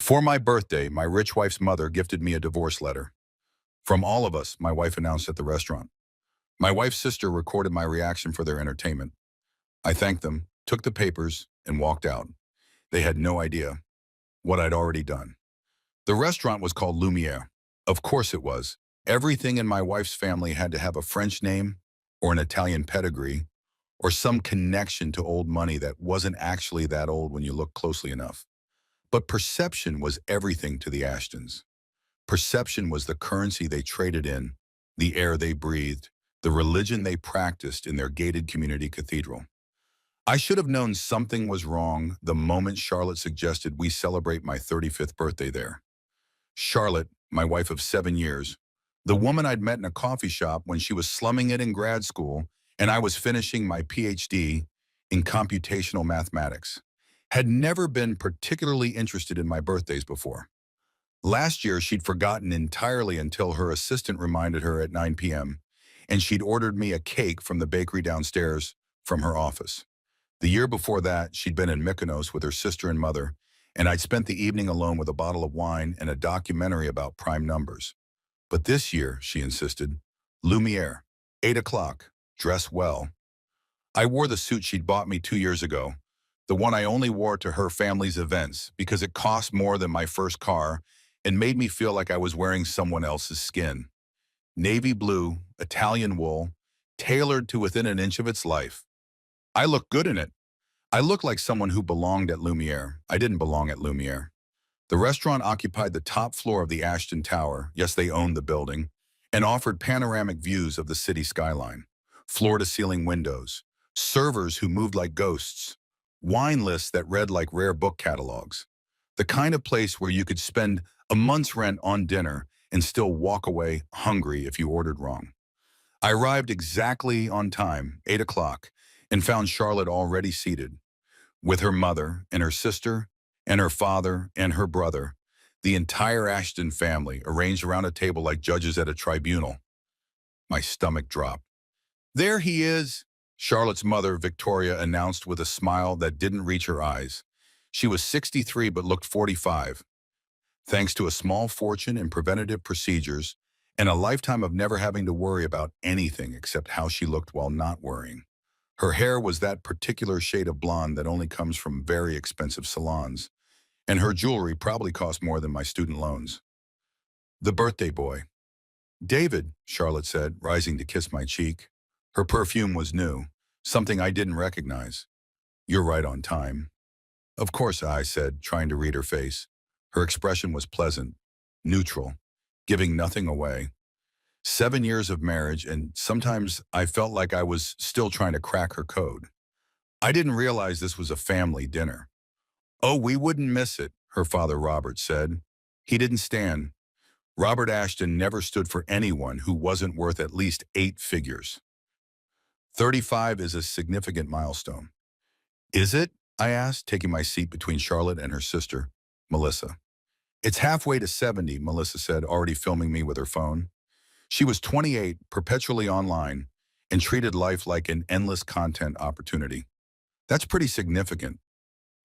For my birthday, my rich wife's mother gifted me a divorce letter. From all of us, my wife announced at the restaurant. My wife's sister recorded my reaction for their entertainment. I thanked them, took the papers, and walked out. They had no idea what I'd already done. The restaurant was called Lumiere. Of course it was. Everything in my wife's family had to have a French name or an Italian pedigree or some connection to old money that wasn't actually that old when you look closely enough. But perception was everything to the Ashtons. Perception was the currency they traded in, the air they breathed, the religion they practiced in their gated community cathedral. I should have known something was wrong the moment Charlotte suggested we celebrate my 35th birthday there. Charlotte, my wife of 7 years, the woman I'd met in a coffee shop when she was slumming it in grad school and I was finishing my PhD in computational mathematics, had never been particularly interested in my birthdays before. Last year, she'd forgotten entirely until her assistant reminded her at 9 p.m., and she'd ordered me a cake from the bakery downstairs from her office. The year before that, she'd been in Mykonos with her sister and mother, and I'd spent the evening alone with a bottle of wine and a documentary about prime numbers. But this year, she insisted, Lumiere, 8 o'clock, dress well. I wore the suit she'd bought me 2 years ago, the one I only wore to her family's events because it cost more than my first car and made me feel like I was wearing someone else's skin. Navy blue, Italian wool, tailored to within an inch of its life. I looked good in it. I looked like someone who belonged at Lumiere. I didn't belong at Lumiere. The restaurant occupied the top floor of the Ashton Tower, yes, they owned the building, and offered panoramic views of the city skyline, floor-to-ceiling windows, servers who moved like ghosts, wine lists that read like rare book catalogs, the kind of place where you could spend a month's rent on dinner and still walk away hungry if you ordered wrong. I arrived exactly on time, 8 o'clock, and found Charlotte already seated, with her mother and her sister and her father and her brother, the entire Ashton family arranged around a table like judges at a tribunal. My stomach dropped. There he is, Charlotte's mother, Victoria, announced with a smile that didn't reach her eyes. She was 63 but looked 45. Thanks to a small fortune in preventative procedures and a lifetime of never having to worry about anything except how she looked while not worrying. Her hair was that particular shade of blonde that only comes from very expensive salons, and her jewelry probably cost more than my student loans. The birthday boy. David, Charlotte said, rising to kiss my cheek. Her perfume was new, something I didn't recognize. You're right on time. Of course, I said, trying to read her face. Her expression was pleasant, neutral, giving nothing away. 7 years of marriage, and sometimes I felt like I was still trying to crack her code. I didn't realize this was a family dinner. Oh, we wouldn't miss it, her father Robert said. He didn't stand. Robert Ashton never stood for anyone who wasn't worth at least 8 figures. 35 is a significant milestone. Is it? I asked, taking my seat between Charlotte and her sister, Melissa. It's halfway to 70, Melissa said, already filming me with her phone. She was 28, perpetually online, and treated life like an endless content opportunity. That's pretty significant.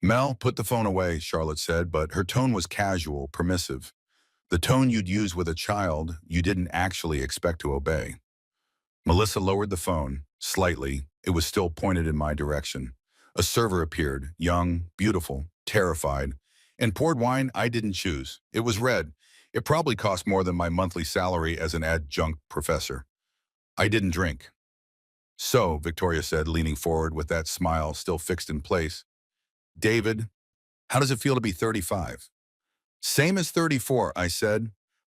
Mel, put the phone away, Charlotte said, but her tone was casual, permissive. The tone you'd use with a child you didn't actually expect to obey. Melissa lowered the phone, slightly. It was still pointed in my direction. A server appeared, young, beautiful, terrified, and poured wine I didn't choose. It was red. It probably cost more than my monthly salary as an adjunct professor. I didn't drink. So, Victoria said, leaning forward with that smile still fixed in place. David, how does it feel to be 35? Same as 34, I said.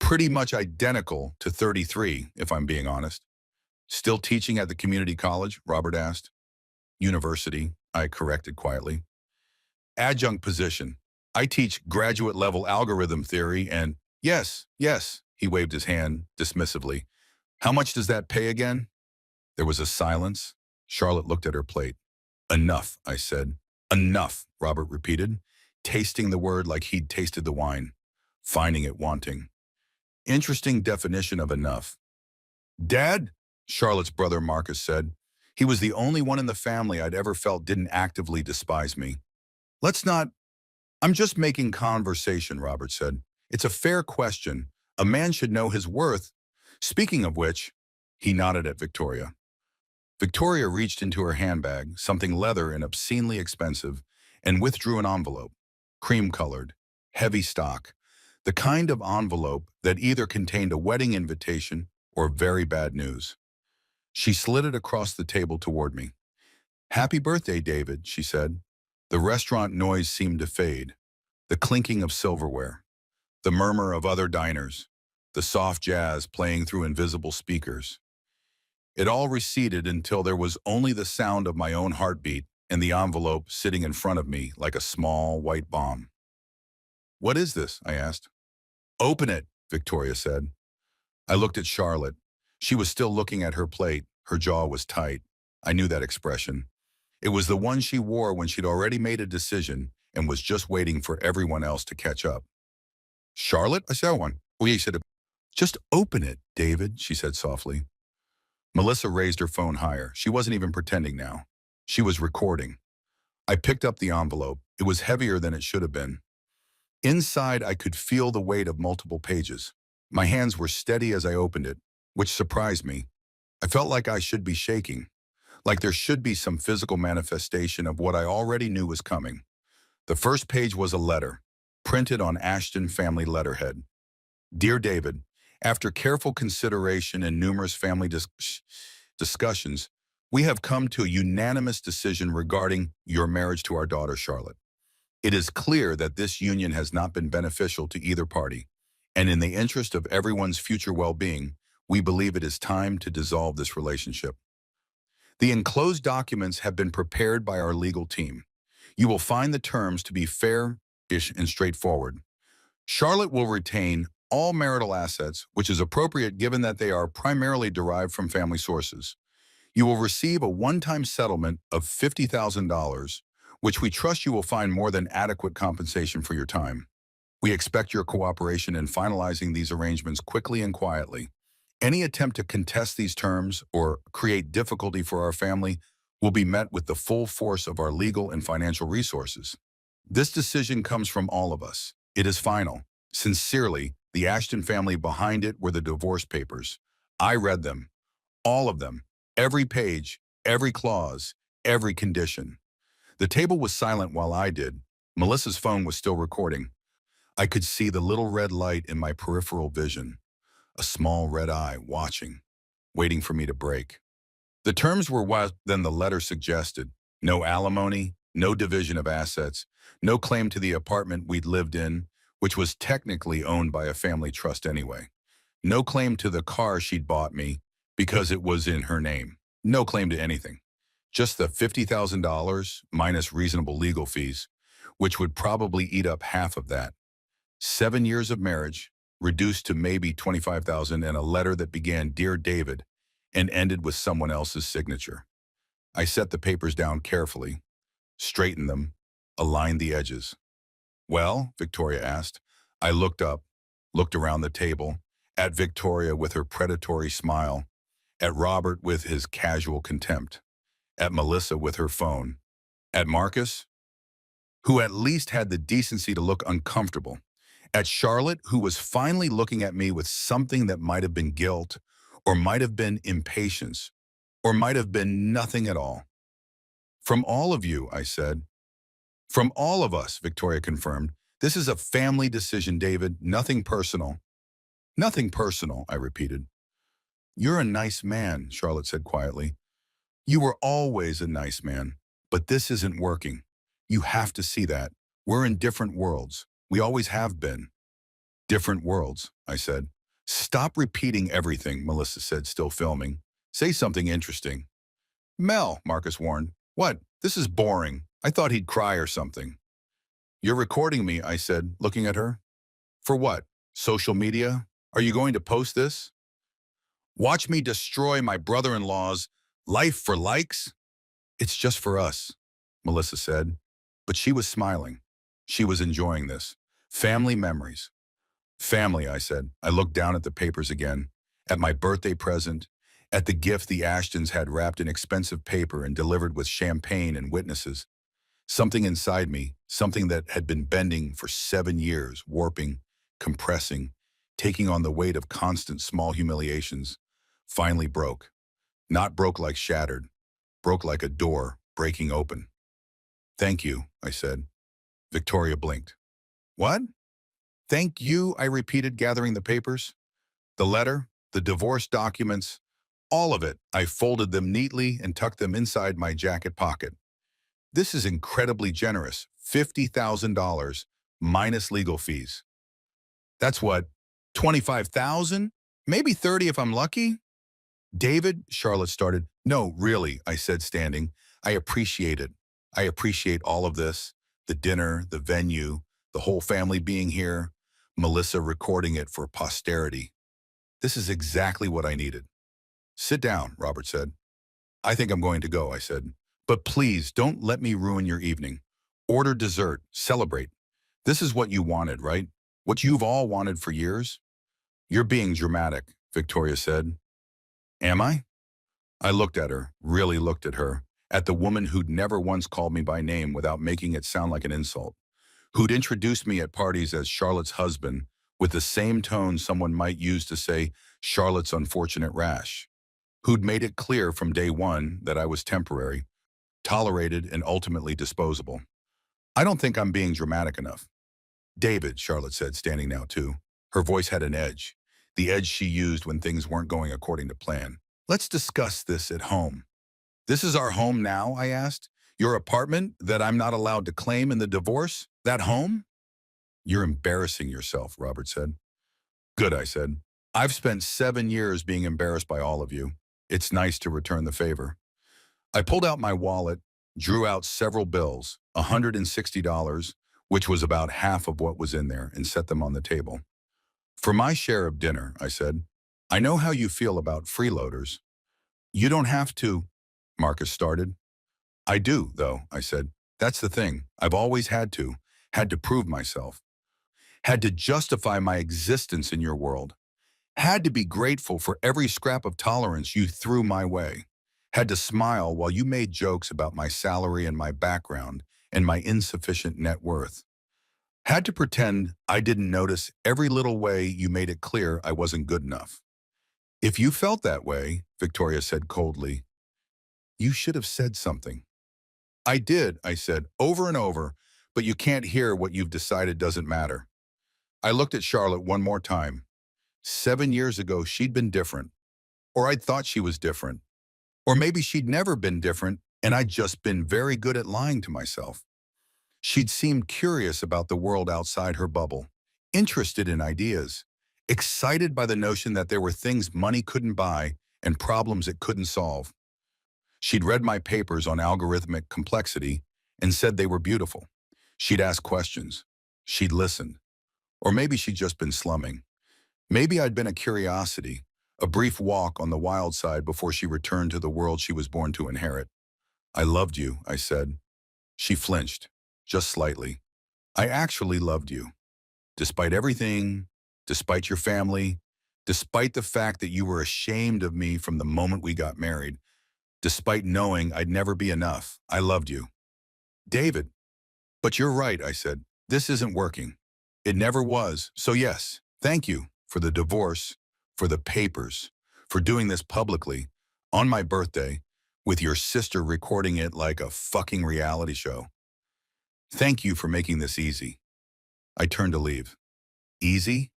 Pretty much identical to 33, if I'm being honest. Still teaching at the community college? Robert asked. University, I corrected quietly. Adjunct position. I teach graduate-level algorithm theory and yes, he waved his hand dismissively. How much does that pay again? There was a silence. Charlotte looked at her plate. Enough, I said. Enough, Robert repeated, tasting the word like he'd tasted the wine, finding it wanting. Interesting definition of enough. Dad, Charlotte's brother Marcus said. He was the only one in the family I'd ever felt didn't actively despise me. Let's not, I'm just making conversation, Robert said. It's a fair question. A man should know his worth. Speaking of which, he nodded at Victoria. Victoria reached into her handbag, something leather and obscenely expensive, and withdrew an envelope. Cream-colored, heavy stock. The kind of envelope that either contained a wedding invitation or very bad news. She slid it across the table toward me. "Happy birthday, David," she said. The restaurant noise seemed to fade. The clinking of silverware. The murmur of other diners. The soft jazz playing through invisible speakers. It all receded until there was only the sound of my own heartbeat and the envelope sitting in front of me like a small white bomb. "What is this?" I asked. "Open it," Victoria said. I looked at Charlotte. She was still looking at her plate. Her jaw was tight. I knew that expression. It was the one she wore when she'd already made a decision and was just waiting for everyone else to catch up. "Charlotte?" I said. "One." "Oh, yeah," she said. "Just open it, David," she said softly. Melissa raised her phone higher. She wasn't even pretending now. She was recording. I picked up the envelope. It was heavier than it should have been. Inside, I could feel the weight of multiple pages. My hands were steady as I opened it, which surprised me. I felt like I should be shaking, like there should be some physical manifestation of what I already knew was coming. The first page was a letter, printed on Ashton family letterhead. "Dear David, after careful consideration and numerous family discussions, we have come to a unanimous decision regarding your marriage to our daughter, Charlotte. It is clear that this union has not been beneficial to either party, and in the interest of everyone's future well-being, we believe it is time to dissolve this relationship. The enclosed documents have been prepared by our legal team. You will find the terms to be fair-ish and straightforward. Charlotte will retain all marital assets, which is appropriate given that they are primarily derived from family sources. You will receive a one-time settlement of $50,000, which we trust you will find more than adequate compensation for your time. We expect your cooperation in finalizing these arrangements quickly and quietly. Any attempt to contest these terms or create difficulty for our family will be met with the full force of our legal and financial resources. This decision comes from all of us. It is final. Sincerely, the Ashton family." Behind it were the divorce papers. I read them. All of them. Every page, every clause, every condition. The table was silent while I did. Melissa's phone was still recording. I could see the little red light in my peripheral vision. A small red eye watching, waiting for me to break. The terms were what then the letter suggested. No alimony, no division of assets, no claim to the apartment we'd lived in, which was technically owned by a family trust anyway. No claim to the car she'd bought me because it was in her name. No claim to anything. Just the $50,000 minus reasonable legal fees, which would probably eat up half of that. 7 years of marriage, reduced to maybe $25,000, and a letter that began "Dear David" and ended with someone else's signature. I set the papers down carefully, straightened them, aligned the edges. "Well?" Victoria asked. I looked up, looked around the table, at Victoria with her predatory smile, at Robert with his casual contempt, at Melissa with her phone, at Marcus, who at least had the decency to look uncomfortable, at Charlotte, who was finally looking at me with something that might have been guilt, or might have been impatience, or might have been nothing at all. "From all of you," I said. "From all of us," Victoria confirmed. "This is a family decision, David, nothing personal." "Nothing personal," I repeated. "You're a nice man," Charlotte said quietly. "You were always a nice man, but this isn't working. You have to see that. We're in different worlds. We always have been." "Different worlds," I said. "Stop repeating everything," Melissa said, still filming. "Say something interesting." "Mel," Marcus warned. "What? This is boring. I thought he'd cry or something." "You're recording me," I said, looking at her. "For what? Social media? Are you going to post this? Watch me destroy my brother-in-law's life for likes?" "It's just for us," Melissa said. But she was smiling. She was enjoying this. Family memories. "Family," I said. I looked down at the papers again, at my birthday present, at the gift the Ashtons had wrapped in expensive paper and delivered with champagne and witnesses. Something inside me, something that had been bending for 7 years, warping, compressing, taking on the weight of constant small humiliations, finally broke. Not broke like shattered, broke like a door breaking open. Thank you, I said. Victoria blinked. What? Thank you, I repeated, gathering the papers. The letter, the divorce documents, all of it. I folded them neatly and tucked them inside my jacket pocket. This is incredibly generous. $50,000 minus legal fees. That's what, 25,000? Maybe 30 if I'm lucky? David, Charlotte started. No, really, I said, standing. I appreciate it. I appreciate all of this. The dinner, the venue, the whole family being here, Melissa recording it for posterity. This is exactly what I needed. Sit down, Robert said. I think I'm going to go, I said. But please, don't let me ruin your evening. Order dessert, celebrate. This is what you wanted, right? What you've all wanted for years? You're being dramatic, Victoria said. Am I? I looked at her, really looked at her, at the woman who'd never once called me by name without making it sound like an insult, who'd introduced me at parties as Charlotte's husband with the same tone someone might use to say Charlotte's unfortunate rash, who'd made it clear from day one that I was temporary, tolerated, and ultimately disposable. I don't think I'm being dramatic enough. David, Charlotte said, standing now too. Her voice had an edge, the edge she used when things weren't going according to plan. Let's discuss this at home. This is our home now, I asked. Your apartment that I'm not allowed to claim in the divorce? That home? You're embarrassing yourself, Robert said. Good, I said. I've spent 7 years being embarrassed by all of you. It's nice to return the favor. I pulled out my wallet, drew out several bills, $160, which was about half of what was in there, and set them on the table. For my share of dinner, I said, I know how you feel about freeloaders. You don't have to, Marcus started. I do, though, I said. That's the thing. I've always had to prove myself, had to justify my existence in your world, had to be grateful for every scrap of tolerance you threw my way, had to smile while you made jokes about my salary and my background and my insufficient net worth, had to pretend I didn't notice every little way you made it clear I wasn't good enough. If you felt that way, Victoria said coldly, you should have said something. I did, I said, over and over, but you can't hear what you've decided doesn't matter. I looked at Charlotte one more time. 7 years ago, she'd been different. Or I'd thought she was different. Or maybe she'd never been different, and I'd just been very good at lying to myself. She'd seemed curious about the world outside her bubble, interested in ideas, excited by the notion that there were things money couldn't buy and problems it couldn't solve. She'd read my papers on algorithmic complexity and said they were beautiful. She'd ask questions. She'd listened. Or maybe she'd just been slumming. Maybe I'd been a curiosity, a brief walk on the wild side before she returned to the world she was born to inherit. I loved you, I said. She flinched, just slightly. I actually loved you. Despite everything, despite your family, despite the fact that you were ashamed of me from the moment we got married, despite knowing I'd never be enough, I loved you. David, but you're right, I said. This isn't working. It never was. So yes, thank you for the divorce, for the papers, for doing this publicly, on my birthday, with your sister recording it like a fucking reality show. Thank you for making this easy. I turned to leave. Easy?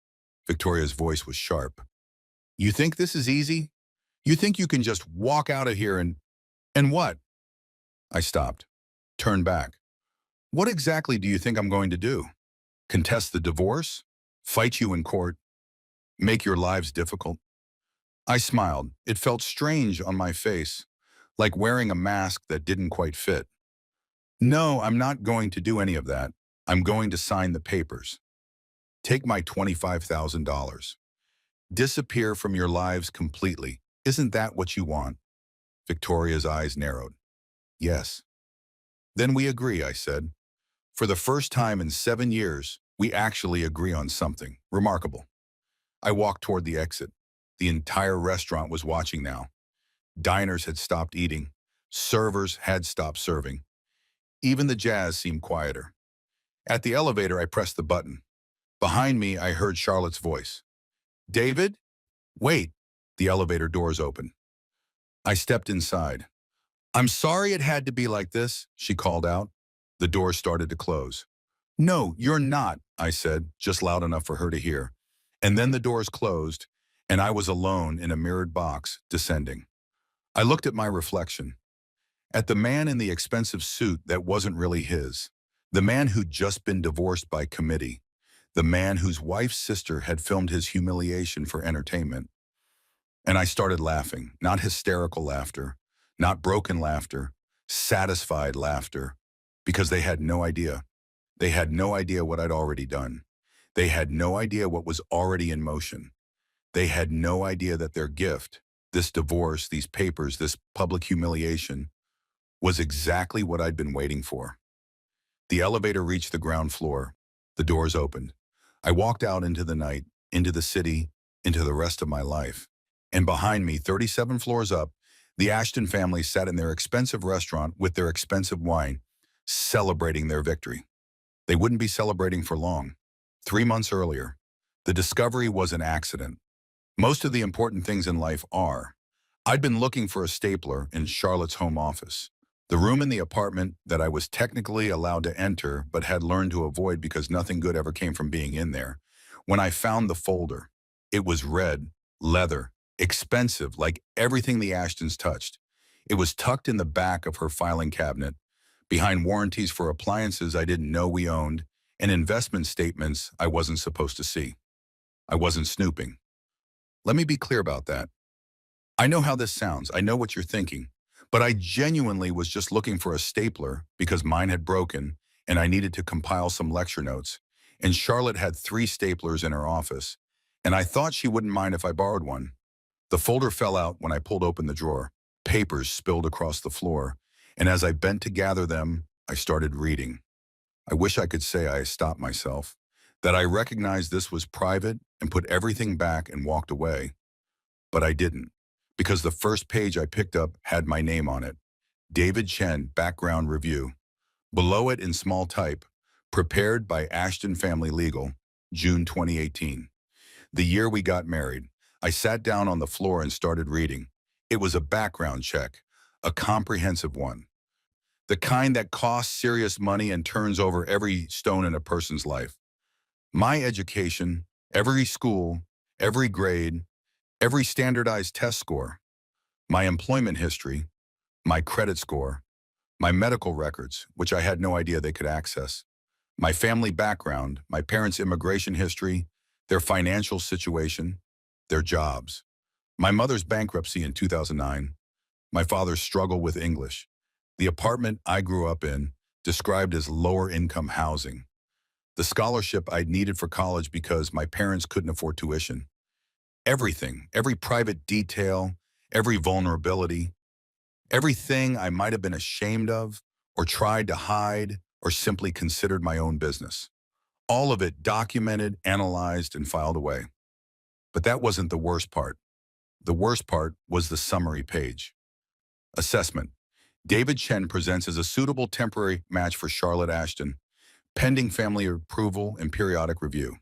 Victoria's voice was sharp. You think this is easy? You think you can just walk out of here and what? I stopped, turned back. What exactly do you think I'm going to do? Contest the divorce? Fight you in court? Make your lives difficult? I smiled. It felt strange on my face, like wearing a mask that didn't quite fit. No, I'm not going to do any of that. I'm going to sign the papers. Take my $25,000. Disappear from your lives completely. Isn't that what you want? Victoria's eyes narrowed. Yes. Then we agree, I said. For the first time in 7 years, we actually agree on something remarkable. I walked toward the exit. The entire restaurant was watching now. Diners had stopped eating. Servers had stopped serving. Even the jazz seemed quieter. At the elevator, I pressed the button. Behind me, I heard Charlotte's voice. David? Wait. The elevator doors opened. I stepped inside. I'm sorry it had to be like this, she called out. The door started to close. No, you're not, I said, just loud enough for her to hear. And then the doors closed, and I was alone in a mirrored box, descending. I looked at my reflection. At the man in the expensive suit that wasn't really his. The man who'd just been divorced by committee. The man whose wife's sister had filmed his humiliation for entertainment. And I started laughing, not hysterical laughter, not broken laughter, satisfied laughter, because they had no idea. They had no idea what I'd already done. They had no idea what was already in motion. They had no idea that their gift, this divorce, these papers, this public humiliation, was exactly what I'd been waiting for. The elevator reached the ground floor. The doors opened. I walked out into the night, into the city, into the rest of my life. And behind me, 37 floors up, the Ashton family sat in their expensive restaurant with their expensive wine, celebrating their victory. They wouldn't be celebrating for long. 3 months earlier, the discovery was an accident. Most of the important things in life are. I'd been looking for a stapler in Charlotte's home office. The room in the apartment that I was technically allowed to enter but had learned to avoid because nothing good ever came from being in there. When I found the folder, it was red, leather, expensive, like everything the Ashtons touched. It was tucked in the back of her filing cabinet, behind warranties for appliances I didn't know we owned, and investment statements I wasn't supposed to see. I wasn't snooping. Let me be clear about that. I know how this sounds. I know what you're thinking. But I genuinely was just looking for a stapler because mine had broken and I needed to compile some lecture notes. And Charlotte had 3 staplers in her office, and I thought she wouldn't mind if I borrowed one. The folder fell out when I pulled open the drawer. Papers spilled across the floor, and as I bent to gather them, I started reading. I wish I could say I stopped myself, that I recognized this was private and put everything back and walked away. But I didn't, because the first page I picked up had my name on it. David Chen, Background Review. Below it in small type, prepared by Ashton Family Legal, June 2018. The year we got married. I sat down on the floor and started reading. It was a background check, a comprehensive one. The kind that costs serious money and turns over every stone in a person's life. My education, every school, every grade, every standardized test score, my employment history, my credit score, my medical records, which I had no idea they could access, my family background, my parents' immigration history, their financial situation, their jobs, my mother's bankruptcy in 2009, my father's struggle with English, the apartment I grew up in, described as lower-income housing, the scholarship I'd needed for college because my parents couldn't afford tuition. Everything, every private detail, every vulnerability, everything I might have been ashamed of or tried to hide or simply considered my own business. All of it documented, analyzed, and filed away. But that wasn't the worst part. The worst part was the summary page. Assessment. David Chen presents as a suitable temporary match for Charlotte Ashton, pending family approval and periodic review.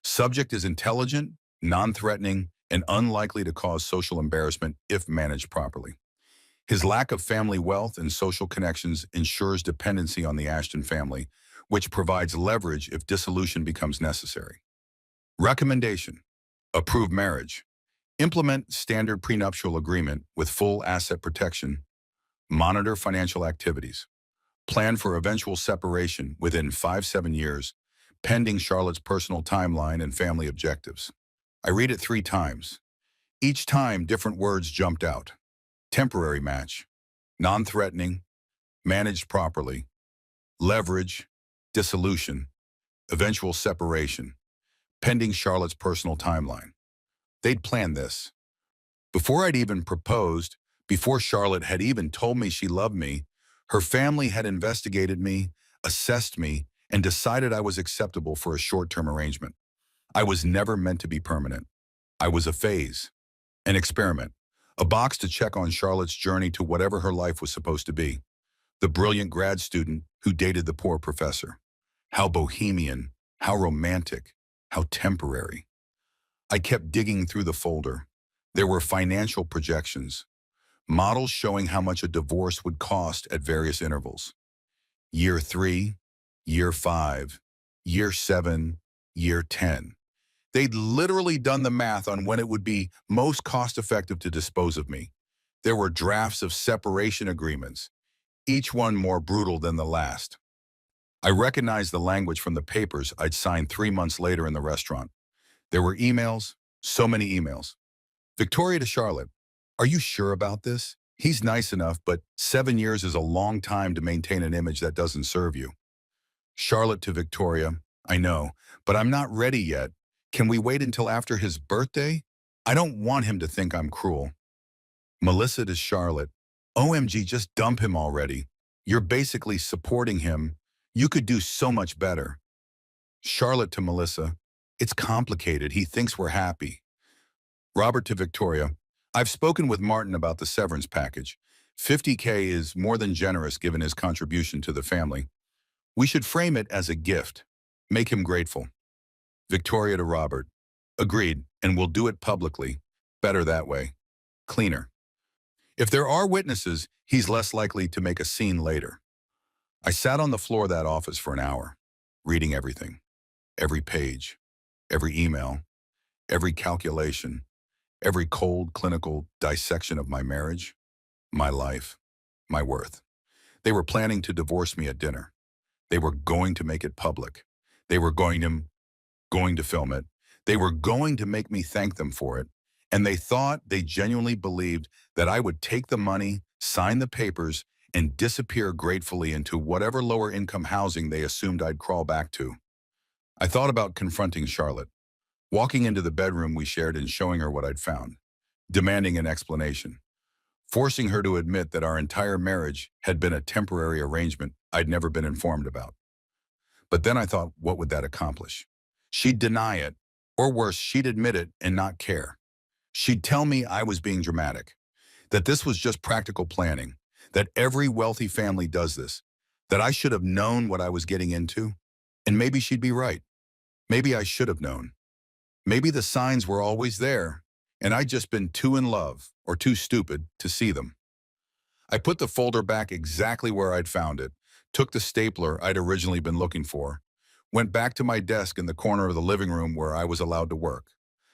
Subject is intelligent, non-threatening, and unlikely to cause social embarrassment if managed properly. His lack of family wealth and social connections ensures dependency on the Ashton family, which provides leverage if dissolution becomes necessary. Recommendation. Approve marriage. Implement standard prenuptial agreement with full asset protection. Monitor financial activities. Plan for eventual separation within 5-7 years, pending Charlotte's personal timeline and family objectives. I read it 3 times. Each time, different words jumped out. Temporary match, non-threatening, managed properly, leverage, dissolution, eventual separation, pending Charlotte's personal timeline. They'd planned this. Before I'd even proposed, before Charlotte had even told me she loved me, her family had investigated me, assessed me, and decided I was acceptable for a short-term arrangement. I was never meant to be permanent. I was a phase, an experiment, a box to check on Charlotte's journey to whatever her life was supposed to be. The brilliant grad student who dated the poor professor. How bohemian, how romantic, how temporary. I kept digging through the folder. There were financial projections, models showing how much a divorce would cost at various intervals. Year 3, year 5, year 7, year 10. They'd literally done the math on when it would be most cost-effective to dispose of me. There were drafts of separation agreements, each one more brutal than the last. I recognized the language from the papers I'd signed 3 months later in the restaurant. There were emails, so many emails. Victoria to Charlotte, are you sure about this? He's nice enough, but 7 years is a long time to maintain an image that doesn't serve you. Charlotte to Victoria, I know, but I'm not ready yet. Can we wait until after his birthday? I don't want him to think I'm cruel. Melissa to Charlotte, OMG, just dump him already. You're basically supporting him. You could do so much better. Charlotte to Melissa, it's complicated. He thinks we're happy. Robert to Victoria, I've spoken with Martin about the severance package. $50K is more than generous given his contribution to the family. We should frame it as a gift. Make him grateful. Victoria to Robert, agreed, and we'll do it publicly. Better that way. Cleaner. If there are witnesses, he's less likely to make a scene later. I sat on the floor of that office for an hour, reading everything. Every page, every email, every calculation, every cold, clinical dissection of my marriage, my life, my worth. They were planning to divorce me at dinner. They were going to make it public. They were going to film it. They were going to make me thank them for it. And they genuinely believed that I would take the money, sign the papers, and disappear gratefully into whatever lower income housing they assumed I'd crawl back to. I thought about confronting Charlotte, walking into the bedroom we shared and showing her what I'd found, demanding an explanation, forcing her to admit that our entire marriage had been a temporary arrangement I'd never been informed about. But then I thought, what would that accomplish? She'd deny it, or worse, she'd admit it and not care. She'd tell me I was being dramatic, that this was just practical planning, that every wealthy family does this, that I should have known what I was getting into. And maybe she'd be right. Maybe I should have known. Maybe the signs were always there, and I'd just been too in love or too stupid to see them. I put the folder back exactly where I'd found it, took the stapler I'd originally been looking for, went back to my desk in the corner of the living room where I was allowed to work,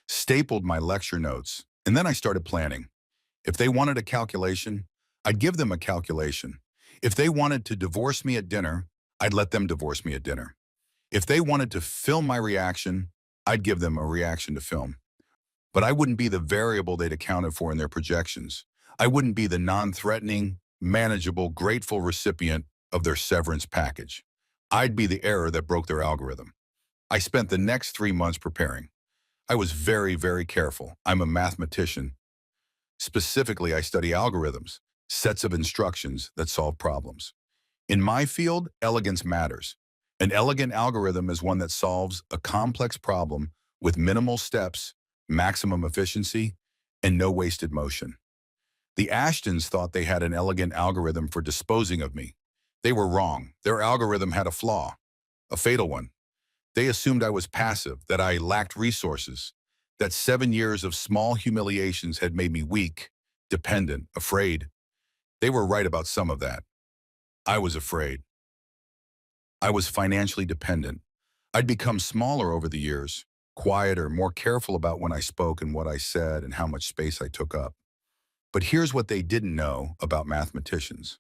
stapled my lecture notes, and then I started planning. If they wanted a calculation, I'd give them a calculation. If they wanted to divorce me at dinner, I'd let them divorce me at dinner. If they wanted to film my reaction, I'd give them a reaction to film. But I wouldn't be the variable they'd accounted for in their projections. I wouldn't be the non-threatening, manageable, grateful recipient of their severance package. I'd be the error that broke their algorithm. I spent the next 3 months preparing. I was very, very careful. I'm a mathematician. Specifically, I study algorithms, sets of instructions that solve problems. In my field, elegance matters. An elegant algorithm is one that solves a complex problem with minimal steps, maximum efficiency, and no wasted motion. The Ashtons thought they had an elegant algorithm for disposing of me. They were wrong. Their algorithm had a flaw, a fatal one. They assumed I was passive, that I lacked resources, that 7 years of small humiliations had made me weak, dependent, afraid. They were right about some of that. I was afraid. I was financially dependent. I'd become smaller over the years, quieter, more careful about when I spoke and what I said and how much space I took up. But here's what they didn't know about mathematicians.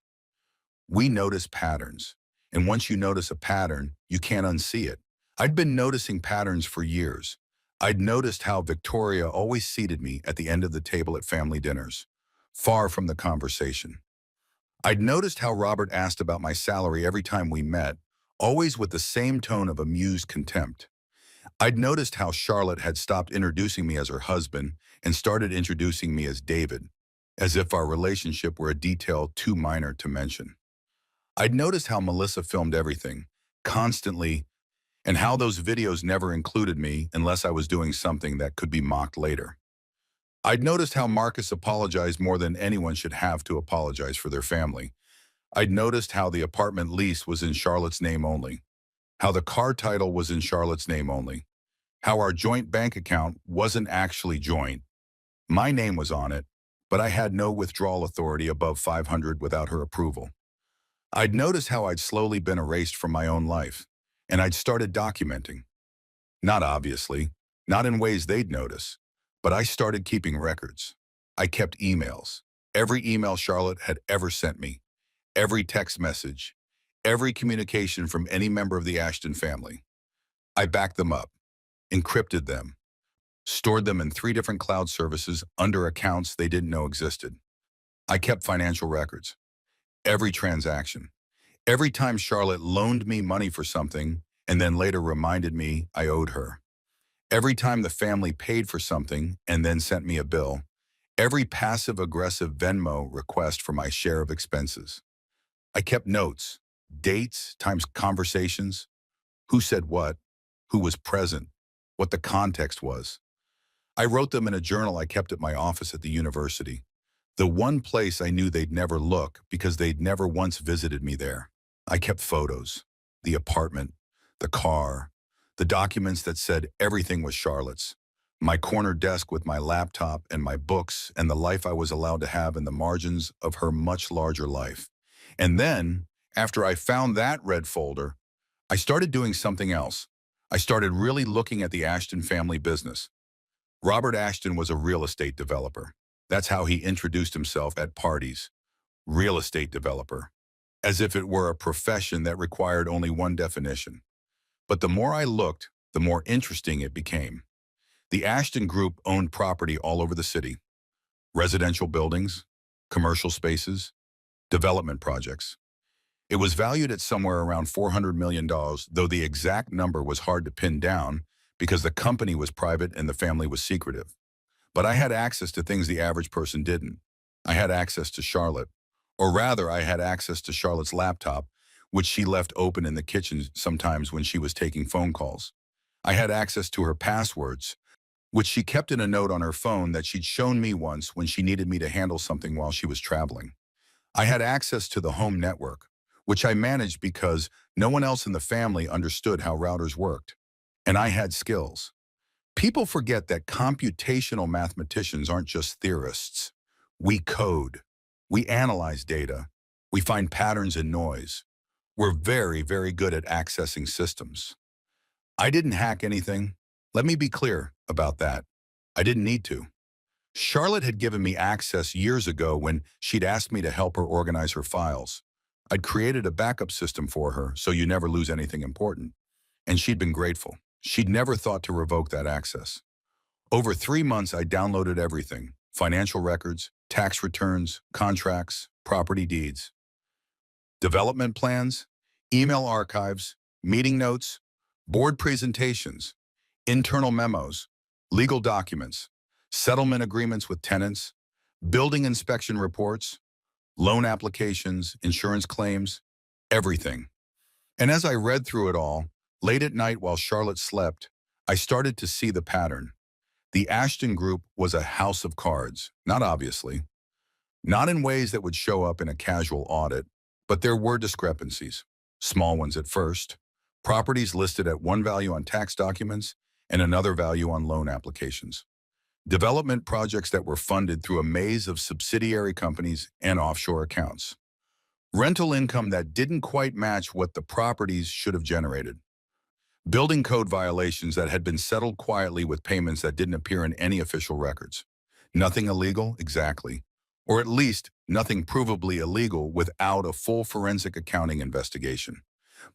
We notice patterns, and once you notice a pattern, you can't unsee it. I'd been noticing patterns for years. I'd noticed how Victoria always seated me at the end of the table at family dinners, far from the conversation. I'd noticed how Robert asked about my salary every time we met, always with the same tone of amused contempt. I'd noticed how Charlotte had stopped introducing me as her husband and started introducing me as David, as if our relationship were a detail too minor to mention. I'd noticed how Melissa filmed everything, constantly, and how those videos never included me unless I was doing something that could be mocked later. I'd noticed how Marcus apologized more than anyone should have to apologize for their family. I'd noticed how the apartment lease was in Charlotte's name only, how the car title was in Charlotte's name only, how our joint bank account wasn't actually joint. My name was on it, but I had no withdrawal authority above 500 without her approval. I'd noticed how I'd slowly been erased from my own life, and I'd started documenting. Not obviously, not in ways they'd notice, but I started keeping records. I kept emails, every email Charlotte had ever sent me, every text message, every communication from any member of the Ashton family. I backed them up, encrypted them, stored them in 3 different cloud services under accounts they didn't know existed. I kept financial records, every transaction, every time Charlotte loaned me money for something and then later reminded me I owed her. Every time the family paid for something and then sent me a bill, every passive-aggressive Venmo request for my share of expenses. I kept notes, dates times conversations, who said what, who was present, what the context was. I wrote them in a journal I kept at my office at the university, the one place I knew they'd never look because they'd never once visited me there. I kept photos, the apartment, the car, the documents that said everything was Charlotte's, my corner desk with my laptop and my books and the life I was allowed to have in the margins of her much larger life. And then, after I found that red folder, I started doing something else. I started really looking at the Ashton family business. Robert Ashton was a real estate developer. That's how he introduced himself at parties. Real estate developer. As if it were a profession that required only one definition. But the more I looked, the more interesting it became. The Ashton Group owned property all over the city. Residential buildings, commercial spaces, development projects. It was valued at somewhere around $400 million, though the exact number was hard to pin down because the company was private and the family was secretive. But I had access to things the average person didn't. I had access to Charlotte. Or rather, I had access to Charlotte's laptop, which she left open in the kitchen sometimes when she was taking phone calls. I had access to her passwords, which she kept in a note on her phone that she'd shown me once when she needed me to handle something while she was traveling. I had access to the home network, which I managed because no one else in the family understood how routers worked. And I had skills. People forget that computational mathematicians aren't just theorists. We code. We analyze data. We find patterns in noise. We're very, very good at accessing systems. I didn't hack anything. Let me be clear about that. I didn't need to. Charlotte had given me access years ago when she'd asked me to help her organize her files. I'd created a backup system for her so you never lose anything important. And she'd been grateful. She'd never thought to revoke that access. Over 3 months, I downloaded everything: financial records, tax returns, contracts, property deeds, development plans, email archives, meeting notes, board presentations, internal memos, legal documents, settlement agreements with tenants, building inspection reports, loan applications, insurance claims, everything. And as I read through it all, late at night while Charlotte slept, I started to see the pattern. The Ashton Group was a house of cards, not obviously, not in ways that would show up in a casual audit, but there were discrepancies, small ones at first, properties listed at one value on tax documents and another value on loan applications, development projects that were funded through a maze of subsidiary companies and offshore accounts, rental income that didn't quite match what the properties should have generated, building code violations that had been settled quietly with payments that didn't appear in any official records. Nothing illegal, exactly. Or at least nothing provably illegal without a full forensic accounting investigation.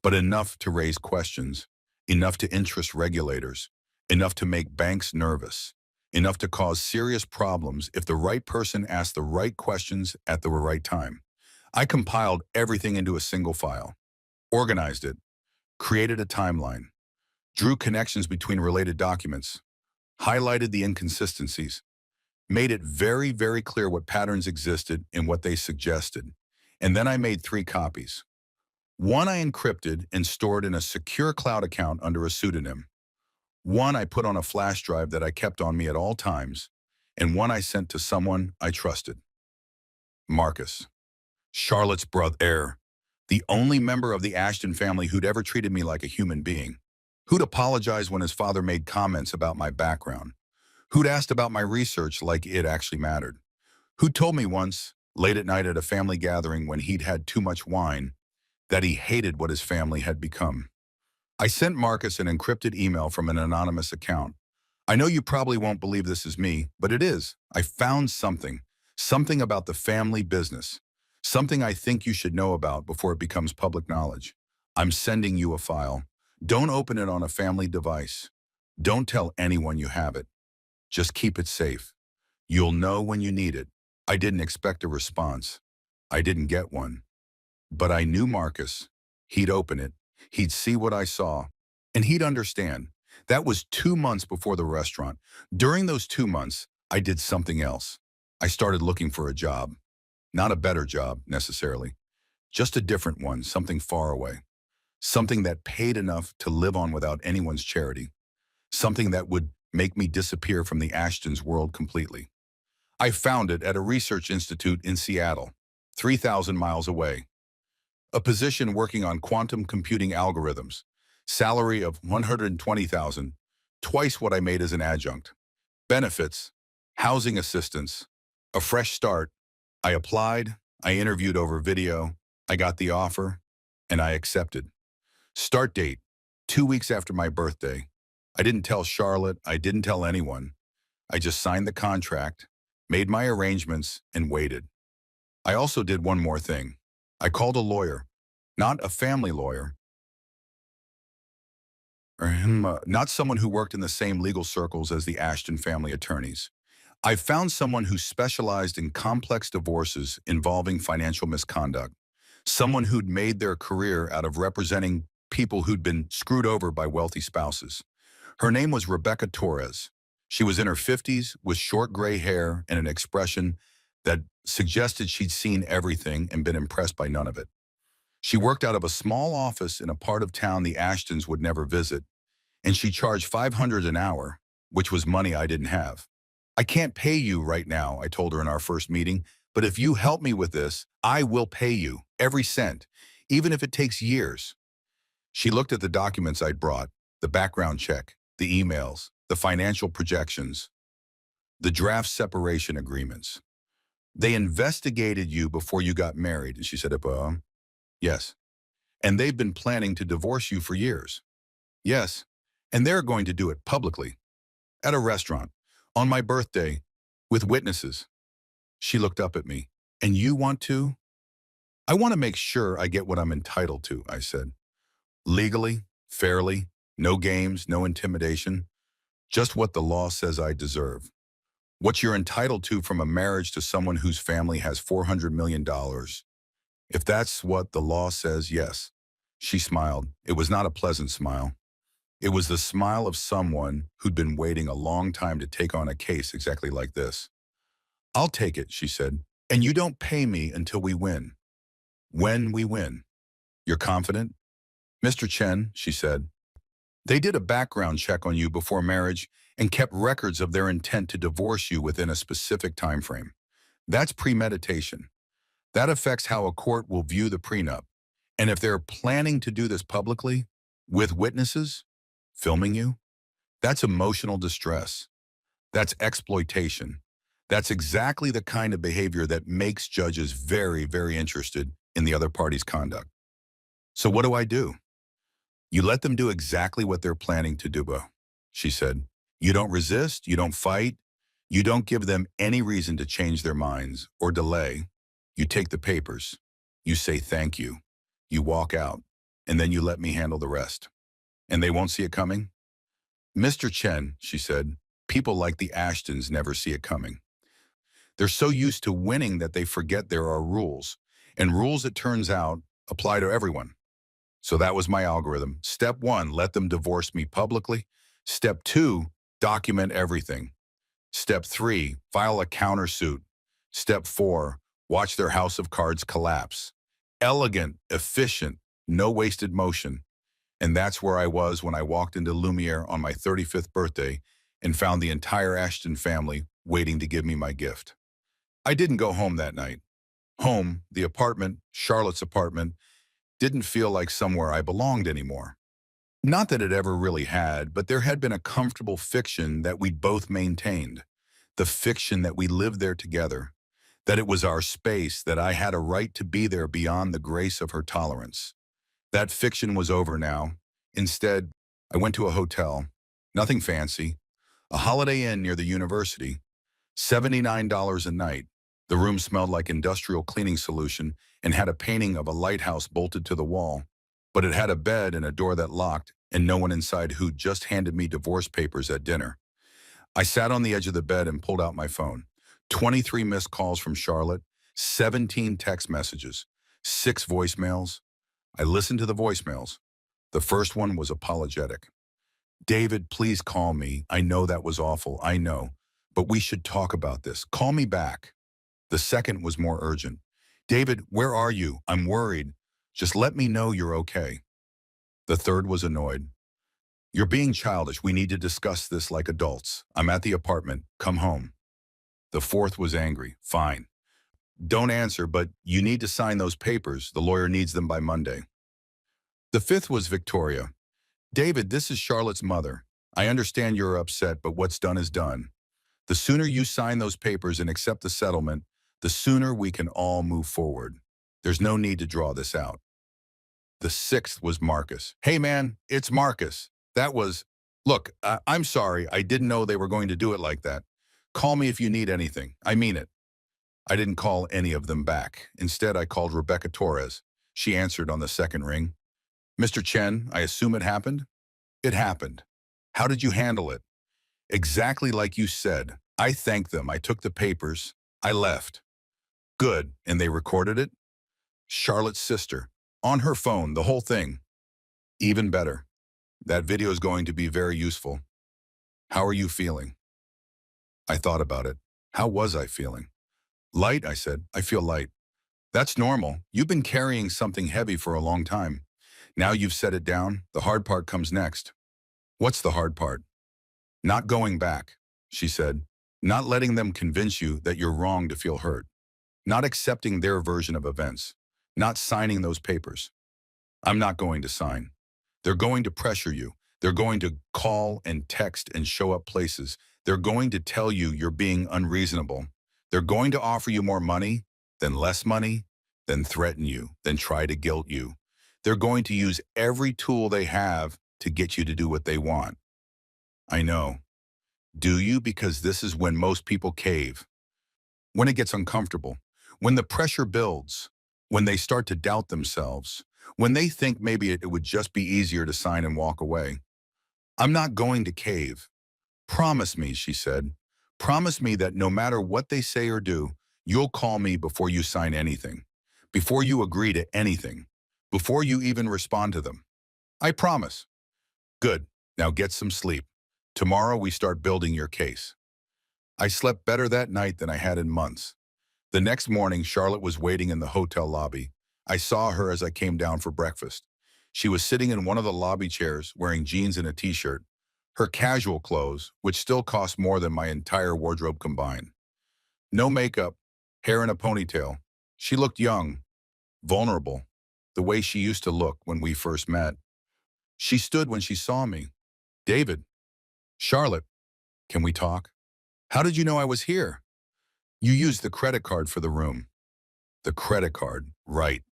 But enough to raise questions, enough to interest regulators, enough to make banks nervous, enough to cause serious problems if the right person asked the right questions at the right time. I compiled everything into a single file, organized it, created a timeline, drew connections between related documents, highlighted the inconsistencies, made it very, very clear what patterns existed and what they suggested. And then I made 3 copies. One I encrypted and stored in a secure cloud account under a pseudonym. One I put on a flash drive that I kept on me at all times, and one I sent to someone I trusted. Marcus. Charlotte's brother, the only member of the Ashton family who'd ever treated me like a human being, who'd apologized when his father made comments about my background, who'd asked about my research like it actually mattered, who told me once, late at night at a family gathering when he'd had too much wine, that he hated what his family had become. I sent Marcus an encrypted email from an anonymous account. I know you probably won't believe this is me, but it is. I found something about the family business, something I think you should know about before it becomes public knowledge. I'm sending you a file. Don't open it on a family device. Don't tell anyone you have it. Just keep it safe. You'll know when you need it. I didn't expect a response. I didn't get one. But I knew Marcus. He'd open it. He'd see what I saw. And he'd understand. That was 2 months before the restaurant. During those 2 months, I did something else. I started looking for a job. Not a better job, necessarily. Just a different one, something far away. Something that paid enough to live on without anyone's charity. Something that would make me disappear from the Ashtons' world completely. I found it at a research institute in Seattle, 3,000 miles away. A position working on quantum computing algorithms. Salary of $120,000, twice what I made as an adjunct. Benefits, housing assistance, a fresh start. I applied, I interviewed over video, I got the offer, and I accepted. Start date, 2 weeks after my birthday. I didn't tell Charlotte, I didn't tell anyone. I just signed the contract, made my arrangements, and waited. I also did one more thing. I called a lawyer, not a family lawyer, not someone who worked in the same legal circles as the Ashton family attorneys. I found someone who specialized in complex divorces involving financial misconduct, someone who'd made their career out of representing people who'd been screwed over by wealthy spouses. Her name was Rebecca Torres. She was in her 50s with short gray hair and an expression that suggested she'd seen everything and been impressed by none of it. She worked out of a small office in a part of town the Ashtons would never visit, and she charged $500 an hour, which was money I didn't have. I can't pay you right now, I told her in our first meeting, but if you help me with this, I will pay you, every cent, even if it takes years. She looked at the documents I'd brought, the background check, the emails, the financial projections, the draft separation agreements. They investigated you before you got married, and she said, yes. And they've been planning to divorce you for years. Yes. And they're going to do it publicly, at a restaurant, on my birthday, with witnesses. She looked up at me. And you want to? I want to make sure I get what I'm entitled to, I said. Legally, fairly, no games, no intimidation, just what the law says I deserve. What you're entitled to from a marriage to someone whose family has $400 million. If that's what the law says, yes. She smiled. It was not a pleasant smile. It was the smile of someone who'd been waiting a long time to take on a case exactly like this. I'll take it, she said, and you don't pay me until we win. When we win. You're confident? Mr. Chen, she said, they did a background check on you before marriage and kept records of their intent to divorce you within a specific time frame. That's premeditation. That affects how a court will view the prenup. And if they're planning to do this publicly, with witnesses, filming you, that's emotional distress. That's exploitation. That's exactly the kind of behavior that makes judges very, very interested in the other party's conduct. So what do? You let them do exactly what they're planning to do, she said. You don't resist, you don't fight, you don't give them any reason to change their minds or delay. You take the papers, you say thank you, you walk out, and then you let me handle the rest. And they won't see it coming? Mr. Chen, she said, people like the Ashtons never see it coming. They're so used to winning that they forget there are rules, and rules, it turns out, apply to everyone. So that was my algorithm. Step 1, let them divorce me publicly. Step 2, document everything. Step 3, file a countersuit. Step 4, watch their house of cards collapse. Elegant, efficient, no wasted motion. And that's where I was when I walked into Lumiere on my 35th birthday and found the entire Ashton family waiting to give me my gift. I didn't go home that night. Home, the apartment, Charlotte's apartment, didn't feel like somewhere I belonged anymore. Not that it ever really had, but there had been a comfortable fiction that we'd both maintained. The fiction that we lived there together, that it was our space, that I had a right to be there beyond the grace of her tolerance. That fiction was over now. Instead, I went to a hotel, nothing fancy, a Holiday Inn near the university, $79 a night. The room smelled like industrial cleaning solution and had a painting of a lighthouse bolted to the wall, but it had a bed and a door that locked and no one inside who'd just handed me divorce papers at dinner. I sat on the edge of the bed and pulled out my phone. 23 missed calls from Charlotte, 17 text messages, 6 voicemails. I listened to the voicemails. The first one was apologetic. David, please call me. I know that was awful. I know. But we should talk about this. Call me back. The second was more urgent. David, where are you? I'm worried. Just let me know you're okay. The third was annoyed. You're being childish. We need to discuss this like adults. I'm at the apartment. Come home. The fourth was angry. Fine. Don't answer, but you need to sign those papers. The lawyer needs them by Monday. The fifth was Victoria. David, this is Charlotte's mother. I understand you're upset, but what's done is done. The sooner you sign those papers and accept the settlement, the sooner we can all move forward. There's no need to draw this out. The sixth was Marcus. Hey man, it's Marcus. Look, I'm sorry. I didn't know they were going to do it like that. Call me if you need anything. I mean it. I didn't call any of them back. Instead, I called Rebecca Torres. She answered on the second ring. Mr. Chen, I assume it happened? It happened. How did you handle it? Exactly like you said. I thanked them. I took the papers. I left. Good. And they recorded it? Charlotte's sister. On her phone, the whole thing. Even better. That video is going to be very useful. How are you feeling? I thought about it. How was I feeling? Light, I said. I feel light. That's normal. You've been carrying something heavy for a long time. Now you've set it down. The hard part comes next. What's the hard part? Not going back, she said. Not letting them convince you that you're wrong to feel hurt. Not accepting their version of events. Not signing those papers. I'm not going to sign. They're going to pressure you. They're going to call and text and show up places. They're going to tell you you're being unreasonable. They're going to offer you more money, then less money, then threaten you, then try to guilt you. They're going to use every tool they have to get you to do what they want. I know. Do you? Because this is when most people cave. When it gets uncomfortable. When the pressure builds. When they start to doubt themselves. When they think maybe it would just be easier to sign and walk away. I'm not going to cave. Promise me, she said. Promise me that no matter what they say or do, you'll call me before you sign anything. Before you agree to anything. Before you even respond to them. I promise. Good. Now get some sleep. Tomorrow we start building your case. I slept better that night than I had in months. The next morning, Charlotte was waiting in the hotel lobby. I saw her as I came down for breakfast. She was sitting in one of the lobby chairs, wearing jeans and a t-shirt. Her casual clothes, which still cost more than my entire wardrobe combined. No makeup, hair in a ponytail. She looked young, vulnerable, the way she used to look when we first met. She stood when she saw me. David. Charlotte. Can we talk? How did you know I was here? You used the credit card for the room. The credit card, right.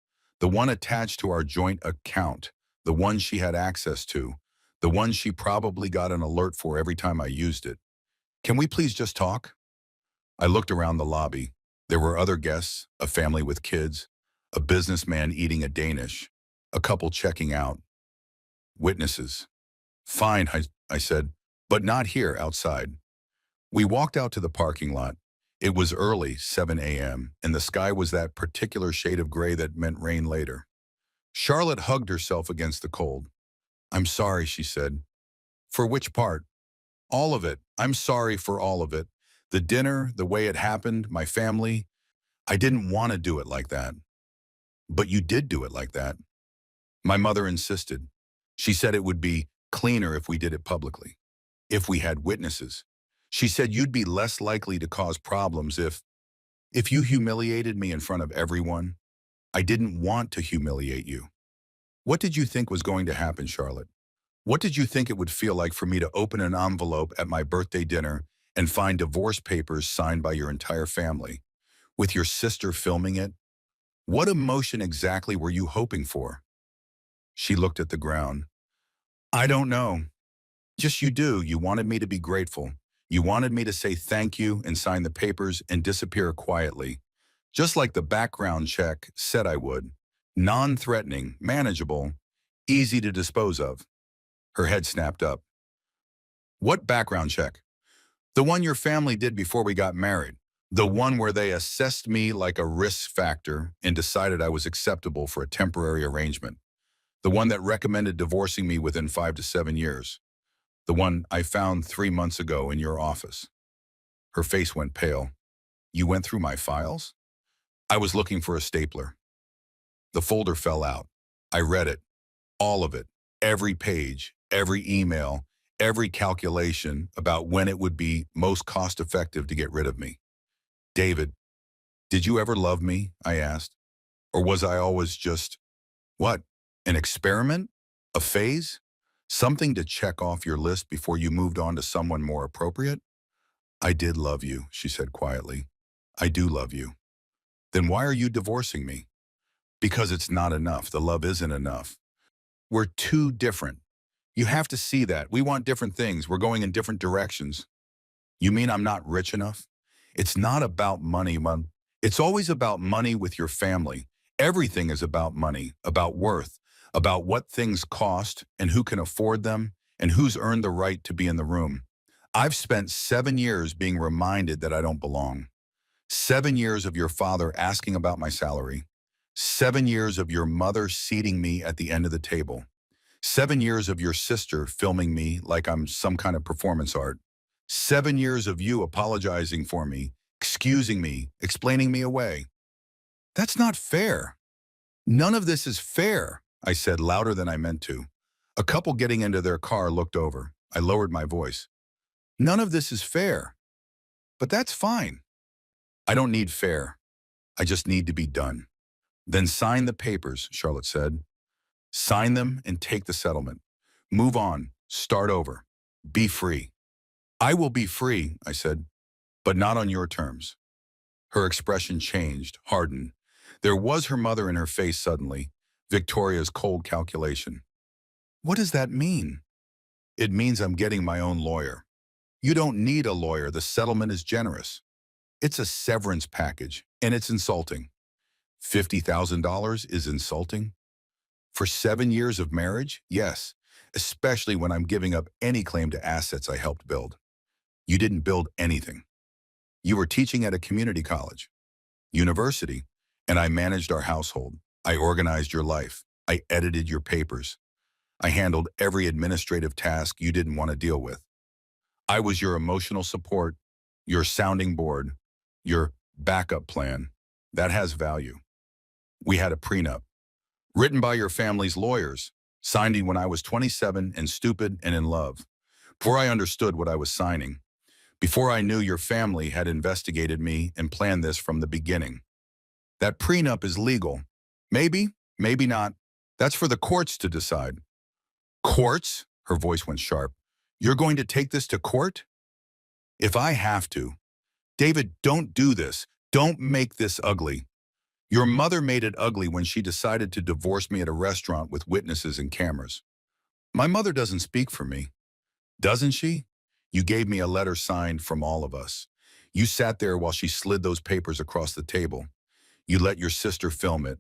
The one attached to our joint account. The one she had access to. The one she probably got an alert for every time I used it. Can we please just talk? I looked around the lobby. There were other guests, a family with kids, a businessman eating a Danish, a couple checking out. Witnesses. Fine, I said, but not here, outside. We walked out to the parking lot. It was early, 7 a.m., and the sky was that particular shade of gray that meant rain later. Charlotte hugged herself against the cold. I'm sorry, she said. For which part? All of it. I'm sorry for all of it. The dinner, the way it happened, my family. I didn't want to do it like that. But you did do it like that. My mother insisted. She said it would be cleaner if we did it publicly, if we had witnesses. She said you'd be less likely to cause problems if If you humiliated me in front of everyone, I didn't want to humiliate you. What did you think was going to happen, Charlotte? What did you think it would feel like for me to open an envelope at my birthday dinner and find divorce papers signed by your entire family, with your sister filming it? What emotion exactly were you hoping for? She looked at the ground. I don't know. Just you do. You wanted me to be grateful. You wanted me to say thank you and sign the papers and disappear quietly, just like the background check said I would. Non-threatening, manageable, easy to dispose of. Her head snapped up. What background check? The one your family did before we got married. The one where they assessed me like a risk factor and decided I was acceptable for a temporary arrangement. The one that recommended divorcing me within 5 to 7 years. The one I found 3 months ago in your office. Her face went pale. You went through my files? I was looking for a stapler. The folder fell out. I read it. All of it. Every page, every email, every calculation about when it would be most cost-effective to get rid of me. David, did you ever love me? I asked. Or was I always just, what, an experiment? A phase? Something to check off your list before you moved on to someone more appropriate? I did love you, she said quietly. I do love you. Then why are you divorcing me? Because it's not enough. The love isn't enough. We're too different. You have to see that. We want different things. We're going in different directions. You mean I'm not rich enough? It's not about money, Mom. It's always about money with your family. Everything is about money, about worth, about what things cost and who can afford them and who's earned the right to be in the room. I've spent 7 years being reminded that I don't belong. 7 years of your father asking about my salary. 7 years of your mother seating me at the end of the table. 7 years of your sister filming me like I'm some kind of performance art. 7 years of you apologizing for me, excusing me, explaining me away. That's not fair. None of this is fair, I said louder than I meant to. A couple getting into their car looked over. I lowered my voice. None of this is fair. But that's fine. I don't need fair. I just need to be done. Then sign the papers, Charlotte said. Sign them and take the settlement. Move on. Start over. Be free. I will be free, I said, but not on your terms. Her expression changed, hardened. There was her mother in her face suddenly, Victoria's cold calculation. What does that mean? It means I'm getting my own lawyer. You don't need a lawyer. The settlement is generous. It's a severance package, and it's insulting. $50,000 is insulting? For 7 years of marriage? Yes, especially when I'm giving up any claim to assets I helped build. You didn't build anything. You were teaching at a community college, university, and I managed our household. I organized your life. I edited your papers. I handled every administrative task you didn't want to deal with. I was your emotional support, your sounding board, your backup plan. That has value. We had a prenup, written by your family's lawyers, signed when I was 27 and stupid and in love. Before I understood what I was signing, before I knew your family had investigated me and planned this from the beginning. That prenup is legal. Maybe, maybe not. That's for the courts to decide. Courts? Her voice went sharp. You're going to take this to court? If I have to. David, don't do this. Don't make this ugly. Your mother made it ugly when she decided to divorce me at a restaurant with witnesses and cameras. My mother doesn't speak for me. Doesn't she? You gave me a letter signed from all of us. You sat there while she slid those papers across the table. You let your sister film it.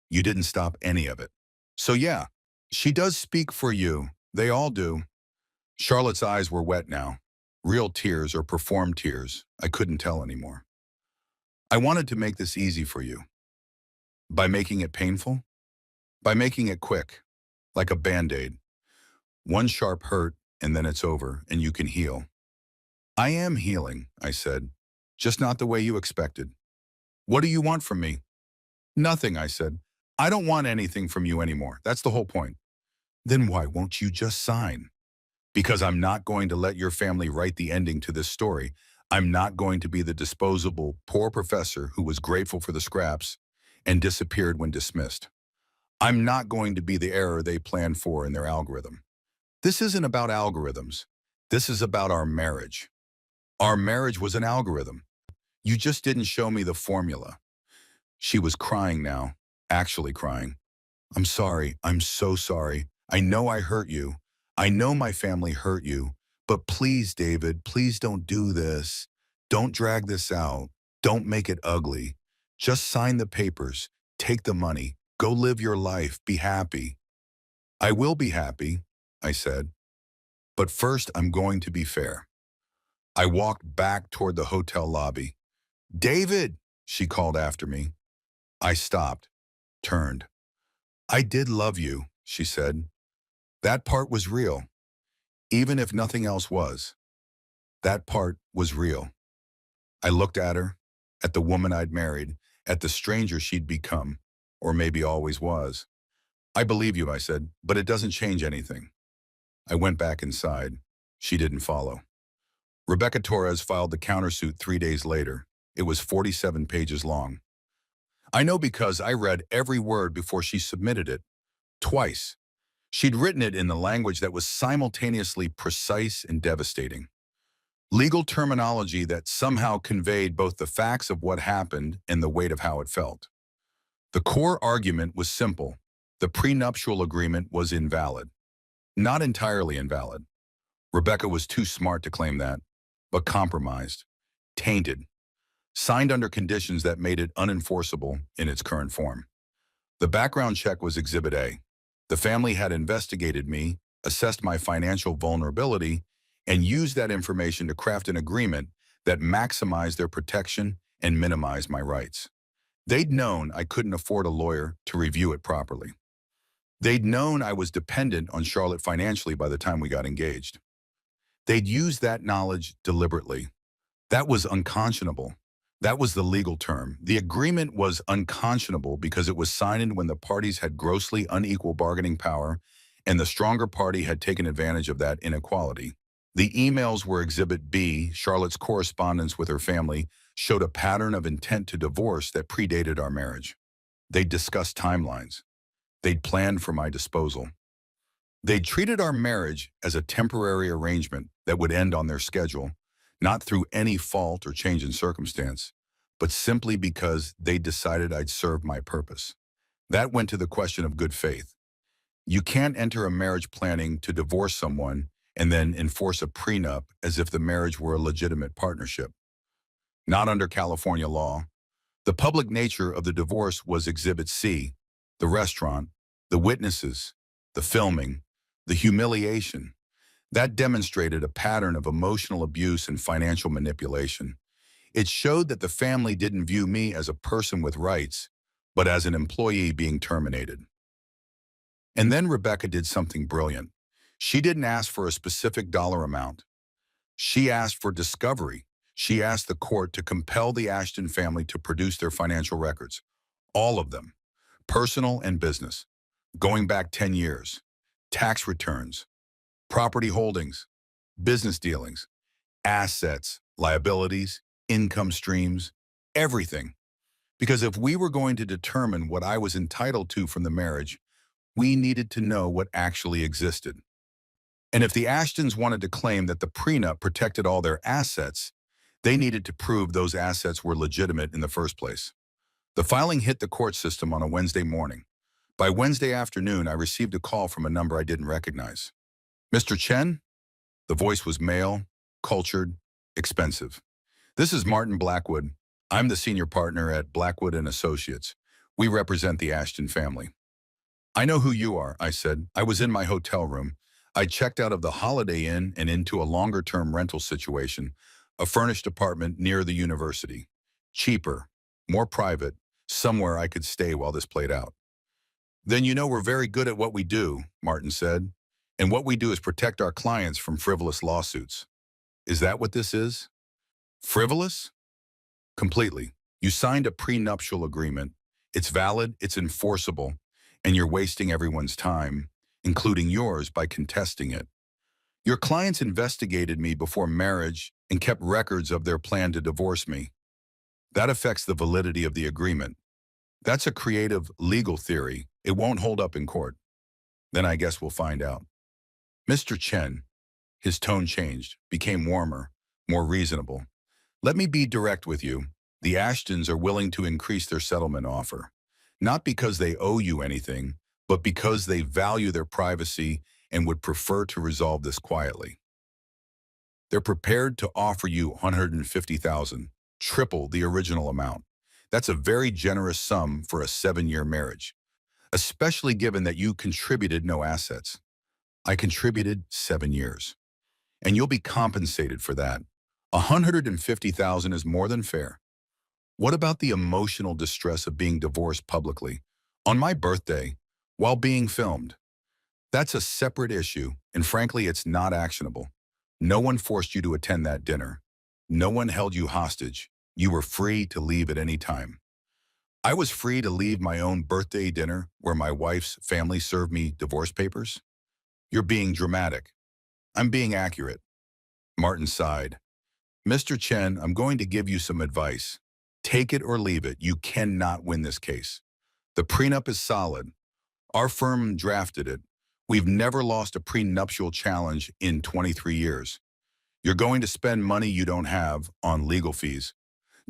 You didn't stop any of it. So yeah, she does speak for you. They all do. Charlotte's eyes were wet now. Real tears or performed tears. I couldn't tell anymore. I wanted to make this easy for you. By making it painful? By making it quick, like a Band-Aid. One sharp hurt, and then it's over, and you can heal. I am healing, I said, just not the way you expected. What do you want from me? Nothing, I said. I don't want anything from you anymore. That's the whole point. Then why won't you just sign? Because I'm not going to let your family write the ending to this story. I'm not going to be the disposable, poor professor who was grateful for the scraps and disappeared when dismissed. I'm not going to be the error they planned for in their algorithm. This isn't about algorithms. This is about our marriage. Our marriage was an algorithm. You just didn't show me the formula. She was crying now, actually crying. I'm sorry. I'm so sorry. I know I hurt you. I know my family hurt you. But please, David, please don't do this. Don't drag this out. Don't make it ugly. Just sign the papers. Take the money. Go live your life. Be happy. I will be happy, I said. But first, I'm going to be fair. I walked back toward the hotel lobby. David, she called after me. I stopped, turned. I did love you, she said. That part was real, even if nothing else was. That part was real. I looked at her, at the woman I'd married, at the stranger she'd become, or maybe always was. I believe you, I said, but it doesn't change anything. I went back inside. She didn't follow. Rebecca Torres filed the countersuit 3 days later. It was 47 pages long. I know because I read every word before she submitted it, twice. She'd written it in the language that was simultaneously precise and devastating. Legal terminology that somehow conveyed both the facts of what happened and the weight of how it felt. The core argument was simple. The prenuptial agreement was invalid. Not entirely invalid. Rebecca was too smart to claim that, but compromised, tainted, signed under conditions that made it unenforceable in its current form. The background check was Exhibit A. The family had investigated me, assessed my financial vulnerability, and used that information to craft an agreement that maximized their protection and minimized my rights. They'd known I couldn't afford a lawyer to review it properly. They'd known I was dependent on Charlotte financially by the time we got engaged. They'd used that knowledge deliberately. That was unconscionable. That was the legal term. The agreement was unconscionable because it was signed when the parties had grossly unequal bargaining power and the stronger party had taken advantage of that inequality. The emails were Exhibit B. Charlotte's correspondence with her family showed a pattern of intent to divorce that predated our marriage. They'd discussed timelines. They'd planned for my disposal. They'd treated our marriage as a temporary arrangement that would end on their schedule, not through any fault or change in circumstance, but simply because they decided I'd served my purpose. That went to the question of good faith. You can't enter a marriage planning to divorce someone and then enforce a prenup as if the marriage were a legitimate partnership. Not under California law. The public nature of the divorce was Exhibit C, the restaurant, the witnesses, the filming, the humiliation. That demonstrated a pattern of emotional abuse and financial manipulation. It showed that the family didn't view me as a person with rights, but as an employee being terminated. And then Rebecca did something brilliant. She didn't ask for a specific dollar amount. She asked for discovery. She asked the court to compel the Ashton family to produce their financial records. All of them. Personal and business. Going back 10 years. Tax returns. Property holdings. Business dealings. Assets. Liabilities. Income streams. Everything. Because if we were going to determine what I was entitled to from the marriage, we needed to know what actually existed. And if the Ashtons wanted to claim that the prenup protected all their assets, they needed to prove those assets were legitimate in the first place. The filing hit the court system on a Wednesday morning. By Wednesday afternoon, I received a call from a number I didn't recognize. Mr. Chen? The voice was male, cultured, expensive. This is Martin Blackwood. I'm the senior partner at Blackwood & Associates. We represent the Ashton family. I know who you are, I said. I was in my hotel room. I checked out of the Holiday Inn and into a longer-term rental situation, a furnished apartment near the university. Cheaper, more private, somewhere I could stay while this played out. Then you know we're very good at what we do, Martin said. And what we do is protect our clients from frivolous lawsuits. Is that what this is? Frivolous? Completely. You signed a prenuptial agreement. It's valid, it's enforceable, and you're wasting everyone's time, including yours, by contesting it. Your clients investigated me before marriage and kept records of their plan to divorce me. That affects the validity of the agreement. That's a creative legal theory. It won't hold up in court. Then I guess we'll find out. Mr. Chen, his tone changed, became warmer, more reasonable. Let me be direct with you. The Ashtons are willing to increase their settlement offer. Not because they owe you anything, but because they value their privacy and would prefer to resolve this quietly. They're prepared to offer you $150,000, triple the original amount. That's a very generous sum for a 7-year marriage, especially given that you contributed no assets. I contributed 7 years, and you'll be compensated for that. $150,000 is more than fair. What about the emotional distress of being divorced publicly, on my birthday, while being filmed? That's a separate issue, and frankly, it's not actionable. No one forced you to attend that dinner. No one held you hostage. You were free to leave at any time. I was free to leave my own birthday dinner where my wife's family served me divorce papers. You're being dramatic. I'm being accurate. Martin sighed. Mr. Chen, I'm going to give you some advice. Take it or leave it. You cannot win this case. The prenup is solid. Our firm drafted it. We've never lost a prenuptial challenge in 23 years. You're going to spend money you don't have on legal fees.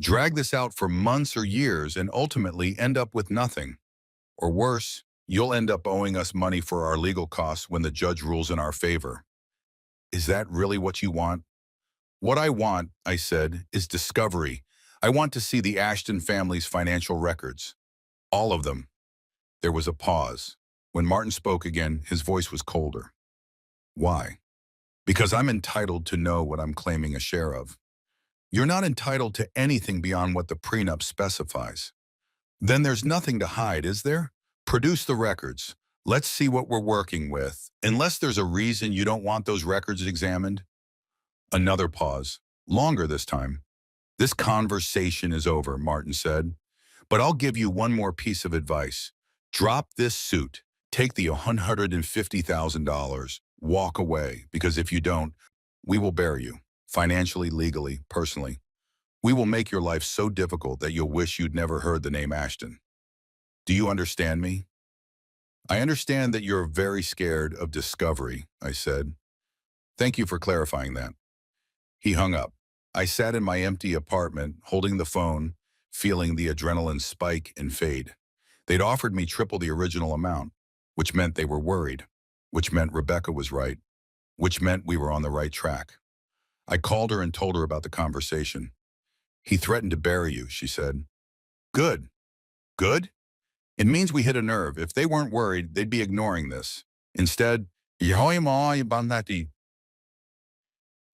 Drag this out for months or years and ultimately end up with nothing. Or worse, you'll end up owing us money for our legal costs when the judge rules in our favor. Is that really what you want? What I want, I said, is discovery. I want to see the Ashton family's financial records. All of them. There was a pause. When Martin spoke again, his voice was colder. Why? Because I'm entitled to know what I'm claiming a share of. You're not entitled to anything beyond what the prenup specifies. Then there's nothing to hide, is there? Produce the records. Let's see what we're working with. Unless there's a reason you don't want those records examined. Another pause. Longer this time. This conversation is over, Martin said. But I'll give you one more piece of advice. Drop this suit. Take the $150,000. Walk away, because if you don't, we will bury you. Financially, legally, personally. We will make your life so difficult that you'll wish you'd never heard the name Ashton. Do you understand me? I understand that you're very scared of discovery, I said. Thank you for clarifying that. He hung up. I sat in my empty apartment, holding the phone, feeling the adrenaline spike and fade. They'd offered me triple the original amount, which meant they were worried, which meant Rebecca was right, which meant we were on the right track. I called her and told her about the conversation. He threatened to bury you, she said. Good. Good? It means we hit a nerve. If they weren't worried, they'd be ignoring this. Instead,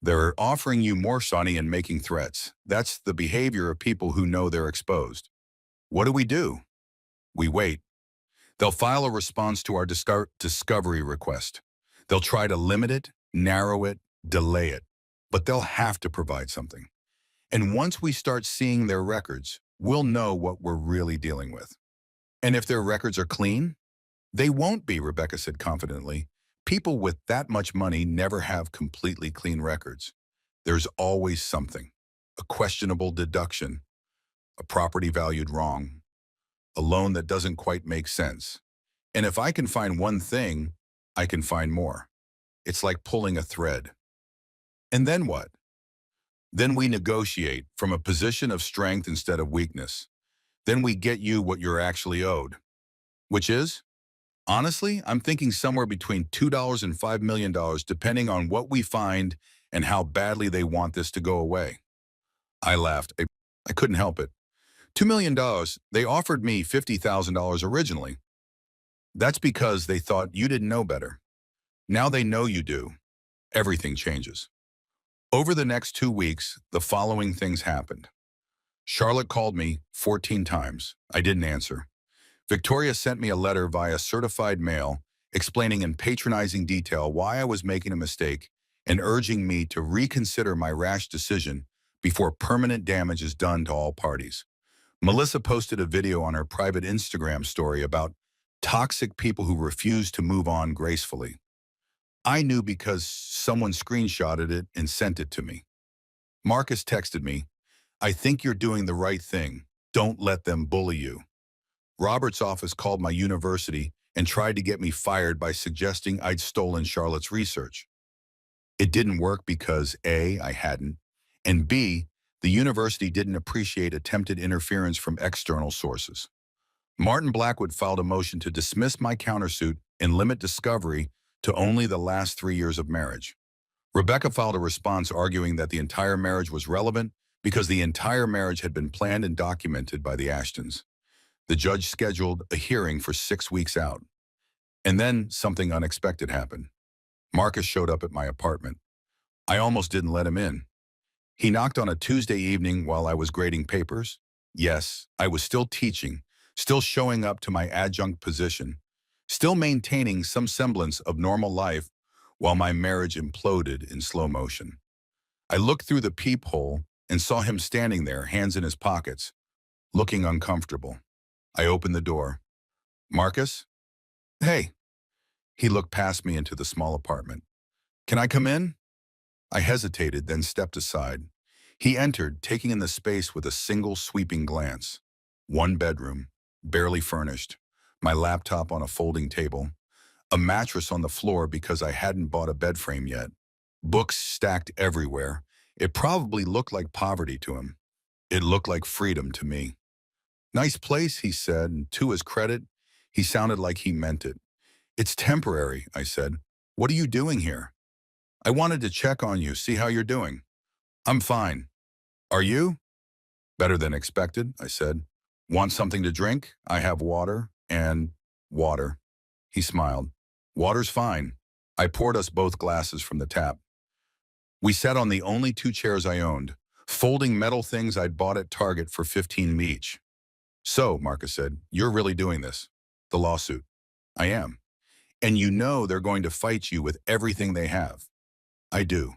they're offering you more, Sonny, and making threats. That's the behavior of people who know they're exposed. What do? We wait. They'll file a response to our discovery request. They'll try to limit it, narrow it, delay it. But they'll have to provide something. And once we start seeing their records, we'll know what we're really dealing with. And if their records are clean, they won't be, Rebecca said confidently. People with that much money never have completely clean records. There's always something. A questionable deduction, a property valued wrong, a loan that doesn't quite make sense. And if I can find one thing, I can find more. It's like pulling a thread. And then what? Then we negotiate from a position of strength instead of weakness. Then we get you what you're actually owed. Which is? Honestly, I'm thinking somewhere between $2 and $5 million, depending on what we find and how badly they want this to go away. I laughed. I couldn't help it. $2 million, they offered me $50,000 originally. That's because they thought you didn't know better. Now they know you do. Everything changes. Over the next 2 weeks, the following things happened. Charlotte called me 14 times. I didn't answer. Victoria sent me a letter via certified mail explaining in patronizing detail why I was making a mistake and urging me to reconsider my rash decision before permanent damage is done to all parties. Melissa posted a video on her private Instagram story about toxic people who refuse to move on gracefully. I knew because someone screenshotted it and sent it to me. Marcus texted me, I think you're doing the right thing. Don't let them bully you. Robert's office called my university and tried to get me fired by suggesting I'd stolen Charlotte's research. It didn't work because A, I hadn't, and B, the university didn't appreciate attempted interference from external sources. Martin Blackwood filed a motion to dismiss my countersuit and limit discovery to only the last 3 years of marriage. Rebecca filed a response arguing that the entire marriage was relevant because the entire marriage had been planned and documented by the Ashtons. The judge scheduled a hearing for 6 weeks out. And then something unexpected happened. Marcus showed up at my apartment. I almost didn't let him in. He knocked on a Tuesday evening while I was grading papers. Yes, I was still teaching, still showing up to my adjunct position, still maintaining some semblance of normal life while my marriage imploded in slow motion. I looked through the peephole and saw him standing there, hands in his pockets, looking uncomfortable. I opened the door. Marcus? Hey. He looked past me into the small apartment. Can I come in? I hesitated, then stepped aside. He entered, taking in the space with a single sweeping glance. One bedroom, barely furnished, my laptop on a folding table, a mattress on the floor because I hadn't bought a bed frame yet, books stacked everywhere. It probably looked like poverty to him. It looked like freedom to me. Nice place, he said, and to his credit, he sounded like he meant it. It's temporary, I said. What are you doing here? I wanted to check on you, see how you're doing. I'm fine. Are you? Better than expected, I said. Want something to drink? I have water and water. He smiled. Water's fine. I poured us both glasses from the tap. We sat on the only 2 chairs I owned, folding metal things I'd bought at Target for $15 each. So, Marcus said, you're really doing this. The lawsuit. I am. And you know they're going to fight you with everything they have. I do.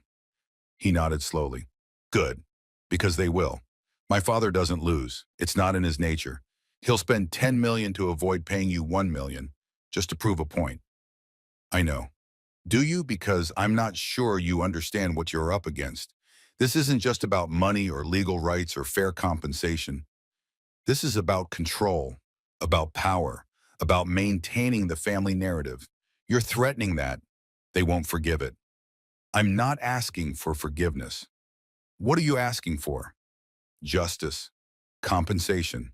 He nodded slowly. Good, because they will. My father doesn't lose. It's not in his nature. He'll spend $10 million to avoid paying you $1 million, just to prove a point. I know. Do you? Because I'm not sure you understand what you're up against. This isn't just about money or legal rights or fair compensation. This is about control, about power, about maintaining the family narrative. You're threatening that. They won't forgive it. I'm not asking for forgiveness. What are you asking for? Justice, compensation,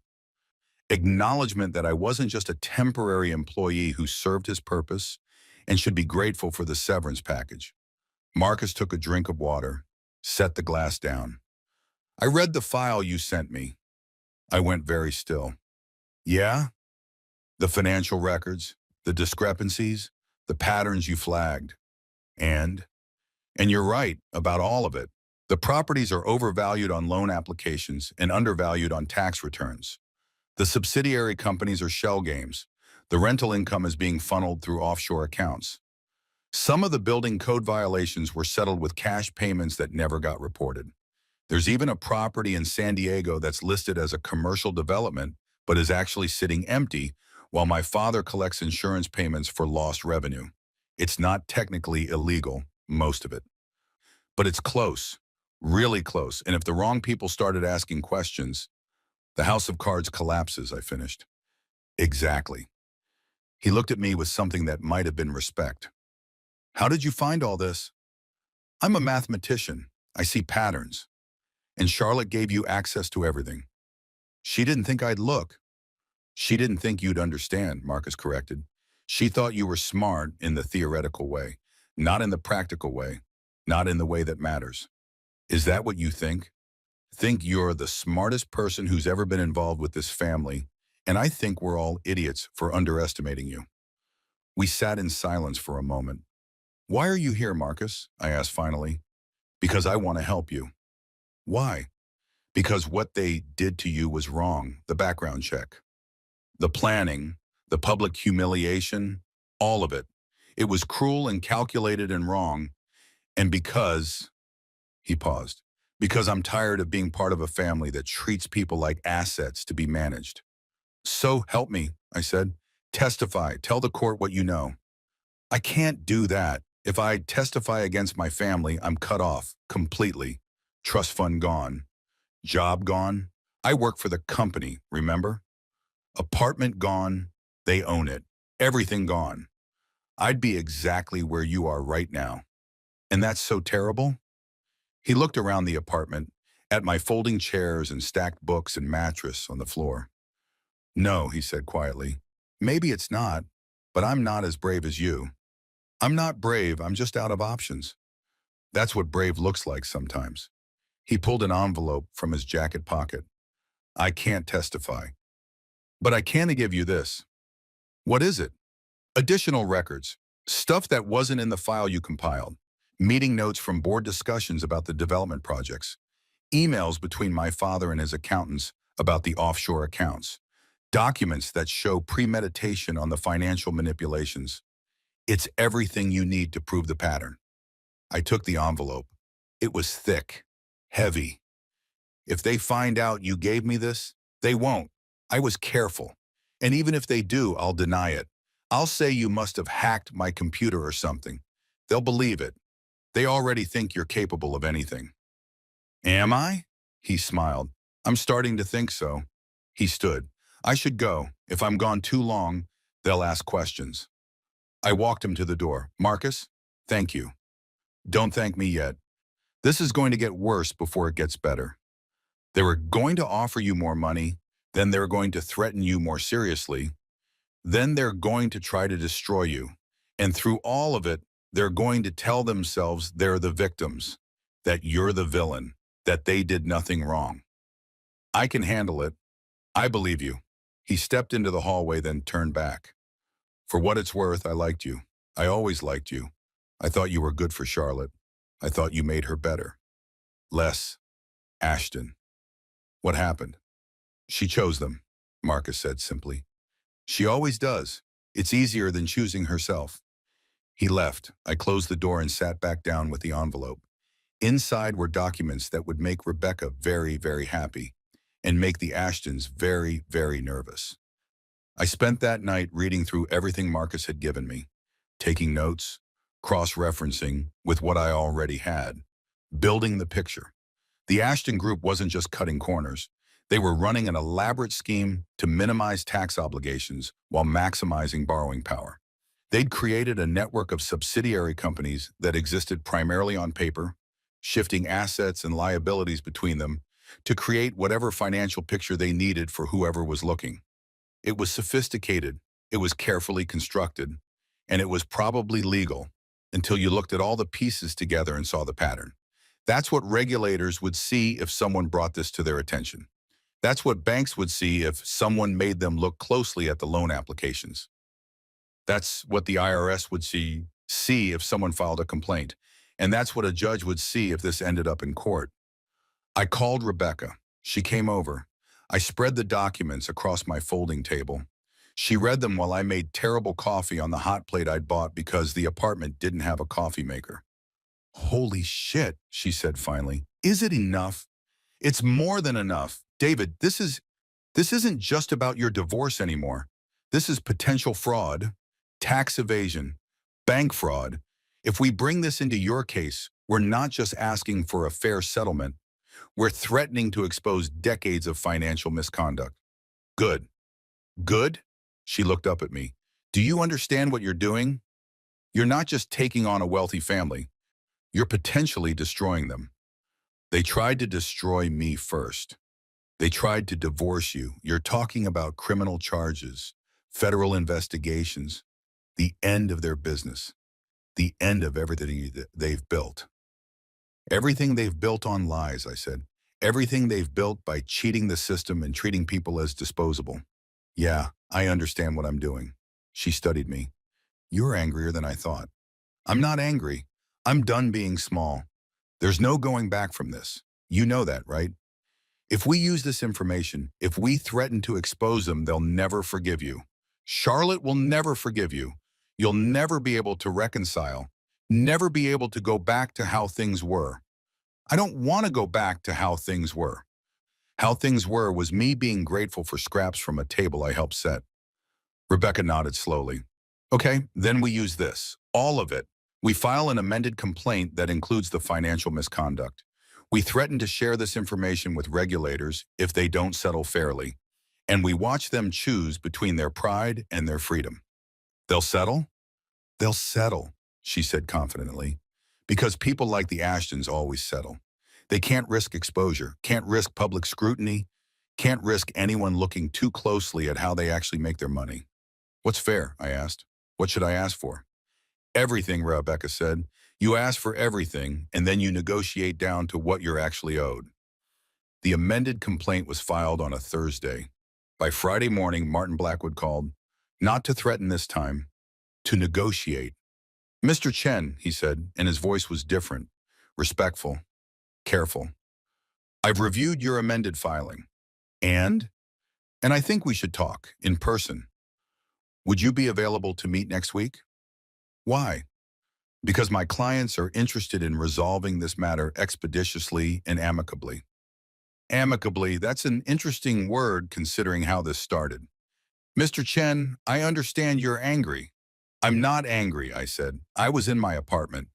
acknowledgement that I wasn't just a temporary employee who served his purpose and should be grateful for the severance package. Marcus took a drink of water, set the glass down. I read the file you sent me. I went very still. Yeah? The financial records, the discrepancies, the patterns you flagged. And you're right about all of it. The properties are overvalued on loan applications and undervalued on tax returns. The subsidiary companies are shell games. The rental income is being funneled through offshore accounts. Some of the building code violations were settled with cash payments that never got reported. There's even a property in San Diego that's listed as a commercial development, but is actually sitting empty while my father collects insurance payments for lost revenue. It's not technically illegal, most of it. But it's close, really close, and if the wrong people started asking questions, the house of cards collapses, I finished. Exactly. He looked at me with something that might have been respect. How did you find all this? I'm a mathematician. I see patterns. And Charlotte gave you access to everything. She didn't think I'd look. She didn't think you'd understand, Marcus corrected. She thought you were smart in the theoretical way, not in the practical way, not in the way that matters. Is that what you think? Think you're the smartest person who's ever been involved with this family, and I think we're all idiots for underestimating you. We sat in silence for a moment. Why are you here, Marcus? I asked finally. Because I want to help you. Why? Because what they did to you was wrong, the background check. The planning, the public humiliation, all of it. It was cruel and calculated and wrong. And because, he paused, because I'm tired of being part of a family that treats people like assets to be managed. So help me, I said. Testify, tell the court what you know. I can't do that. If I testify against my family, I'm cut off completely. Trust fund gone. Job gone. I work for the company, remember? Apartment gone. They own it. Everything gone. I'd be exactly where you are right now. And that's so terrible? He looked around the apartment, at my folding chairs and stacked books and mattress on the floor. No, he said quietly. Maybe it's not, but I'm not as brave as you. I'm not brave, I'm just out of options. That's what brave looks like sometimes. He pulled an envelope from his jacket pocket. I can't testify. But I can give you this. What is it? Additional records. Stuff that wasn't in the file you compiled. Meeting notes from board discussions about the development projects. Emails between my father and his accountants about the offshore accounts. Documents that show premeditation on the financial manipulations. It's everything you need to prove the pattern. I took the envelope. It was thick, heavy. If they find out you gave me this, they won't. I was careful. And even if they do, I'll deny it. I'll say you must have hacked my computer or something. They'll believe it. They already think you're capable of anything. Am I? He smiled. I'm starting to think so. He stood. I should go. If I'm gone too long, they'll ask questions. I walked him to the door. Marcus, thank you. Don't thank me yet. This is going to get worse before it gets better. They were going to offer you more money, then they're going to threaten you more seriously, then they're going to try to destroy you. And through all of it, they're going to tell themselves they're the victims, that you're the villain, that they did nothing wrong. I can handle it. I believe you. He stepped into the hallway, then turned back. For what it's worth, I liked you. I always liked you. I thought you were good for Charlotte. I thought you made her better. Les, Ashton. What happened? She chose them, Marcus said simply. She always does. It's easier than choosing herself. He left. I closed the door and sat back down with the envelope. Inside were documents that would make Rebecca very, very happy and make the Ashtons very, very nervous. I spent that night reading through everything Marcus had given me, taking notes, cross-referencing with what I already had, building the picture. The Ashton Group wasn't just cutting corners. They were running an elaborate scheme to minimize tax obligations while maximizing borrowing power. They'd created a network of subsidiary companies that existed primarily on paper, shifting assets and liabilities between them to create whatever financial picture they needed for whoever was looking. It was sophisticated, it was carefully constructed, and it was probably legal until you looked at all the pieces together and saw the pattern. That's what regulators would see if someone brought this to their attention. That's what banks would see if someone made them look closely at the loan applications. That's what the IRS would see if someone filed a complaint. And that's what a judge would see if this ended up in court. I called Rebecca. She came over. I spread the documents across my folding table. She read them while I made terrible coffee on the hot plate I'd bought because the apartment didn't have a coffee maker. Holy shit, she said finally. Is it enough? It's more than enough. David, this isn't just about your divorce anymore. This is potential fraud, tax evasion, bank fraud. If we bring this into your case, we're not just asking for a fair settlement. We're threatening to expose decades of financial misconduct. Good. Good? She looked up at me. Do you understand what you're doing? You're not just taking on a wealthy family. You're potentially destroying them. They tried to destroy me first. They tried to divorce you. You're talking about criminal charges, federal investigations, the end of their business, the end of everything they've built. Everything they've built on lies, I said. Everything they've built by cheating the system and treating people as disposable. Yeah, I understand what I'm doing. She studied me. You're angrier than I thought. I'm not angry. I'm done being small. There's no going back from this. You know that, right? If we use this information, if we threaten to expose them, they'll never forgive you. Charlotte will never forgive you. You'll never be able to reconcile, never be able to go back to how things were. I don't want to go back to how things were. How things were was me being grateful for scraps from a table I helped set. Rebecca nodded slowly. Okay, then we use this, all of it. We file an amended complaint that includes the financial misconduct. We threaten to share this information with regulators if they don't settle fairly, and we watch them choose between their pride and their freedom. They'll settle? They'll settle, she said confidently, because people like the Ashtons always settle. They can't risk exposure, can't risk public scrutiny, can't risk anyone looking too closely at how they actually make their money. What's fair? I asked. What should I ask for? Everything, Rebecca said. You ask for everything, and then you negotiate down to what you're actually owed. The amended complaint was filed on a Thursday. By Friday morning, Martin Blackwood called, not to threaten this time, to negotiate. Mr. Chen, he said, and his voice was different, respectful, careful. I've reviewed your amended filing. And? And I think we should talk, in person. Would you be available to meet next week? Why? Because my clients are interested in resolving this matter expeditiously and amicably. Amicably, that's an interesting word considering how this started. Mr. Chen, I understand you're angry. I'm not angry, I said. I was in my apartment.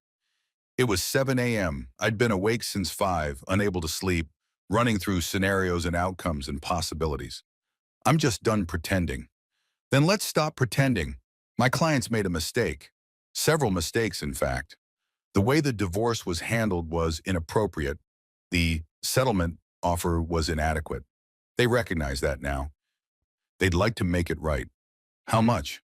It was 7 a.m. I'd been awake since 5, unable to sleep, running through scenarios and outcomes and possibilities. I'm just done pretending. Then let's stop pretending. My clients made a mistake. Several mistakes, in fact. The way the divorce was handled was inappropriate. The settlement offer was inadequate. They recognize that now. They'd like to make it right. How much?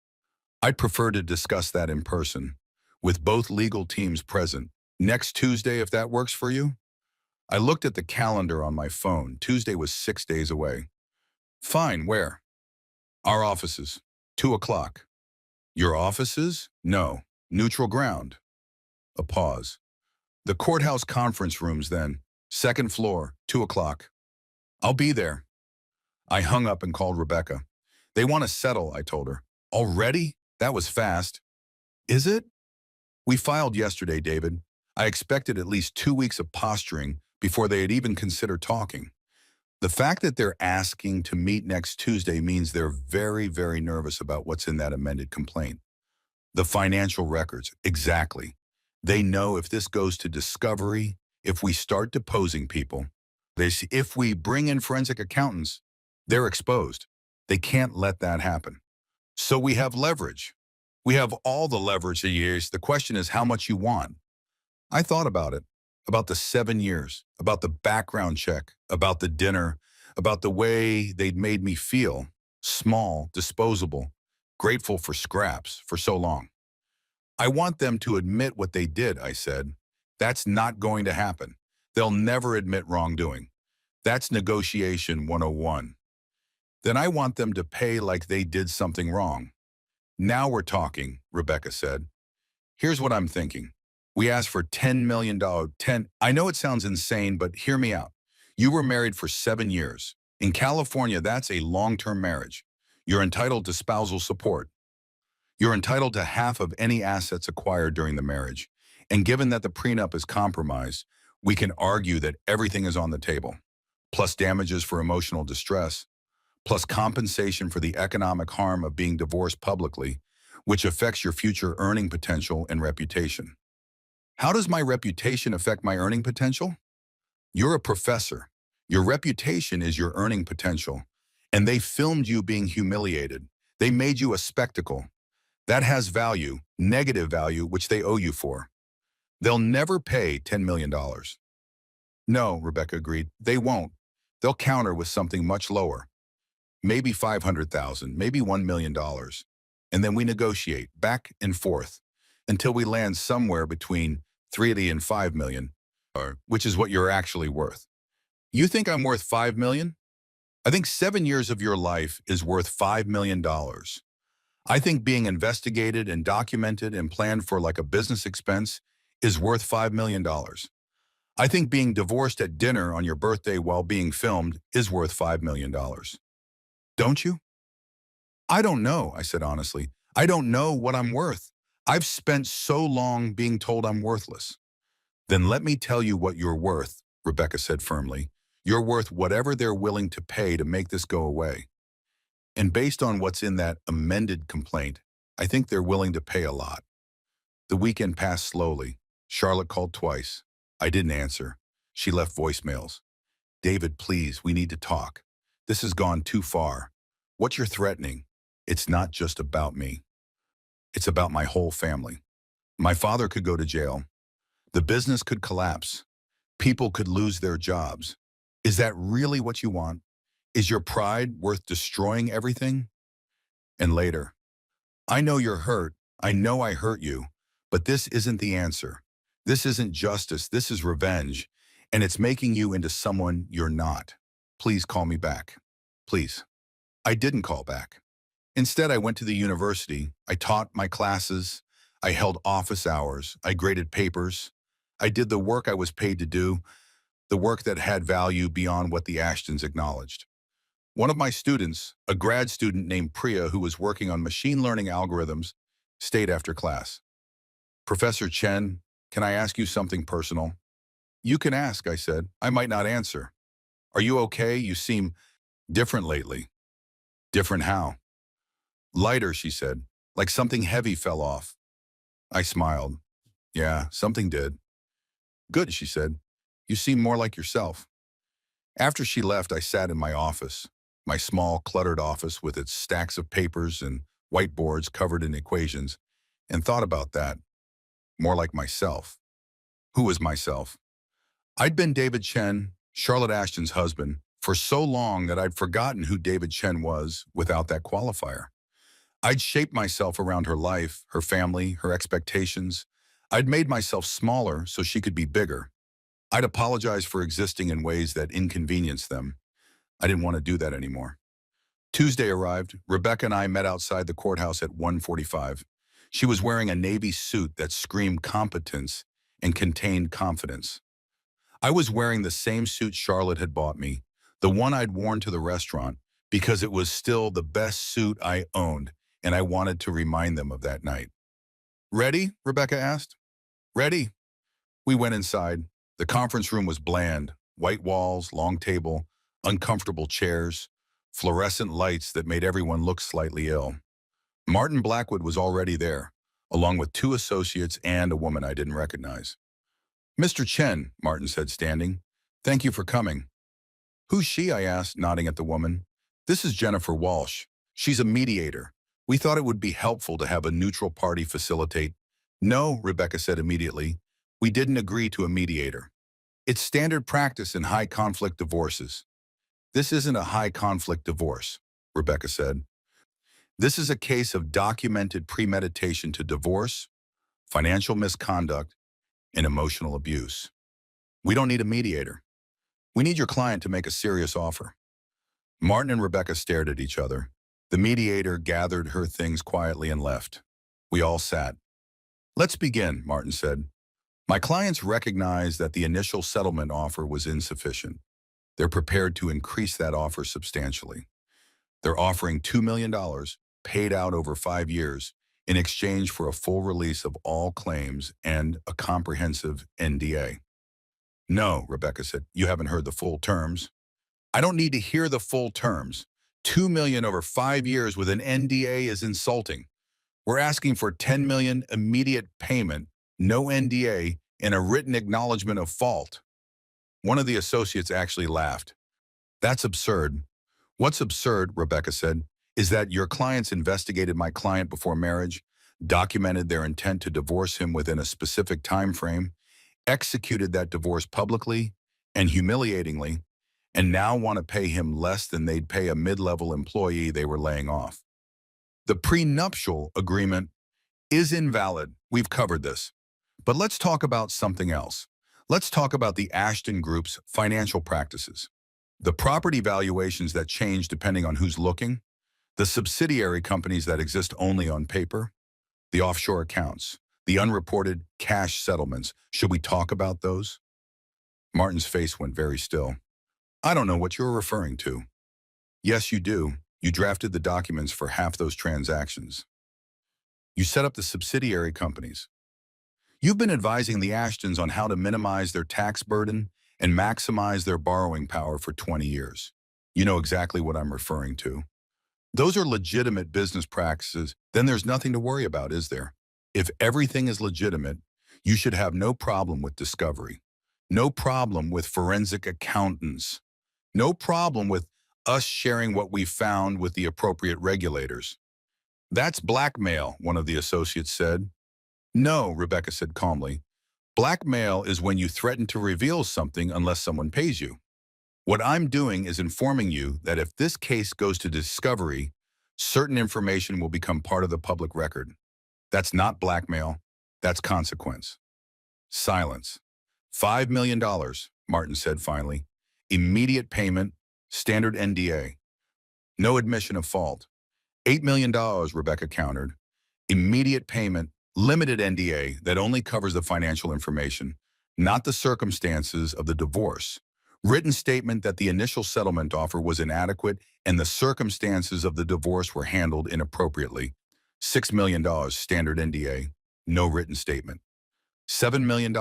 I'd prefer to discuss that in person, with both legal teams present. Next Tuesday, if that works for you? I looked at the calendar on my phone. Tuesday was 6 days away. Fine, where? Our offices. 2 o'clock. Your offices? No. Neutral ground. A pause. The courthouse conference rooms then. 2nd floor, 2 o'clock. I'll be there. I hung up and called Rebecca. They want to settle, I told her. Already? That was fast. Is it? We filed yesterday, David. I expected at least 2 weeks of posturing before they had even considered talking. The fact that they're asking to meet next Tuesday means they're very, very nervous about what's in that amended complaint. The financial records, exactly. They know if this goes to discovery, if we start deposing people, if we bring in forensic accountants, they're exposed. They can't let that happen. So we have leverage. We have all the leverage of years. The question is how much you want. I thought about it, about the 7 years, about the background check, about the dinner, about the way they'd made me feel, small, disposable, grateful for scraps for so long. I want them to admit what they did, I said. That's not going to happen. They'll never admit wrongdoing. That's negotiation 101. Then I want them to pay like they did something wrong. Now we're talking, Rebecca said. Here's what I'm thinking. We asked for $10 million. I know it sounds insane, but hear me out. You were married for 7 years. In California, that's a long-term marriage. You're entitled to spousal support. You're entitled to half of any assets acquired during the marriage. And given that the prenup is compromised, we can argue that everything is on the table, plus damages for emotional distress, plus compensation for the economic harm of being divorced publicly, which affects your future earning potential and reputation. How does my reputation affect my earning potential? You're a professor. Your reputation is your earning potential. And they filmed you being humiliated. They made you a spectacle. That has value, negative value, which they owe you for. They'll never pay $10 million. No, Rebecca agreed. They won't. They'll counter with something much lower. Maybe $500,000, maybe $1 million. And then we negotiate back and forth until we land somewhere between 3 and 5 million, which is what you're actually worth. You think I'm worth 5 million? I think 7 years of your life is worth $5 million. I think being investigated and documented and planned for like a business expense is worth $5 million. I think being divorced at dinner on your birthday while being filmed is worth $5 million. Don't you? I don't know, I said honestly. I don't know what I'm worth. I've spent so long being told I'm worthless. Then let me tell you what you're worth, Rebecca said firmly. You're worth whatever they're willing to pay to make this go away. And based on what's in that amended complaint, I think they're willing to pay a lot. The weekend passed slowly. Charlotte called twice. I didn't answer. She left voicemails. David, please, we need to talk. This has gone too far. What you're threatening, it's not just about me. It's about my whole family. My father could go to jail. The business could collapse. People could lose their jobs. Is that really what you want? Is your pride worth destroying everything? And later, I know you're hurt. I know I hurt you, but this isn't the answer. This isn't justice. This is revenge, and it's making you into someone you're not. Please call me back. Please. I didn't call back. Instead, I went to the university. I taught my classes. I held office hours. I graded papers. I did the work I was paid to do, the work that had value beyond what the Ashtons acknowledged. One of my students, a grad student named Priya who was working on machine learning algorithms, stayed after class. Professor Chen, can I ask you something personal? You can ask, I said. I might not answer. Are you okay? You seem different lately. Different how? Lighter, she said, like something heavy fell off. I smiled. Yeah, something did. Good, she said. You seem more like yourself. After she left, I sat in my office, my small, cluttered office with its stacks of papers and whiteboards covered in equations, and thought about that, more like myself. Who was myself? I'd been David Chen, Charlotte Ashton's husband, for so long that I'd forgotten who David Chen was without that qualifier. I'd shaped myself around her life, her family, her expectations. I'd made myself smaller so she could be bigger. I'd apologized for existing in ways that inconvenienced them. I didn't want to do that anymore. Tuesday arrived. Rebecca and I met outside the courthouse at 1:45. She was wearing a navy suit that screamed competence and contained confidence. I was wearing the same suit Charlotte had bought me, the one I'd worn to the restaurant, because it was still the best suit I owned, and I wanted to remind them of that night. Ready? Rebecca asked. Ready. We went inside. The conference room was bland, white walls, long table, uncomfortable chairs, fluorescent lights that made everyone look slightly ill. Martin Blackwood was already there, along with 2 associates and a woman I didn't recognize. Mr. Chen, Martin said, standing. Thank you for coming. Who's she? I asked, nodding at the woman. This is Jennifer Walsh. She's a mediator. We thought it would be helpful to have a neutral party facilitate. No, Rebecca said immediately. We didn't agree to a mediator. It's standard practice in high-conflict divorces. This isn't a high-conflict divorce, Rebecca said. This is a case of documented premeditation to divorce, financial misconduct, and emotional abuse. We don't need a mediator. We need your client to make a serious offer. Martin and Rebecca stared at each other. The mediator gathered her things quietly and left. We all sat. Let's begin, Martin said. My clients recognize that the initial settlement offer was insufficient. They're prepared to increase that offer substantially. They're offering $2 million, paid out over 5 years, in exchange for a full release of all claims and a comprehensive NDA. No, Rebecca said, you haven't heard the full terms. I don't need to hear the full terms. $2 million over 5 years with an NDA is insulting. We're asking for $10 million immediate payment, no NDA, and a written acknowledgement of fault. One of the associates actually laughed. That's absurd. What's absurd, Rebecca said, is that your clients investigated my client before marriage, documented their intent to divorce him within a specific time frame, executed that divorce publicly and humiliatingly, and now want to pay him less than they'd pay a mid-level employee they were laying off. The prenuptial agreement is invalid. We've covered this. But let's talk about something else. Let's talk about the Ashton Group's financial practices. The property valuations that change depending on who's looking, the subsidiary companies that exist only on paper, the offshore accounts, the unreported cash settlements. Should we talk about those? Martin's face went very still. I don't know what you're referring to. Yes, you do. You drafted the documents for half those transactions. You set up the subsidiary companies. You've been advising the Ashtons on how to minimize their tax burden and maximize their borrowing power for 20 years. You know exactly what I'm referring to. Those are legitimate business practices. Then there's nothing to worry about, is there? If everything is legitimate, you should have no problem with discovery. No problem with forensic accountants. No problem with us sharing what we found with the appropriate regulators. That's blackmail, one of the associates said. No, Rebecca said calmly. Blackmail is when you threaten to reveal something unless someone pays you. What I'm doing is informing you that if this case goes to discovery, certain information will become part of the public record. That's not blackmail. That's consequence. Silence. $5 million, Martin said finally. Immediate payment, standard NDA. No admission of fault. $8 million, Rebecca countered. Immediate payment, limited NDA that only covers the financial information, not the circumstances of the divorce. Written statement that the initial settlement offer was inadequate and the circumstances of the divorce were handled inappropriately. $6 million, standard NDA, no written statement. $7 million,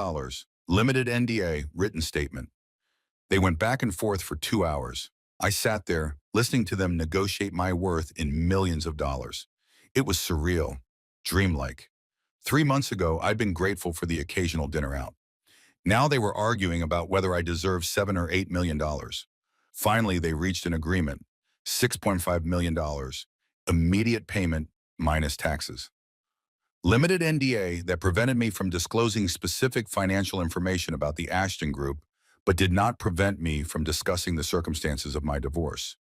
limited NDA, written statement. They went back and forth for 2 hours. I sat there, listening to them negotiate my worth in millions of dollars. It was surreal, dreamlike. 3 months ago, I'd been grateful for the occasional dinner out. Now they were arguing about whether I deserved $7 or $8 million. Finally, they reached an agreement, $6.5 million, immediate payment minus taxes. Limited NDA that prevented me from disclosing specific financial information about the Ashton Group, but did not prevent me from discussing the circumstances of my divorce.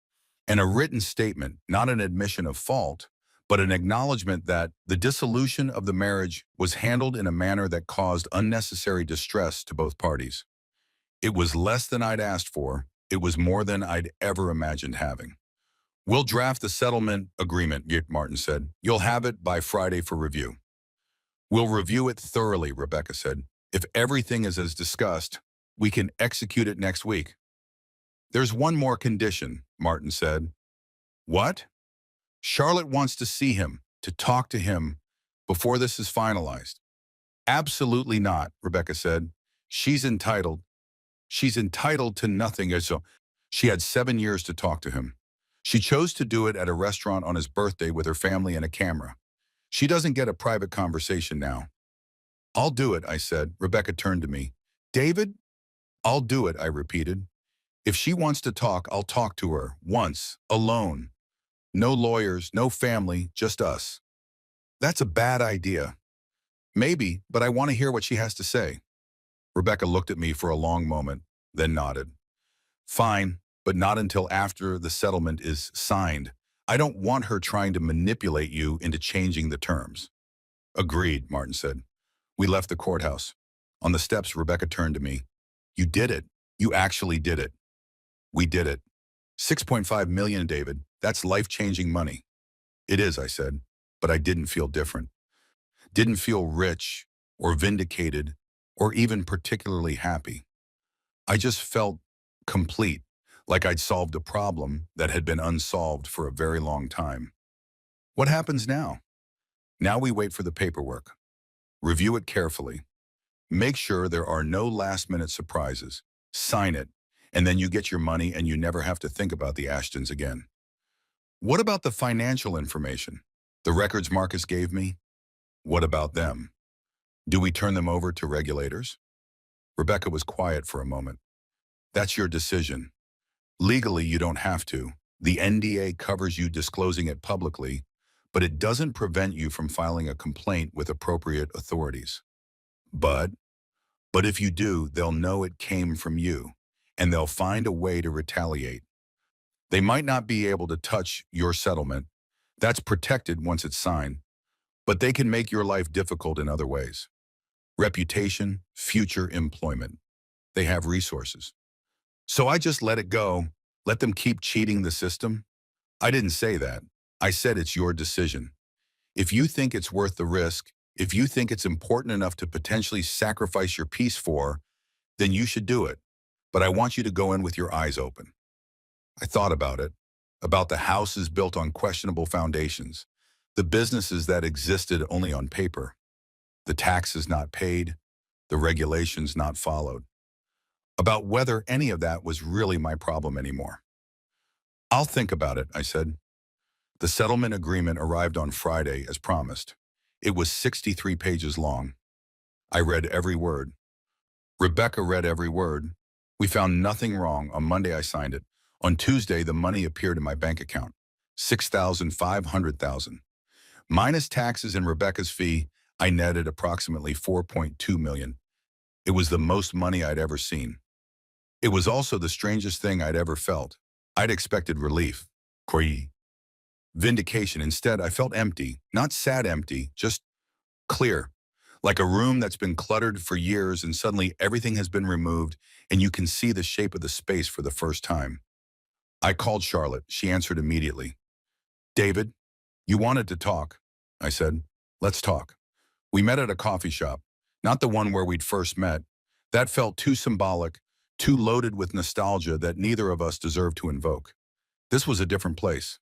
And a written statement, not an admission of fault, but an acknowledgement that the dissolution of the marriage was handled in a manner that caused unnecessary distress to both parties. It was less than I'd asked for. It was more than I'd ever imagined having. We'll draft the settlement agreement, Martin said. You'll have it by Friday for review. We'll review it thoroughly, Rebecca said. If everything is as discussed, we can execute it next week. There's one more condition, Martin said. What? Charlotte wants to see him, to talk to him, before this is finalized. Absolutely not, Rebecca said. She's entitled to nothing. So she had 7 years to talk to him. She chose to do it at a restaurant on his birthday with her family and a camera. She doesn't get a private conversation now. I'll do it, I said. Rebecca turned to me. David? I'll do it, I repeated. If she wants to talk, I'll talk to her, once, alone. No lawyers, no family, just us. That's a bad idea. Maybe, but I want to hear what she has to say. Rebecca looked at me for a long moment, then nodded. Fine, but not until after the settlement is signed. I don't want her trying to manipulate you into changing the terms. Agreed, Martin said. We left the courthouse. On the steps, Rebecca turned to me. You did it. You actually did it. We did it. $6.5 million, David. That's life-changing money. It is, I said, but I didn't feel different. Didn't feel rich or vindicated or even particularly happy. I just felt complete, like I'd solved a problem that had been unsolved for a very long time. What happens now? Now we wait for the paperwork. Review it carefully. Make sure there are no last-minute surprises. Sign it, and then you get your money and you never have to think about the Ashtons again. What about the financial information? The records Marcus gave me? What about them? Do we turn them over to regulators? Rebecca was quiet for a moment. That's your decision. Legally, you don't have to. The NDA covers you disclosing it publicly, but it doesn't prevent you from filing a complaint with appropriate authorities. But if you do, they'll know it came from you, and they'll find a way to retaliate. They might not be able to touch your settlement. That's protected once it's signed, but they can make your life difficult in other ways. Reputation, future employment. They have resources. So I just let it go, let them keep cheating the system? I didn't say that. I said it's your decision. If you think it's worth the risk, if you think it's important enough to potentially sacrifice your peace for, then you should do it. But I want you to go in with your eyes open. I thought about it, about the houses built on questionable foundations, the businesses that existed only on paper, the taxes not paid, the regulations not followed, about whether any of that was really my problem anymore. I'll think about it, I said. The settlement agreement arrived on Friday as promised. It was 63 pages long. I read every word. Rebecca read every word. We found nothing wrong. On Monday, I signed it. On Tuesday, the money appeared in my bank account. 6,500,000. Minus taxes and Rebecca's fee, I netted approximately 4.2 million. It was the most money I'd ever seen. It was also the strangest thing I'd ever felt. I'd expected relief, vindication. Instead, I felt empty, not sad empty, just clear. Like a room that's been cluttered for years and suddenly everything has been removed and you can see the shape of the space for the first time. I called Charlotte. She answered immediately. David, you wanted to talk. I said, let's talk. We met at a coffee shop, not the one where we'd first met. That felt too symbolic, too loaded with nostalgia that neither of us deserved to invoke. This was a different place,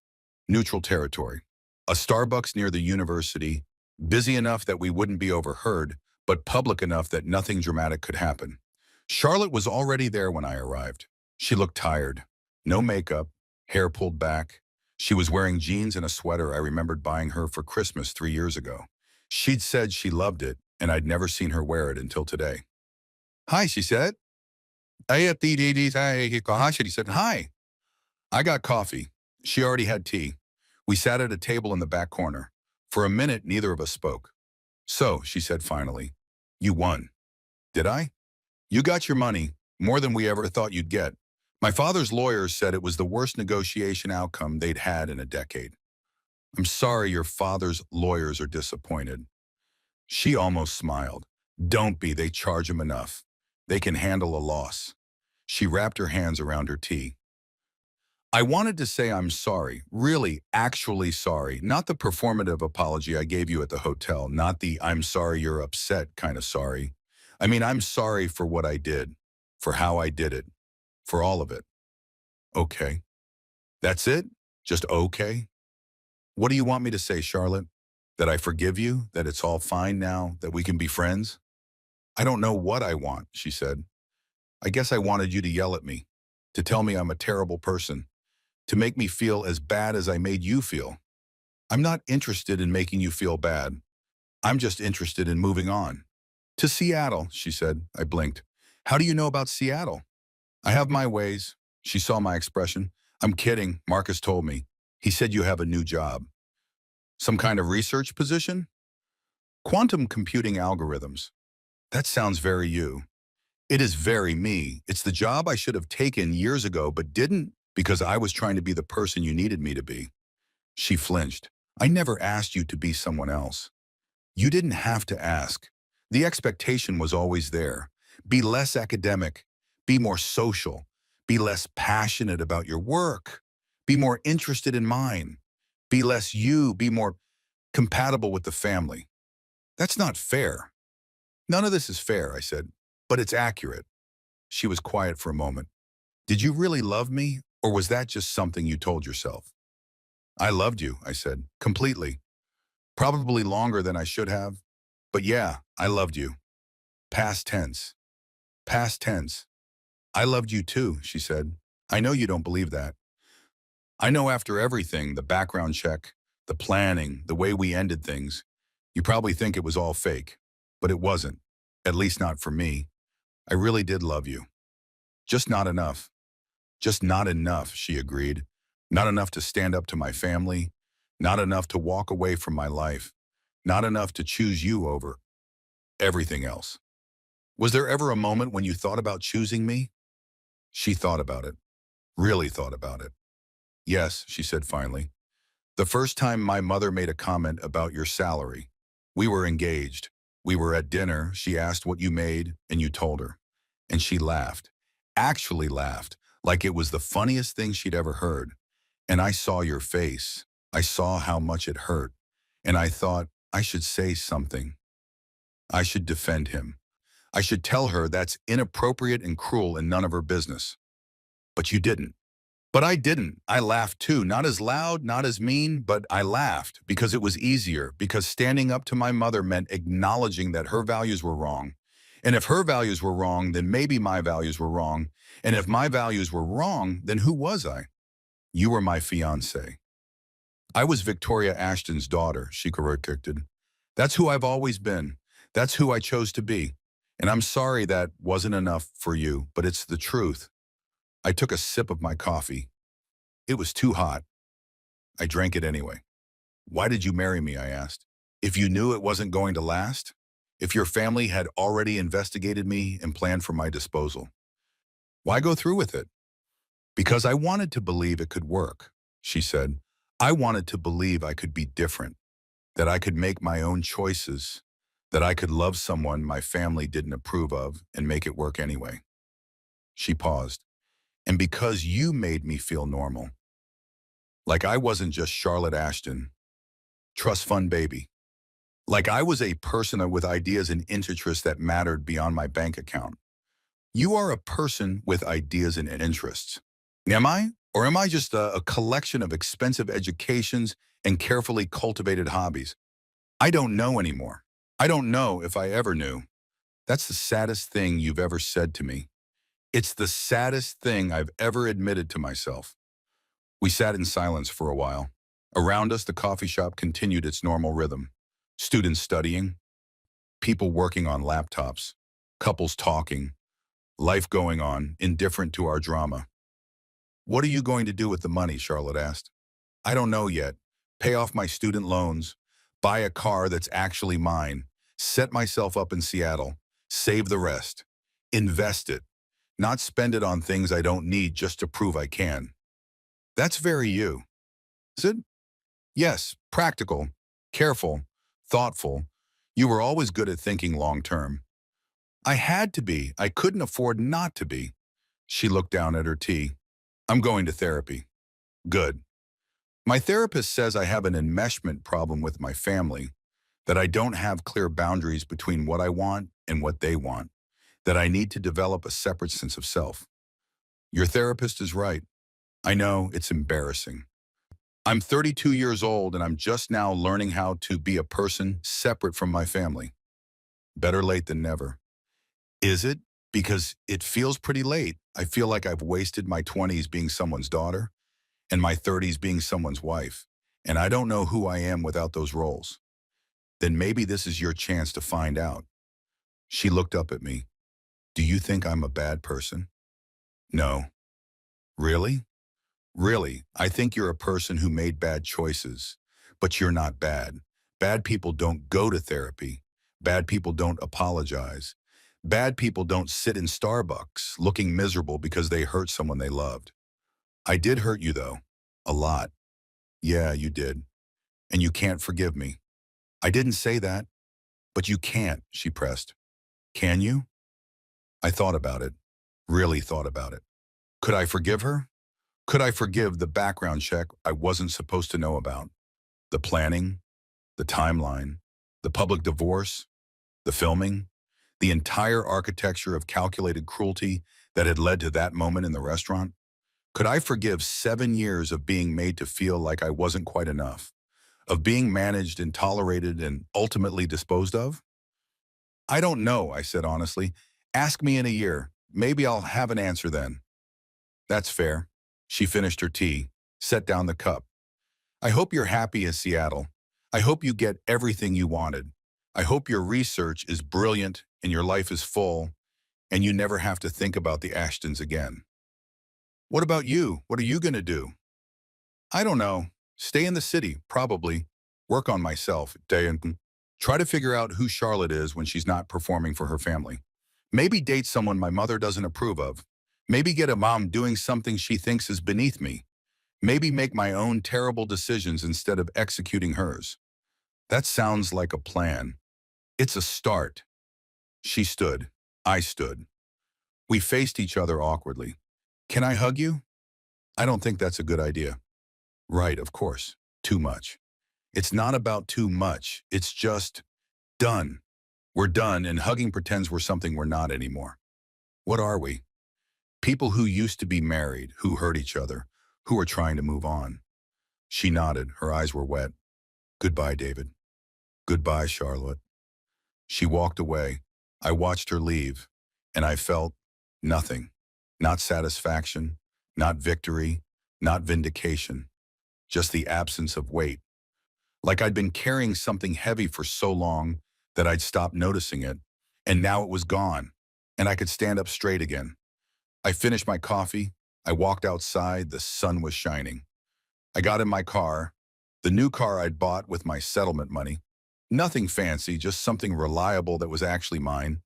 neutral territory. A Starbucks near the university, busy enough that we wouldn't be overheard, but public enough that nothing dramatic could happen. Charlotte was already there when I arrived. She looked tired. No makeup, hair pulled back. She was wearing jeans and a sweater I remembered buying her for Christmas 3 years ago. She'd said she loved it, and I'd never seen her wear it until today. Hi, she said. She said, hi. I got coffee. She already had tea. We sat at a table in the back corner. For a minute, neither of us spoke. So, she said finally, you won. Did I? You got your money, more than we ever thought you'd get. My father's lawyers said it was the worst negotiation outcome they'd had in a decade. I'm sorry your father's lawyers are disappointed. She almost smiled. Don't be, they charge him enough. They can handle a loss. She wrapped her hands around her tea. I wanted to say I'm sorry, really, actually sorry, not the performative apology I gave you at the hotel, not the I'm sorry you're upset kind of sorry. I mean, I'm sorry for what I did, for how I did it, for all of it. Okay. That's it? Just okay? What do you want me to say, Charlotte? That I forgive you? That it's all fine now? That we can be friends? I don't know what I want, she said. I guess I wanted you to yell at me, to tell me I'm a terrible person, to make me feel as bad as I made you feel. I'm not interested in making you feel bad. I'm just interested in moving on. To Seattle, she said. I blinked. How do you know about Seattle? I have my ways. She saw my expression. I'm kidding, Marcus told me. He said you have a new job. Some kind of research position? Quantum computing algorithms. That sounds very you. It is very me. It's the job I should have taken years ago but didn't because I was trying to be the person you needed me to be. She flinched. I never asked you to be someone else. You didn't have to ask. The expectation was always there. Be less academic. Be more social. Be less passionate about your work. Be more interested in mine. Be less you. Be more compatible with the family. That's not fair. None of this is fair, I said, but it's accurate. She was quiet for a moment. Did you really love me, or was that just something you told yourself? I loved you, I said, completely. Probably longer than I should have. But yeah, I loved you. Past tense. Past tense. I loved you too, she said. I know you don't believe that. I know after everything, the background check, the planning, the way we ended things, you probably think it was all fake. But it wasn't. At least not for me. I really did love you. Just not enough. Just not enough, she agreed. Not enough to stand up to my family. Not enough to walk away from my life. Not enough to choose you over everything else. Was there ever a moment when you thought about choosing me? She thought about it. Really thought about it. Yes, she said finally. The first time my mother made a comment about your salary. We were engaged. We were at dinner. She asked what you made, and you told her. And she laughed. Actually laughed, like it was the funniest thing she'd ever heard. And I saw your face. I saw how much it hurt. And I thought, I should say something. I should defend him. I should tell her that's inappropriate and cruel and none of her business. But you didn't. But I didn't. I laughed too. Not as loud, not as mean, but I laughed because it was easier, because standing up to my mother meant acknowledging that her values were wrong. And if her values were wrong, then maybe my values were wrong. And if my values were wrong, then who was I? You were my fiancé. I was Victoria Ashton's daughter, she corrected. That's who I've always been. That's who I chose to be. And I'm sorry that wasn't enough for you, but it's the truth. I took a sip of my coffee. It was too hot. I drank it anyway. Why did you marry me? I asked. If you knew it wasn't going to last? If your family had already investigated me and planned for my disposal? Why go through with it? Because I wanted to believe it could work, she said. I wanted to believe I could be different, that I could make my own choices, that I could love someone my family didn't approve of and make it work anyway. She paused. And because you made me feel normal, like I wasn't just Charlotte Ashton, trust fund baby. Like I was a person with ideas and interests that mattered beyond my bank account. You are a person with ideas and interests. Am I? Or am I just a collection of expensive educations and carefully cultivated hobbies? I don't know anymore. I don't know if I ever knew. That's the saddest thing you've ever said to me. It's the saddest thing I've ever admitted to myself. We sat in silence for a while. Around us, the coffee shop continued its normal rhythm. Students studying, people working on laptops, couples talking, life going on, indifferent to our drama. What are you going to do with the money? Charlotte asked. I don't know yet. Pay off my student loans, buy a car that's actually mine, set myself up in Seattle, save the rest, invest it, not spend it on things I don't need just to prove I can. That's very you. Is it? Yes, practical, careful, thoughtful. You were always good at thinking long term. I had to be. I couldn't afford not to be. She looked down at her tea. I'm going to therapy. Good. My therapist says I have an enmeshment problem with my family, that I don't have clear boundaries between what I want and what they want, that I need to develop a separate sense of self. Your therapist is right. I know it's embarrassing. I'm 32 years old and I'm just now learning how to be a person separate from my family. Better late than never. Is it? Because it feels pretty late. I feel like I've wasted my 20s being someone's daughter and my 30s being someone's wife, and I don't know who I am without those roles. Then maybe this is your chance to find out. She looked up at me. Do you think I'm a bad person? No. Really? Really, I think you're a person who made bad choices, but you're not bad. Bad people don't go to therapy. Bad people don't apologize. Bad people don't sit in Starbucks looking miserable because they hurt someone they loved. I did hurt you, though. A lot. Yeah, you did. And you can't forgive me. I didn't say that, but you can't, she pressed. Can you? I thought about it. Really thought about it. Could I forgive her? Could I forgive the background check I wasn't supposed to know about? The planning, the timeline, the public divorce, the filming, the entire architecture of calculated cruelty that had led to that moment in the restaurant? Could I forgive 7 years of being made to feel like I wasn't quite enough, of being managed and tolerated and ultimately disposed of? I don't know, I said honestly. Ask me in a year. Maybe I'll have an answer then. That's fair. She finished her tea, set down the cup. I hope you're happy in Seattle. I hope you get everything you wanted. I hope your research is brilliant and your life is full and you never have to think about the Ashtons again. What about you? What are you going to do? I don't know. Stay in the city, probably. Work on myself, and try to figure out who Charlotte is when she's not performing for her family. Maybe date someone my mother doesn't approve of. Maybe get a mom doing something she thinks is beneath me. Maybe make my own terrible decisions instead of executing hers. That sounds like a plan. It's a start. She stood. I stood. We faced each other awkwardly. Can I hug you? I don't think that's a good idea. Right, of course. Too much. It's not about too much. It's just done. We're done, and hugging pretends we're something we're not anymore. What are we? People who used to be married, who hurt each other, who are trying to move on. She nodded. Her eyes were wet. Goodbye, David. Goodbye, Charlotte. She walked away. I watched her leave, and I felt nothing. Not satisfaction, not victory, not vindication. Just the absence of weight. Like I'd been carrying something heavy for so long that I'd stopped noticing it, And now it was gone, and I could stand up straight again. I finished my coffee. I walked outside. The sun was shining. I got in my car, the new car I'd bought with my settlement money. Nothing fancy, just something reliable that was actually mine,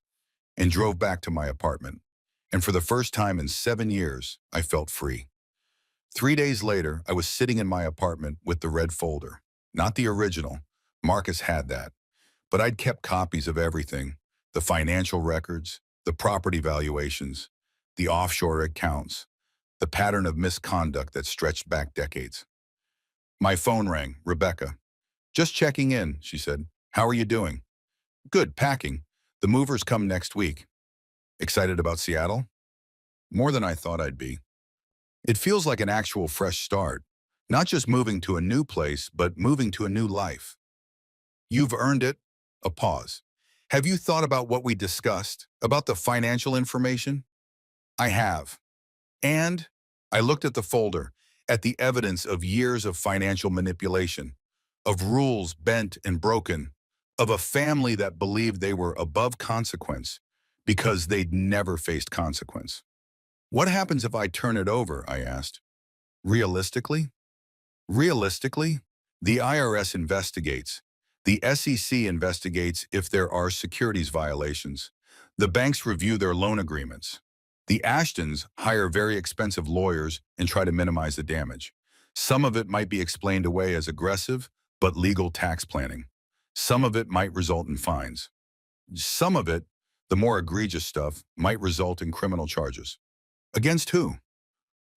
and drove back to my apartment. And for the first time in 7 years, I felt free. 3 days later, I was sitting in my apartment with the red folder. Not the original. Marcus had that. But I'd kept copies of everything: the financial records, the property valuations, the offshore accounts, the pattern of misconduct that stretched back decades. My phone rang. Rebecca. "Just checking in," she said. "How are you doing?" "Good, packing. The movers come next week." "Excited about Seattle?" "More than I thought I'd be. It feels like an actual fresh start. Not just moving to a new place, but moving to a new life." "You've earned it." A pause. "Have you thought about what we discussed, about the financial information?" "I have. And I looked at the folder, at the evidence of years of financial manipulation, of rules bent and broken, of a family that believed they were above consequence because they'd never faced consequence." "What happens if I turn it over?" I asked. "Realistically?" "Realistically, the IRS investigates. The SEC investigates if there are securities violations. The banks review their loan agreements. The Ashtons hire very expensive lawyers and try to minimize the damage. Some of it might be explained away as aggressive, but legal tax planning. Some of it might result in fines. Some of it, the more egregious stuff, might result in criminal charges." "Against who?"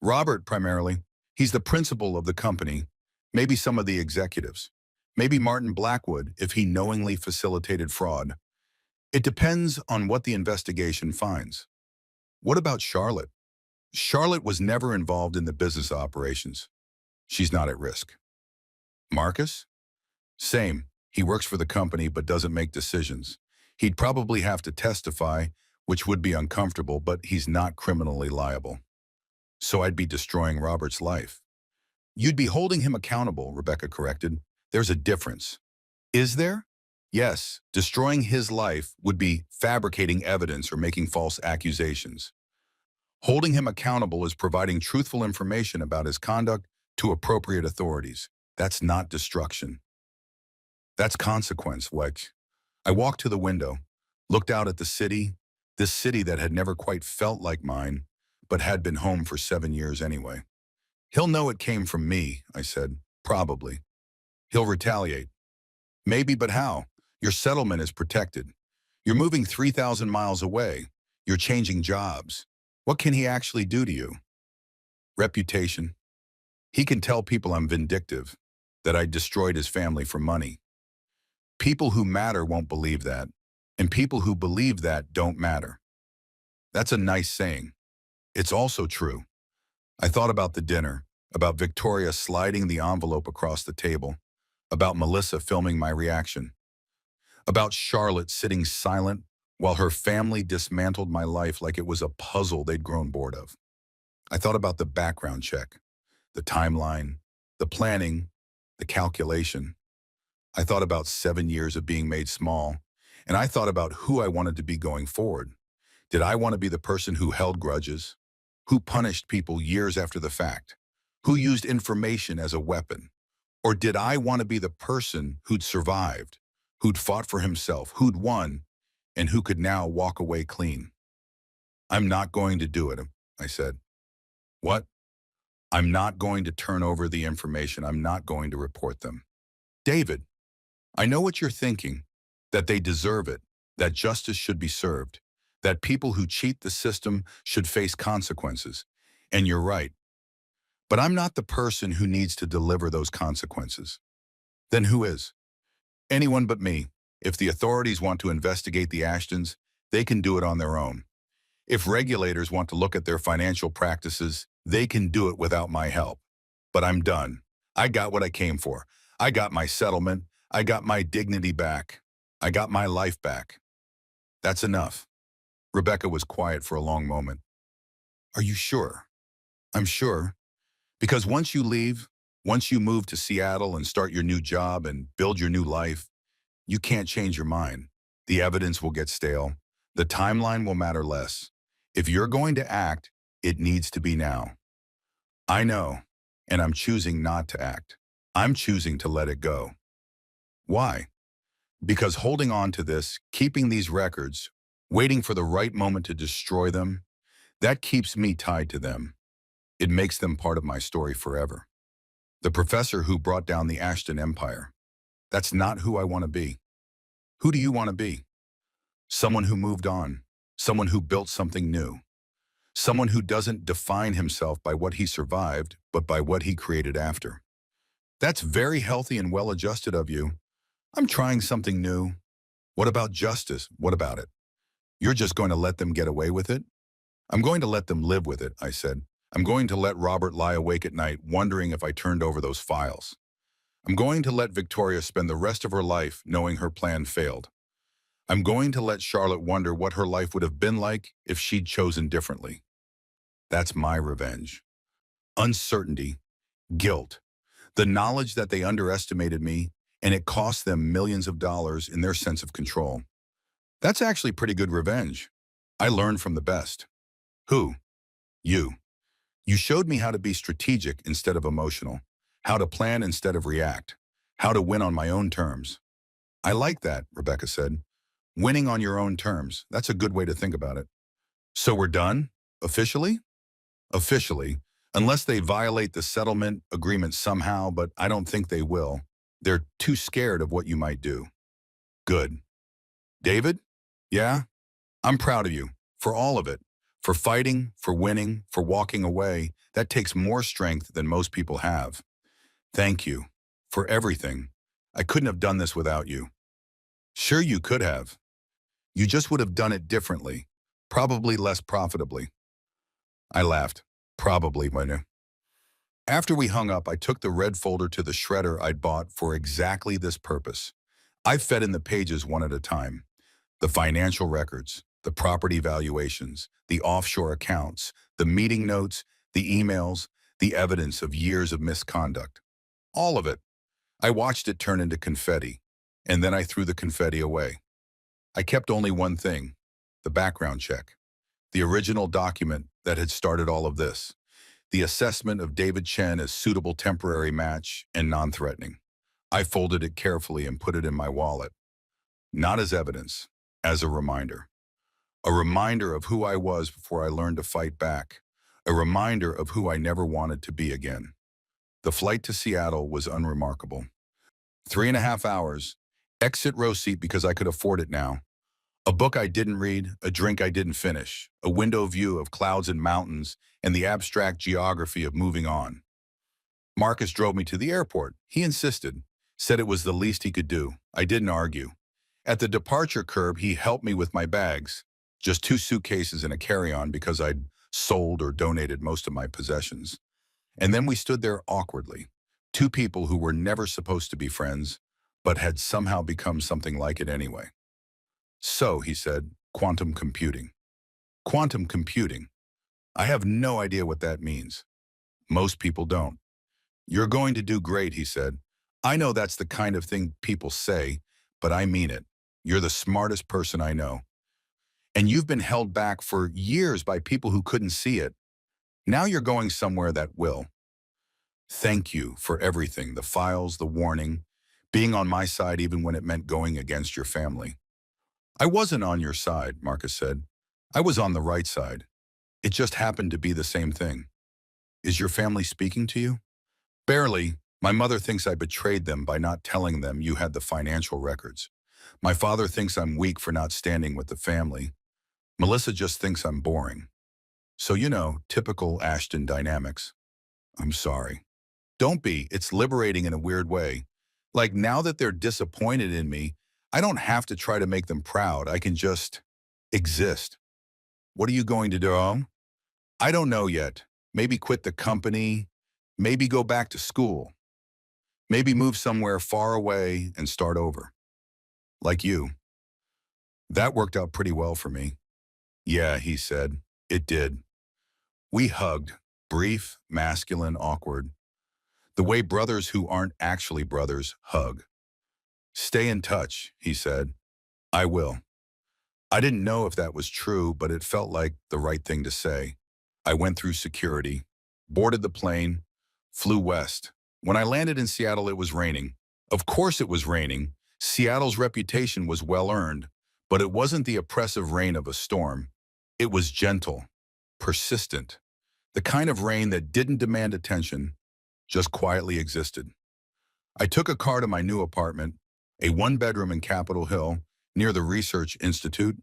"Robert, primarily. He's the principal of the company. Maybe some of the executives. Maybe Martin Blackwood if he knowingly facilitated fraud. It depends on what the investigation finds." "What about Charlotte?" "Charlotte was never involved in the business operations. She's not at risk." "Marcus?" "Same. He works for the company but doesn't make decisions. He'd probably have to testify, which would be uncomfortable, but he's not criminally liable." "So I'd be destroying Robert's life." "You'd be holding him accountable," Rebecca corrected. "There's a difference." "Is there?" "Yes, destroying his life would be fabricating evidence or making false accusations. Holding him accountable is providing truthful information about his conduct to appropriate authorities. That's not destruction. That's consequence, Wex." I walked to the window, looked out at the city, this city that had never quite felt like mine, but had been home for 7 years anyway. "He'll know it came from me," I said. "Probably. He'll retaliate." "Maybe, but how? Your settlement is protected. You're moving 3,000 miles away. You're changing jobs. What can he actually do to you?" "Reputation. He can tell people I'm vindictive, that I destroyed his family for money. People who matter won't believe that, and people who believe that don't matter." That's a nice saying. It's also true. I thought about the dinner, about Victoria sliding the envelope across the table, about Melissa filming my reaction, about Charlotte sitting silent while her family dismantled my life like it was a puzzle they'd grown bored of. I thought about the background check, the timeline, the planning, the calculation. I thought about 7 years of being made small, and I thought about who I wanted to be going forward. Did I want to be the person who held grudges, who punished people years after the fact, who used information as a weapon? Or did I want to be the person who'd survived, who'd fought for himself, who'd won, and who could now walk away clean? "I'm not going to do it," I said. "What?" "I'm not going to turn over the information. I'm not going to report them." "David, I know what you're thinking, that they deserve it, that justice should be served, that people who cheat the system should face consequences. And you're right. But I'm not the person who needs to deliver those consequences." "Then who is?" "Anyone but me. If the authorities want to investigate the Ashtons, they can do it on their own. If regulators want to look at their financial practices, they can do it without my help. But I'm done. I got what I came for. I got my settlement. I got my dignity back. I got my life back. That's enough." Rebecca was quiet for a long moment. "Are you sure?" "I'm sure. Because once you leave, once you move to Seattle and start your new job and build your new life, you can't change your mind. The evidence will get stale. The timeline will matter less. If you're going to act, it needs to be now. I know, and I'm choosing not to act. I'm choosing to let it go. Why? Because holding on to this, keeping these records, waiting for the right moment to destroy them, that keeps me tied to them. It makes them part of my story forever. The professor who brought down the Ashton Empire. That's not who I want to be. Who do you want to be? Someone who moved on. Someone who built something new. Someone who doesn't define himself by what he survived, but by what he created after. That's very healthy and well-adjusted of you. I'm trying something new. What about justice? What about it? You're just going to let them get away with it? I'm going to let them live with it, I said. I'm going to let Robert lie awake at night wondering if I turned over those files. I'm going to let Victoria spend the rest of her life knowing her plan failed. I'm going to let Charlotte wonder what her life would have been like if she'd chosen differently. That's my revenge. Uncertainty, guilt, the knowledge that they underestimated me, and it cost them millions of dollars in their sense of control. That's actually pretty good revenge. I learned from the best. Who? You. You showed me how to be strategic instead of emotional, how to plan instead of react, how to win on my own terms. I like that, Rebecca said. Winning on your own terms. That's a good way to think about it. So we're done? Officially? Officially. Unless they violate the settlement agreement somehow, but I don't think they will. They're too scared of what you might do. Good. David? Yeah? I'm proud of you. For all of it. For fighting, for winning, for walking away. That takes more strength than most people have. Thank you. For everything. I couldn't have done this without you. Sure you could have. You just would have done it differently. Probably less profitably. I laughed. Probably, Manu. After we hung up, I took the red folder to the shredder I'd bought for exactly this purpose. I fed in the pages one at a time. The financial records, the property valuations, the offshore accounts, the meeting notes, the emails, the evidence of years of misconduct. All of it. I watched it turn into confetti, and then I threw the confetti away. I kept only one thing, the background check, the original document that had started all of this, the assessment of David Chen as suitable temporary match and non-threatening. I folded it carefully and put it in my wallet, not as evidence, as a reminder. A reminder of who I was before I learned to fight back, a reminder of who I never wanted to be again. The flight to Seattle was unremarkable. 3.5 hours, exit row seat because I could afford it now. A book I didn't read, a drink I didn't finish, a window view of clouds and mountains, and the abstract geography of moving on. Marcus drove me to the airport. He insisted, said it was the least he could do. I didn't argue. At the departure curb, he helped me with my bags, just 2 suitcases and a carry-on because I'd sold or donated most of my possessions. And then we stood there awkwardly, 2 people who were never supposed to be friends, but had somehow become something like it anyway. So, he said, quantum computing. Quantum computing. I have no idea what that means. Most people don't. You're going to do great, he said. I know that's the kind of thing people say, but I mean it. You're the smartest person I know. And you've been held back for years by people who couldn't see it. Now you're going somewhere that will. Thank you for everything, the files, the warning, being on my side even when it meant going against your family. I wasn't on your side, Marcus said. I was on the right side. It just happened to be the same thing. Is your family speaking to you? Barely. My mother thinks I betrayed them by not telling them you had the financial records. My father thinks I'm weak for not standing with the family. Melissa just thinks I'm boring. So typical Ashton dynamics. I'm sorry. Don't be. It's liberating in a weird way. Like now that they're disappointed in me, I don't have to try to make them proud. I can just exist. What are you going to do? I don't know yet. Maybe quit the company. Maybe go back to school. Maybe move somewhere far away and start over. Like you. That worked out pretty well for me. Yeah, he said. It did. We hugged. Brief, masculine, awkward. The way brothers who aren't actually brothers hug. Stay in touch, he said. I will. I didn't know if that was true, but it felt like the right thing to say. I went through security, boarded the plane, flew west. When I landed in Seattle, it was raining. Of course it was raining. Seattle's reputation was well earned, but it wasn't the oppressive rain of a storm. It was gentle, persistent, the kind of rain that didn't demand attention, just quietly existed. I took a car to my new apartment, a one-bedroom in Capitol Hill, near the Research Institute,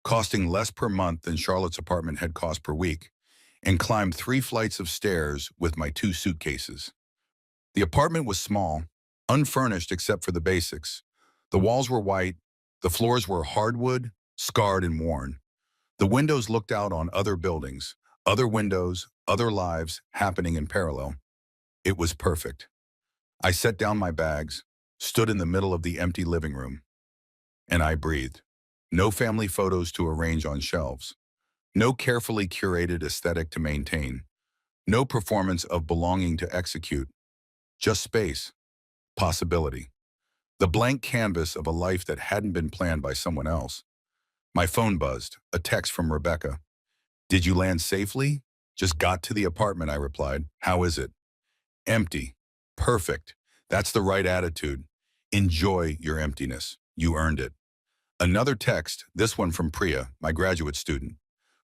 costing less per month than Charlotte's apartment had cost per week, and climbed 3 flights of stairs with my 2 suitcases. The apartment was small, unfurnished except for the basics. The walls were white, the floors were hardwood, scarred and worn. The windows looked out on other buildings, other windows, other lives happening in parallel. It was perfect. I set down my bags, stood in the middle of the empty living room, and I breathed. No family photos to arrange on shelves. No carefully curated aesthetic to maintain. No performance of belonging to execute. Just space, possibility. The blank canvas of a life that hadn't been planned by someone else. My phone buzzed, a text from Rebecca. "Did you land safely?" "Just got to the apartment," I replied. "How is it?" "Empty." "Perfect. That's the right attitude. Enjoy your emptiness. You earned it." Another text, this one from Priya, my graduate student.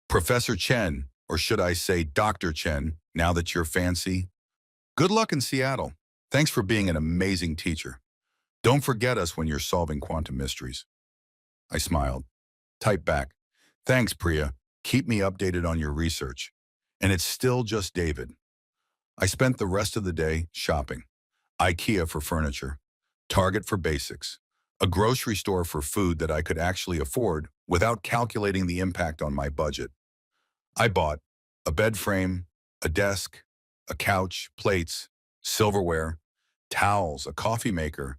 "Professor Chen, or should I say Dr. Chen, now that you're fancy? Good luck in Seattle. Thanks for being an amazing teacher. Don't forget us when you're solving quantum mysteries." I smiled. Typed back, "Thanks, Priya. Keep me updated on your research." And it's still just David. I spent the rest of the day shopping. IKEA for furniture, Target for basics, a grocery store for food that I could actually afford without calculating the impact on my budget. I bought a bed frame, a desk, a couch, plates, silverware, towels, a coffee maker,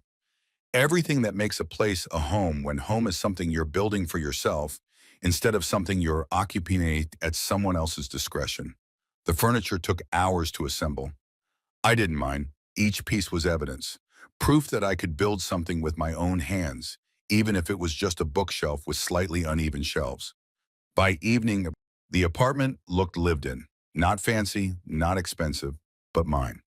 everything that makes a place a home when home is something you're building for yourself instead of something you're occupying at someone else's discretion. The furniture took hours to assemble. I didn't mind. Each piece was evidence, proof that I could build something with my own hands, even if it was just a bookshelf with slightly uneven shelves. By evening, the apartment looked lived in. Not fancy, not expensive, but mine.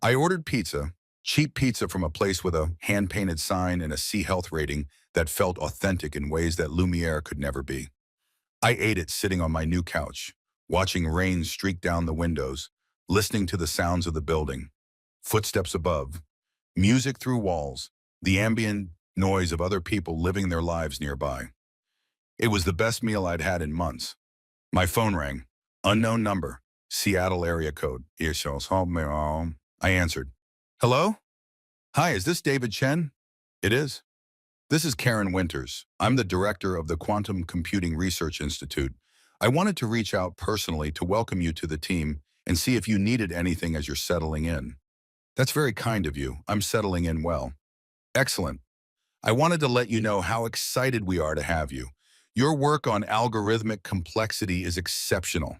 I ordered pizza, cheap pizza from a place with a hand-painted sign and a C Health rating that felt authentic in ways that Lumiere could never be. I ate it sitting on my new couch, watching rain streak down the windows, listening to the sounds of the building, footsteps above, music through walls, the ambient noise of other people living their lives nearby. It was the best meal I'd had in months. My phone rang. Unknown number. Seattle area code. I answered. "Hello? Hi, is this David Chen?" "It is." "This is Karen Winters. I'm the director of the Quantum Computing Research Institute. I wanted to reach out personally to welcome you to the team and see if you needed anything as you're settling in." "That's very kind of you. I'm settling in well." "Excellent. I wanted to let you know how excited we are to have you. Your work on algorithmic complexity is exceptional.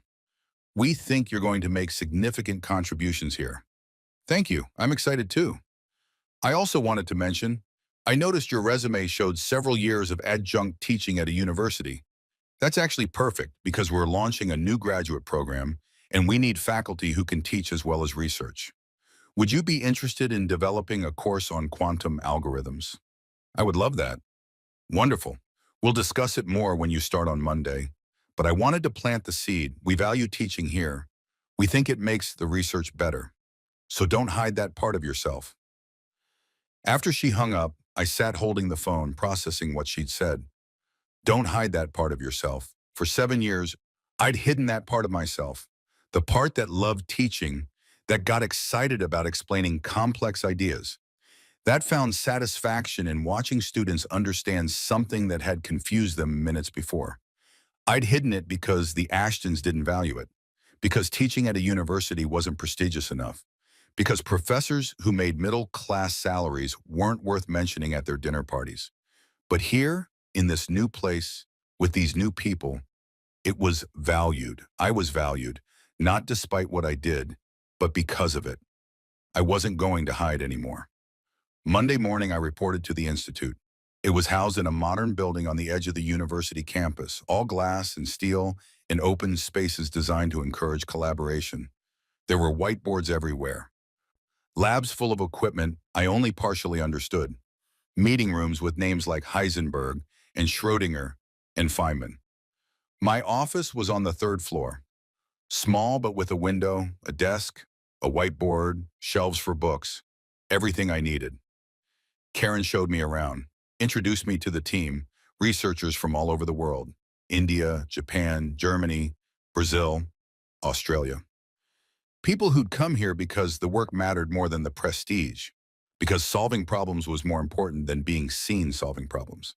We think you're going to make significant contributions here." "Thank you. I'm excited too." "I also wanted to mention, I noticed your resume showed several years of adjunct teaching at a university. That's actually perfect because we're launching a new graduate program and we need faculty who can teach as well as research. Would you be interested in developing a course on quantum algorithms?" "I would love that." "Wonderful. We'll discuss it more when you start on Monday. But I wanted to plant the seed. We value teaching here. We think it makes the research better. So don't hide that part of yourself." After she hung up, I sat holding the phone, processing what she'd said. Don't hide that part of yourself. For 7 years, I'd hidden that part of myself. The part that loved teaching, that got excited about explaining complex ideas, that found satisfaction in watching students understand something that had confused them minutes before. I'd hidden it because the Ashtons didn't value it, because teaching at a university wasn't prestigious enough, because professors who made middle-class salaries weren't worth mentioning at their dinner parties. But here, in this new place, with these new people, it was valued. I was valued, not despite what I did, but because of it. I wasn't going to hide anymore. Monday morning, I reported to the Institute. It was housed in a modern building on the edge of the university campus, all glass and steel in open spaces designed to encourage collaboration. There were whiteboards everywhere, labs full of equipment I only partially understood, meeting rooms with names like Heisenberg and Schrödinger and Feynman. My office was on the third floor, small but with a window, a desk, a whiteboard, shelves for books, everything I needed. Karen showed me around, introduced me to the team, researchers from all over the world, India, Japan, Germany, Brazil, Australia. People who'd come here because the work mattered more than the prestige, because solving problems was more important than being seen solving problems.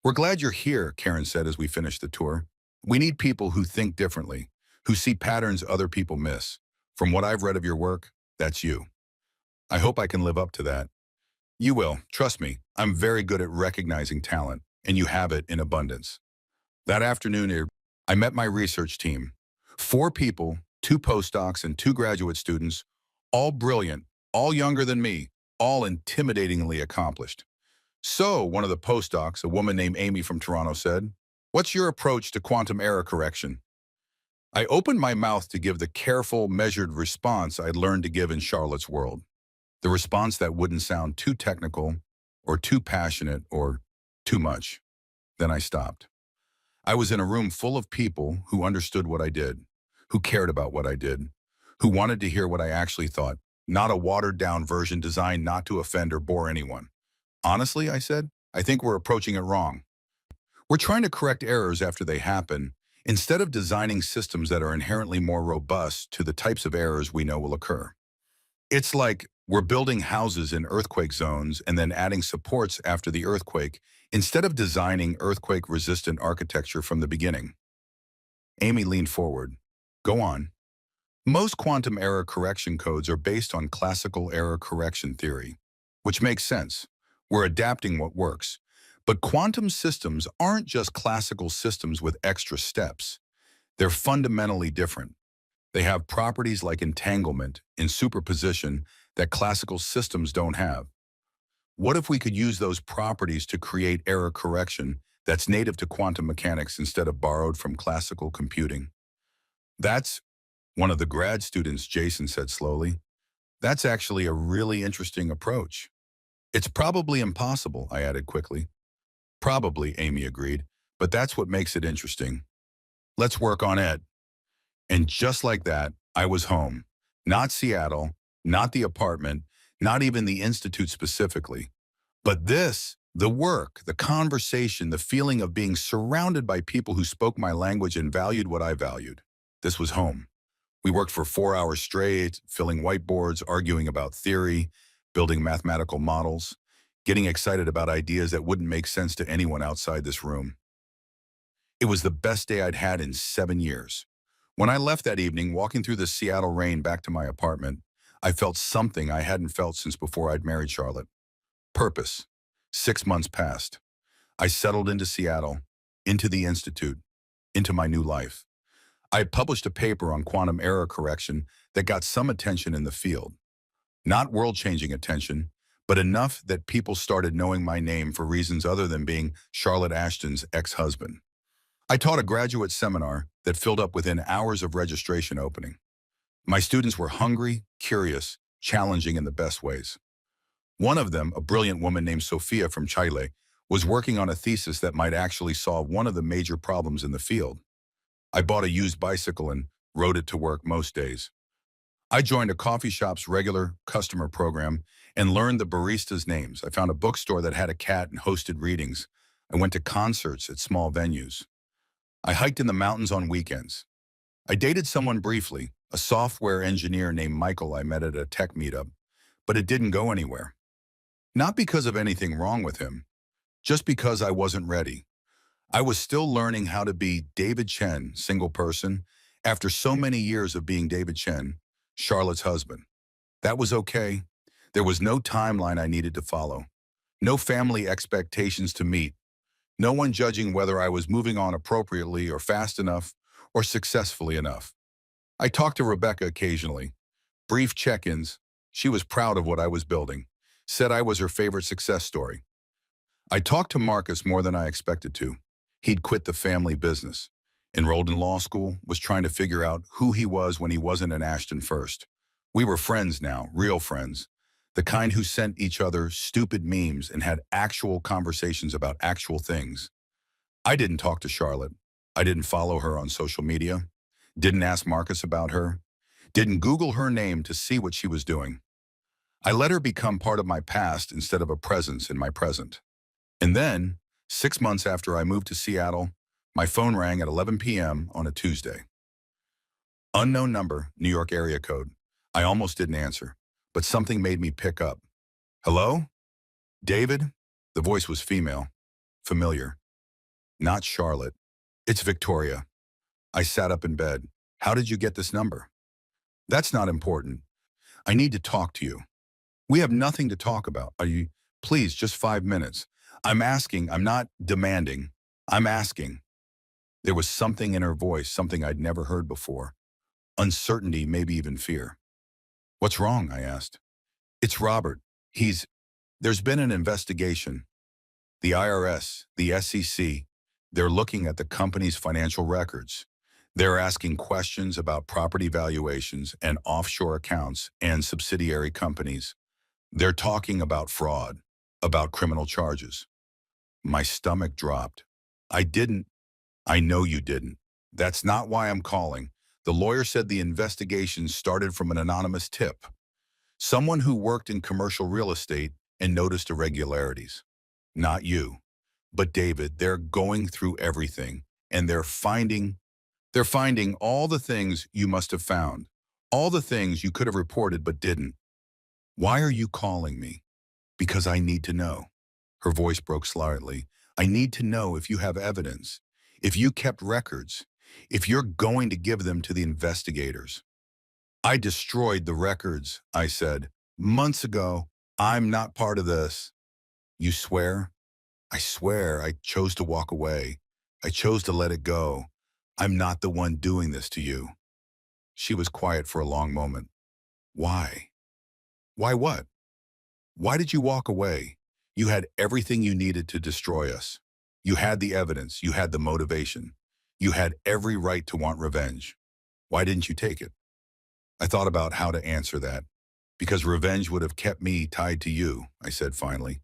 We're glad you're here, Karen said as we finished the tour. We need people who think differently, who see patterns other people miss. From what I've read of your work, that's you. I hope I can live up to that. You will, trust me. I'm very good at recognizing talent, and you have it in abundance. That afternoon, I met my research team. 4 people, 2 postdocs and 2 graduate students, all brilliant, all younger than me, all intimidatingly accomplished. So, one of the postdocs, a woman named Amy from Toronto, said, "What's your approach to quantum error correction?" I opened my mouth to give the careful, measured response I'd learned to give in Charlotte's World. The response that wouldn't sound too technical or too passionate or too much. Then I stopped. I was in a room full of people who understood what I did, who cared about what I did, who wanted to hear what I actually thought, not a watered-down version designed not to offend or bore anyone. Honestly, I said, I think we're approaching it wrong. We're trying to correct errors after they happen, instead of designing systems that are inherently more robust to the types of errors we know will occur. It's like we're building houses in earthquake zones and then adding supports after the earthquake, instead of designing earthquake-resistant architecture from the beginning. Amy leaned forward. Go on. Most quantum error correction codes are based on classical error correction theory, which makes sense. We're adapting what works. But quantum systems aren't just classical systems with extra steps. They're fundamentally different. They have properties like entanglement and superposition that classical systems don't have. What if we could use those properties to create error correction that's native to quantum mechanics instead of borrowed from classical computing? That's one of the grad students, Jason said slowly. That's actually a really interesting approach. It's probably impossible, I added quickly. Probably, Amy agreed, but that's what makes it interesting. Let's work on it. And just like that, I was home. Not Seattle, not the apartment, not even the institute specifically. But this, the work, the conversation, the feeling of being surrounded by people who spoke my language and valued what I valued. This was home. We worked for 4 hours straight, filling whiteboards, arguing about theory, building mathematical models, getting excited about ideas that wouldn't make sense to anyone outside this room. It was the best day I'd had in 7 years. When I left that evening, walking through the Seattle rain back to my apartment, I felt something I hadn't felt since before I'd married Charlotte. Purpose. 6 months passed. I settled into Seattle, into the Institute, into my new life. I had published a paper on quantum error correction that got some attention in the field. Not world-changing attention, but enough that people started knowing my name for reasons other than being Charlotte Ashton's ex-husband. I taught a graduate seminar that filled up within hours of registration opening. My students were hungry, curious, challenging in the best ways. One of them, a brilliant woman named Sophia from Chile, was working on a thesis that might actually solve one of the major problems in the field. I bought a used bicycle and rode it to work most days. I joined a coffee shop's regular customer program and learned the baristas' names. I found a bookstore that had a cat and hosted readings. I went to concerts at small venues. I hiked in the mountains on weekends. I dated someone briefly, a software engineer named Michael I met at a tech meetup, but it didn't go anywhere. Not because of anything wrong with him, just because I wasn't ready. I was still learning how to be David Chen, single person, after so many years of being David Chen, Charlotte's husband. That was okay. There was no timeline I needed to follow, no family expectations to meet, no one judging whether I was moving on appropriately or fast enough or successfully enough. I talked to Rebecca occasionally, brief check-ins. She was proud of what I was building, said I was her favorite success story. I talked to Marcus more than I expected to. He'd quit the family business, enrolled in law school, was trying to figure out who he was when he wasn't in Ashton first. We were friends now, real friends. The kind who sent each other stupid memes and had actual conversations about actual things. I didn't talk to Charlotte. I didn't follow her on social media. Didn't ask Marcus about her. Didn't Google her name to see what she was doing. I let her become part of my past instead of a presence in my present. And then, 6 months after I moved to Seattle, my phone rang at 11 p.m. on a Tuesday. Unknown number, New York area code. I almost didn't answer, but something made me pick up. Hello? David? The voice was female. Familiar. Not Charlotte. It's Victoria. I sat up in bed. How did you get this number? That's not important. I need to talk to you. We have nothing to talk about. Are you, please, just 5 minutes. I'm asking, I'm not demanding. I'm asking. There was something in her voice, something I'd never heard before. Uncertainty, maybe even fear. What's wrong? I asked. It's Robert. There's been an investigation. The IRS, the SEC, they're looking at the company's financial records. They're asking questions about property valuations and offshore accounts and subsidiary companies. They're talking about fraud, about criminal charges. My stomach dropped. I know you didn't. That's not why I'm calling. The lawyer said the investigation started from an anonymous tip. Someone who worked in commercial real estate and noticed irregularities. Not you. But David, they're going through everything, and they're finding all the things you must have found, all the things you could have reported but didn't. Why are you calling me? Because I need to know. Her voice broke slightly. I need to know if you have evidence, if you kept records, if you're going to give them to the investigators. I destroyed the records, I said, months ago. I'm not part of this. You swear? I swear I chose to walk away. I chose to let it go. I'm not the one doing this to you. She was quiet for a long moment. Why? Why what? Why did you walk away? You had everything you needed to destroy us. You had the evidence. You had the motivation. You had every right to want revenge. Why didn't you take it? I thought about how to answer that. Because revenge would have kept me tied to you, I said finally.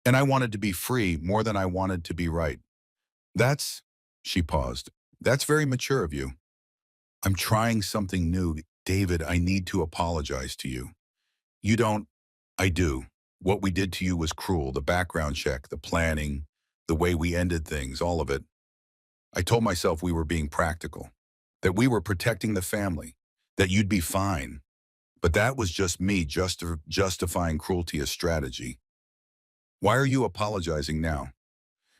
And I wanted to be free more than I wanted to be right. That's, she paused. That's very mature of you. I'm trying something new. David, I need to apologize to you. You don't, I do. What we did to you was cruel. The background check, the planning, the way we ended things, all of it. I told myself we were being practical, that we were protecting the family, that you'd be fine. But that was just me justifying cruelty as strategy. Why are you apologizing now?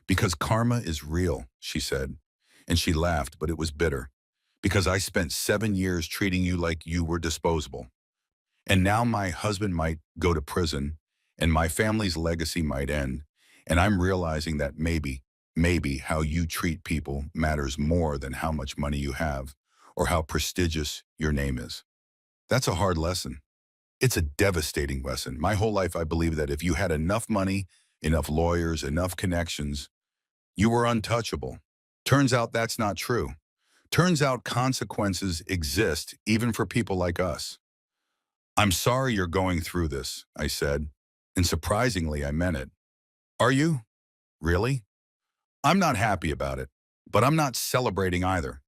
Because karma is real, she said. And she laughed, but it was bitter. Because I spent 7 years treating you like you were disposable. And now my husband might go to prison, and my family's legacy might end. And I'm realizing that maybe how you treat people matters more than how much money you have or how prestigious your name is. That's a hard lesson. It's a devastating lesson. My whole life I believed that if you had enough money, enough lawyers, enough connections, you were untouchable. Turns out that's not true. Turns out consequences exist even for people like us. I'm sorry you're going through this, I said, and surprisingly I meant it. Are you? Really? I'm not happy about it, but I'm not celebrating either.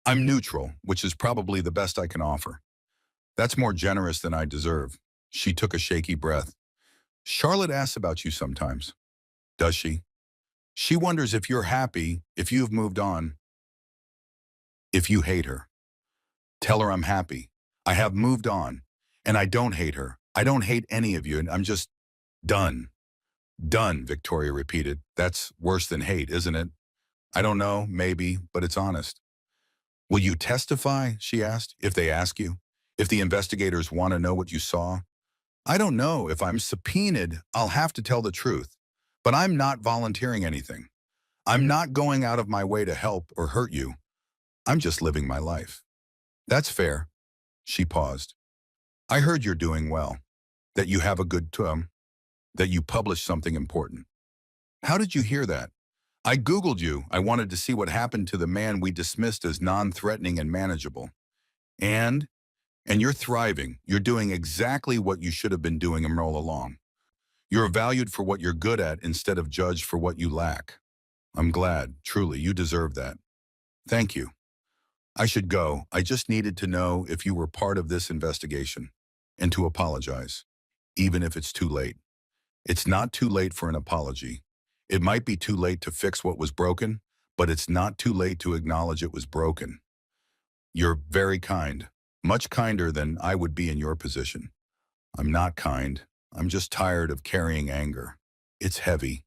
I'm neutral, which is probably the best I can offer. That's more generous than I deserve. She took a shaky breath. Charlotte asks about you sometimes. Does she? She wonders if you're happy, if you've moved on, if you hate her. Tell her I'm happy. I have moved on, and I don't hate her. I don't hate any of you, and I'm just done. Done, Victoria repeated. That's worse than hate, isn't it? I don't know, maybe, but it's honest. Will you testify, she asked, if they ask you? If the investigators want to know what you saw? I don't know. If I'm subpoenaed, I'll have to tell the truth. But I'm not volunteering anything. I'm not going out of my way to help or hurt you. I'm just living my life. That's fair. She paused. I heard you're doing well, that you have a good that you published something important. How did you hear that? I Googled you. I wanted to see what happened to the man we dismissed as non-threatening and manageable. And, and you're thriving. You're doing exactly what you should have been doing and roll along. You're valued for what you're good at instead of judged for what you lack. I'm glad, truly, you deserve that. Thank you. I should go. I just needed to know if you were part of this investigation and to apologize, even if it's too late. It's not too late for an apology. It might be too late to fix what was broken, but it's not too late to acknowledge it was broken. You're very kind, much kinder than I would be in your position. I'm not kind. I'm just tired of carrying anger. It's heavy.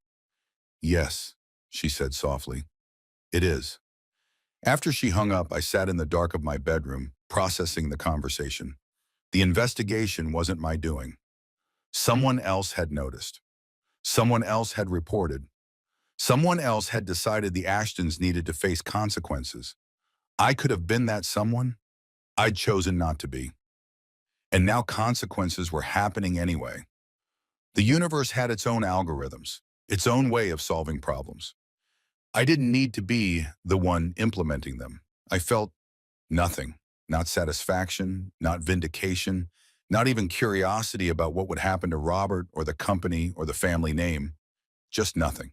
Yes, she said softly. It is. After she hung up, I sat in the dark of my bedroom, processing the conversation. The investigation wasn't my doing. Someone else had noticed. Someone else had reported. Someone else had decided the Ashtons needed to face consequences. I could have been that someone. I'd chosen not to be. And now consequences were happening anyway. The universe had its own algorithms, its own way of solving problems. I didn't need to be the one implementing them. I felt nothing, not satisfaction, not vindication, not even curiosity about what would happen to Robert or the company or the family name. Just nothing.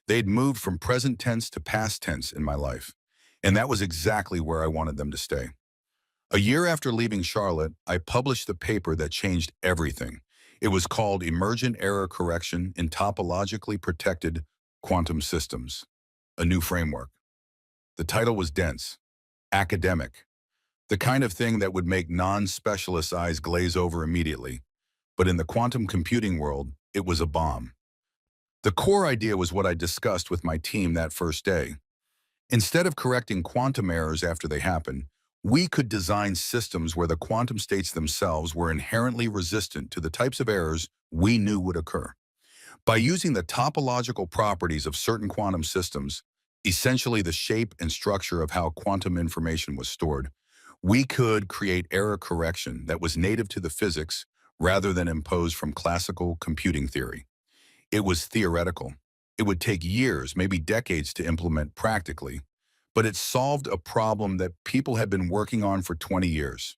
They'd moved from present tense to past tense in my life, and that was exactly where I wanted them to stay. A year after leaving Charlotte, I published the paper that changed everything. It was called Emergent Error Correction in Topologically Protected Quantum Systems, a new framework. The title was dense, academic, the kind of thing that would make non-specialists' eyes glaze over immediately. But in the quantum computing world, it was a bomb. The core idea was what I discussed with my team that first day. Instead of correcting quantum errors after they happen, we could design systems where the quantum states themselves were inherently resistant to the types of errors we knew would occur. By using the topological properties of certain quantum systems, essentially the shape and structure of how quantum information was stored, we could create error correction that was native to the physics rather than imposed from classical computing theory. It was theoretical. It would take years, maybe decades to implement practically, but it solved a problem that people had been working on for 20 years.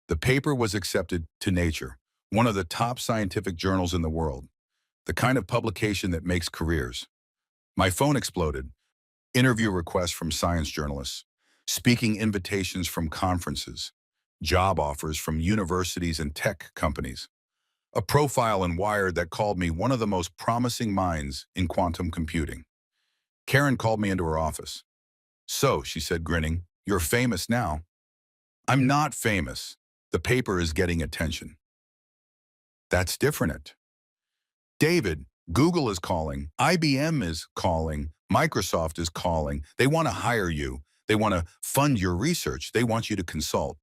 The paper was accepted to Nature, one of the top scientific journals in the world, the kind of publication that makes careers. My phone exploded. Interview requests from science journalists, speaking invitations from conferences, job offers from universities and tech companies. A profile in Wired that called me one of the most promising minds in quantum computing. Karen called me into her office. "So," she said, grinning, "you're famous now." "I'm not famous. The paper is getting attention." "That's different." "David, Google is calling, IBM is calling, Microsoft is calling. They want to hire you. They want to fund your research. They want you to consult.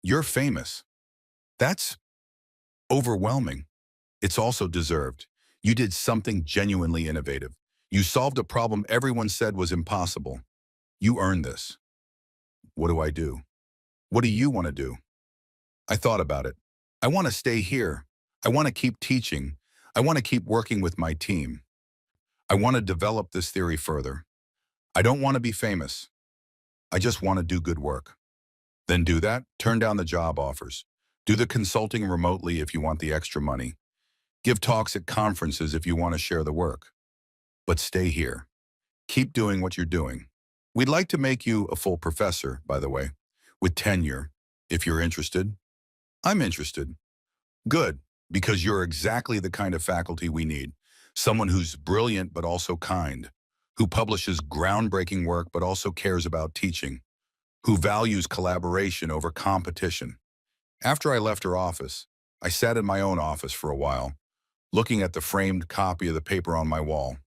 You're famous. That's overwhelming. It's also deserved. You did something genuinely innovative. You solved a problem everyone said was impossible. You earned this." "What do I do? What do you want to do?" I thought about it. "I want to stay here. I want to keep teaching. I want to keep working with my team. I want to develop this theory further. I don't want to be famous. I just want to do good work." "Then do that. Turn down the job offers. Do the consulting remotely if you want the extra money. Give talks at conferences if you want to share the work. But stay here. Keep doing what you're doing. We'd like to make you a full professor, by the way, with tenure, if you're interested." "I'm interested." "Good, because you're exactly the kind of faculty we need. Someone who's brilliant but also kind, who publishes groundbreaking work but also cares about teaching, who values collaboration over competition." After I left her office, I sat in my own office for a while, looking at the framed copy of the paper on my wall.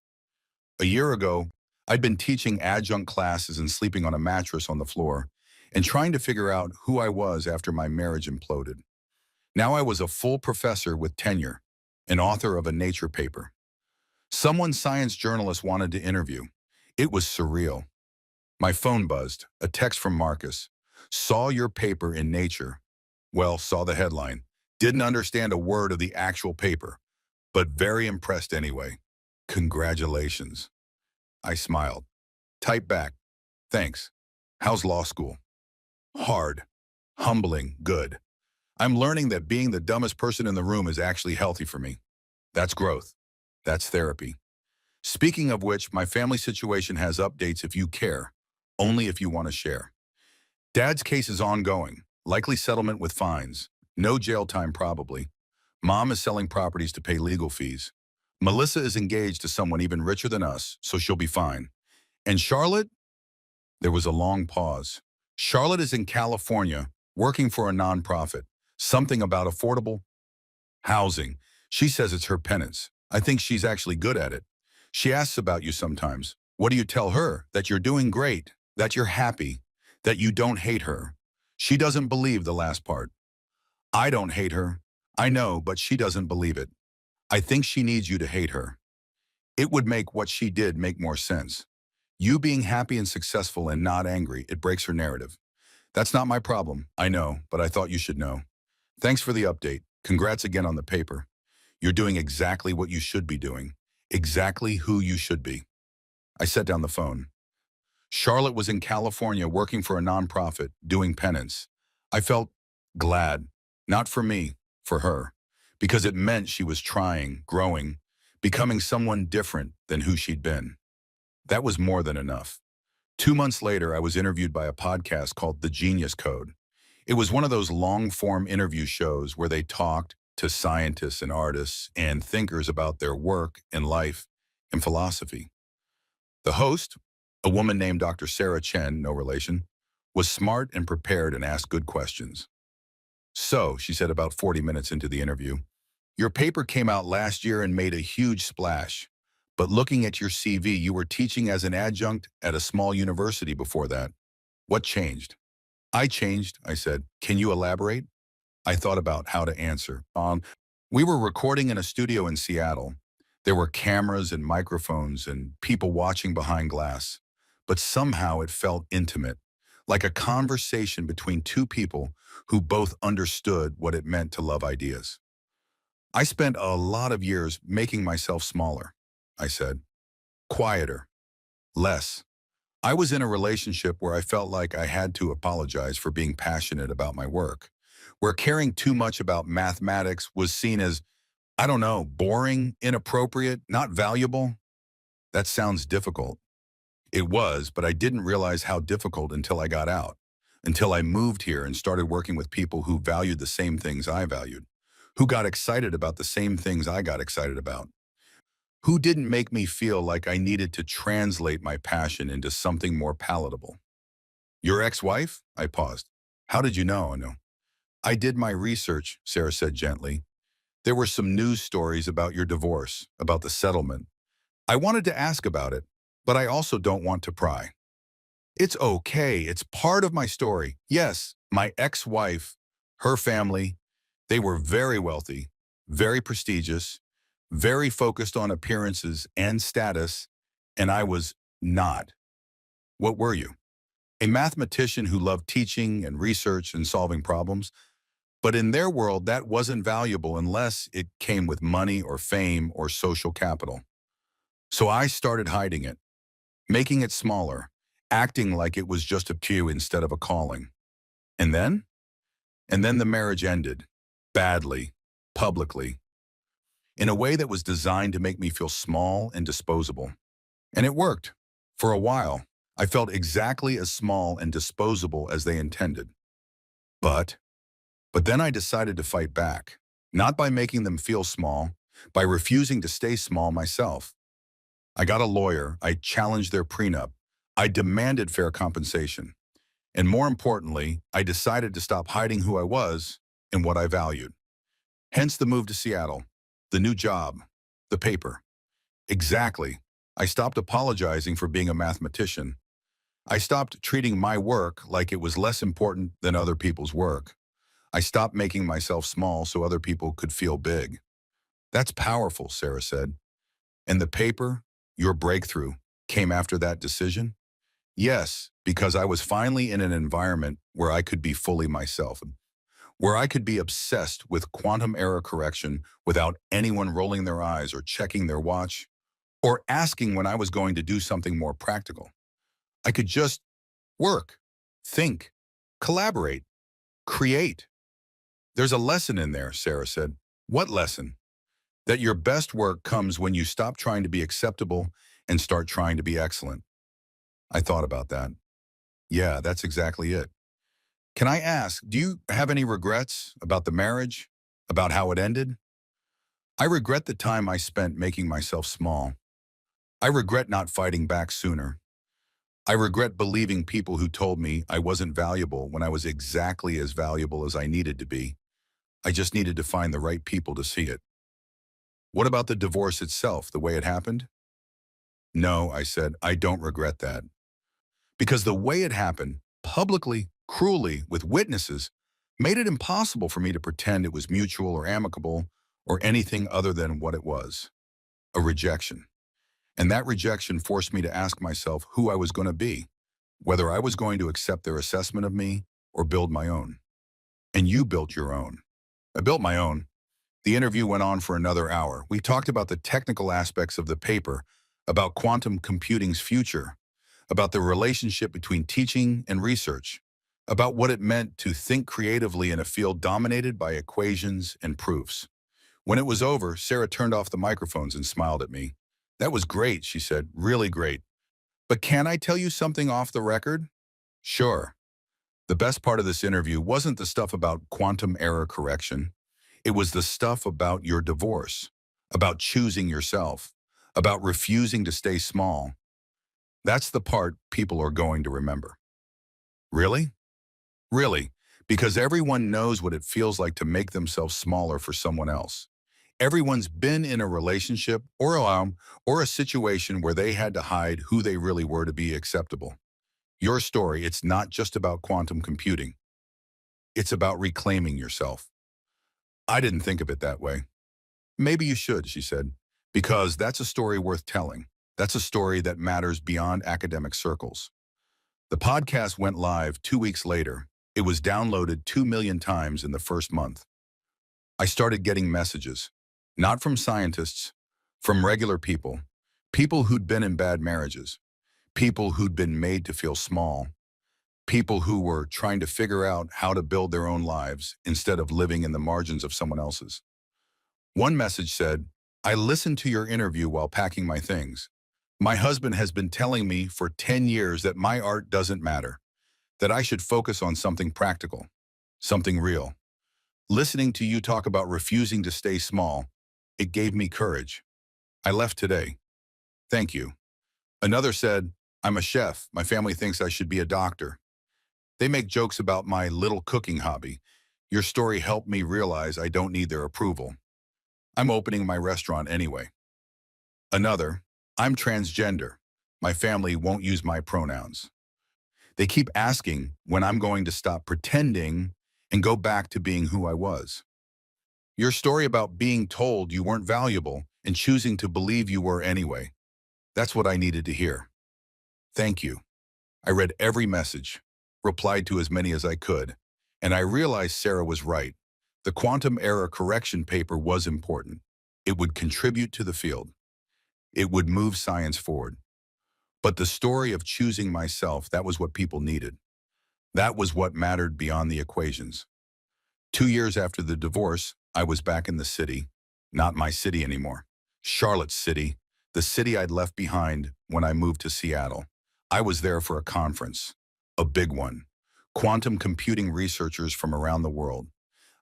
A year ago, I'd been teaching adjunct classes and sleeping on a mattress on the floor, and trying to figure out who I was after my marriage imploded. Now I was a full professor with tenure, an author of a Nature paper. Someone science journalists wanted to interview. It was surreal. My phone buzzed, a text from Marcus. "Saw your paper in Nature." Well, saw the headline. Didn't understand a word of the actual paper. but very impressed anyway. Congratulations. I smiled. Type back. Thanks. How's law school? Hard. Humbling. Good. I'm learning that being the dumbest person in the room is actually healthy for me. That's growth. That's therapy. Speaking of which, my family situation has updates if you care, only if you want to share. Dad's case is ongoing, likely settlement with fines. No jail time probably. Mom is selling properties to pay legal fees. Melissa is engaged to someone even richer than us, so she'll be fine. And Charlotte? There was a long pause. Charlotte is in California, working for a nonprofit. Something about affordable housing. She says it's her penance. I think she's actually good at it. She asks about you sometimes. What do you tell her? That you're doing great, that you're happy, that you don't hate her. She doesn't believe the last part. I don't hate her. I know, but she doesn't believe it. I think she needs you to hate her. It would make what she did make more sense. You being happy and successful and not angry, it breaks her narrative. That's not my problem, I know, but I thought you should know. Thanks for the update. Congrats again on the paper. You're doing exactly what you should be doing. Exactly who you should be. I set down the phone. Charlotte was in California working for a nonprofit, doing penance. I felt glad, not for me, for her, because it meant she was trying, growing, becoming someone different than who she'd been. That was more than enough. 2 months later, I was interviewed by a podcast called The Genius Code. It was one of those long-form interview shows where they talked to scientists and artists and thinkers about their work and life and philosophy. The host, a woman named Dr. Sarah Chen, no relation, was smart and prepared and asked good questions. So, she said about 40 minutes into the interview, your paper came out last year and made a huge splash. But looking at your CV, you were teaching as an adjunct at a small university before that. What changed? I changed, I said. Can you elaborate? I thought about how to answer. We were recording in a studio in Seattle. There were cameras and microphones and people watching behind glass. But somehow it felt intimate, like a conversation between two people who both understood what it meant to love ideas. I spent a lot of years making myself smaller, I said. Quieter. Less. I was in a relationship where I felt like I had to apologize for being passionate about my work, where caring too much about mathematics was seen as, I don't know, boring, inappropriate, not valuable. That sounds difficult. It was, but I didn't realize how difficult until I got out, until I moved here and started working with people who valued the same things I valued, who got excited about the same things I got excited about, who didn't make me feel like I needed to translate my passion into something more palatable. Your ex-wife? I paused. How did you know? No. I did my research, Sarah said gently. There were some news stories about your divorce, about the settlement. I wanted to ask about it, but I also don't want to pry. It's okay. It's part of my story. Yes, my ex-wife, her family, they were very wealthy, very prestigious, very focused on appearances and status, and I was not. What were you? A mathematician who loved teaching and research and solving problems, but in their world that wasn't valuable unless it came with money or fame or social capital. So I started hiding it, making it smaller, acting like it was just a cue instead of a calling. And then? And then the marriage ended, badly, publicly, in a way that was designed to make me feel small and disposable. And it worked. For a while, I felt exactly as small and disposable as they intended. But then I decided to fight back, not by making them feel small, by refusing to stay small myself. I got a lawyer, I challenged their prenup, I demanded fair compensation. And more importantly, I decided to stop hiding who I was and what I valued. Hence the move to Seattle, the new job, the paper. Exactly. I stopped apologizing for being a mathematician. I stopped treating my work like it was less important than other people's work. I stopped making myself small so other people could feel big. That's powerful, Sarah said. And the paper, your breakthrough, came after that decision? Yes, because I was finally in an environment where I could be fully myself. where I could be obsessed with quantum error correction without anyone rolling their eyes or checking their watch or asking when I was going to do something more practical. I could just work, think, collaborate, create. There's a lesson in there, Sarah said. What lesson? That your best work comes when you stop trying to be acceptable and start trying to be excellent. I thought about that. Yeah, that's exactly it. Can I ask, do you have any regrets about the marriage? About how it ended? I regret the time I spent making myself small. I regret not fighting back sooner. I regret believing people who told me I wasn't valuable when I was exactly as valuable as I needed to be. I just needed to find the right people to see it. What about the divorce itself, the way it happened? No, I said, I don't regret that. Because the way it happened, publicly, cruelly, with witnesses, made it impossible for me to pretend it was mutual or amicable or anything other than what it was, a rejection. And that rejection forced me to ask myself who I was going to be, whether I was going to accept their assessment of me or build my own. And you built your own. I built my own. The interview went on for another hour. We talked about the technical aspects of the paper, about quantum computing's future, about the relationship between teaching and research, about what it meant to think creatively in a field dominated by equations and proofs. When it was over, Sarah turned off the microphones and smiled at me. That was great, she said, really great. But can I tell you something off the record? Sure. The best part of this interview wasn't the stuff about quantum error correction. It was the stuff about your divorce, about choosing yourself, about refusing to stay small. That's the part people are going to remember. Really? Really, because everyone knows what it feels like to make themselves smaller for someone else. Everyone's been in a relationship or a situation where they had to hide who they really were to be acceptable. Your story, it's not just about quantum computing. It's about reclaiming yourself. I didn't think of it that way. Maybe you should, she said, because that's a story worth telling. That's a story that matters beyond academic circles. The podcast went live 2 weeks later. It was downloaded 2 million times in the first month. I started getting messages, not from scientists, from regular people, people who'd been in bad marriages, people who'd been made to feel small, people who were trying to figure out how to build their own lives instead of living in the margins of someone else's. One message said, I listened to your interview while packing my things. My husband has been telling me for 10 years that my art doesn't matter, that I should focus on something practical, something real. Listening to you talk about refusing to stay small, it gave me courage. I left today. Thank you. Another said, I'm a chef. My family thinks I should be a doctor. They make jokes about my little cooking hobby. Your story helped me realize I don't need their approval. I'm opening my restaurant anyway. Another, I'm transgender. My family won't use my pronouns. They keep asking when I'm going to stop pretending and go back to being who I was. Your story about being told you weren't valuable and choosing to believe you were anyway. That's what I needed to hear. Thank you. I read every message, replied to as many as I could, and I realized Sarah was right. The quantum error correction paper was important. It would contribute to the field. It would move science forward. But the story of choosing myself, that was what people needed. That was what mattered beyond the equations. 2 years after the divorce, I was back in the city. Not my city anymore. Charlotte City, the city I'd left behind when I moved to Seattle. I was there for a conference, a big one. Quantum computing researchers from around the world.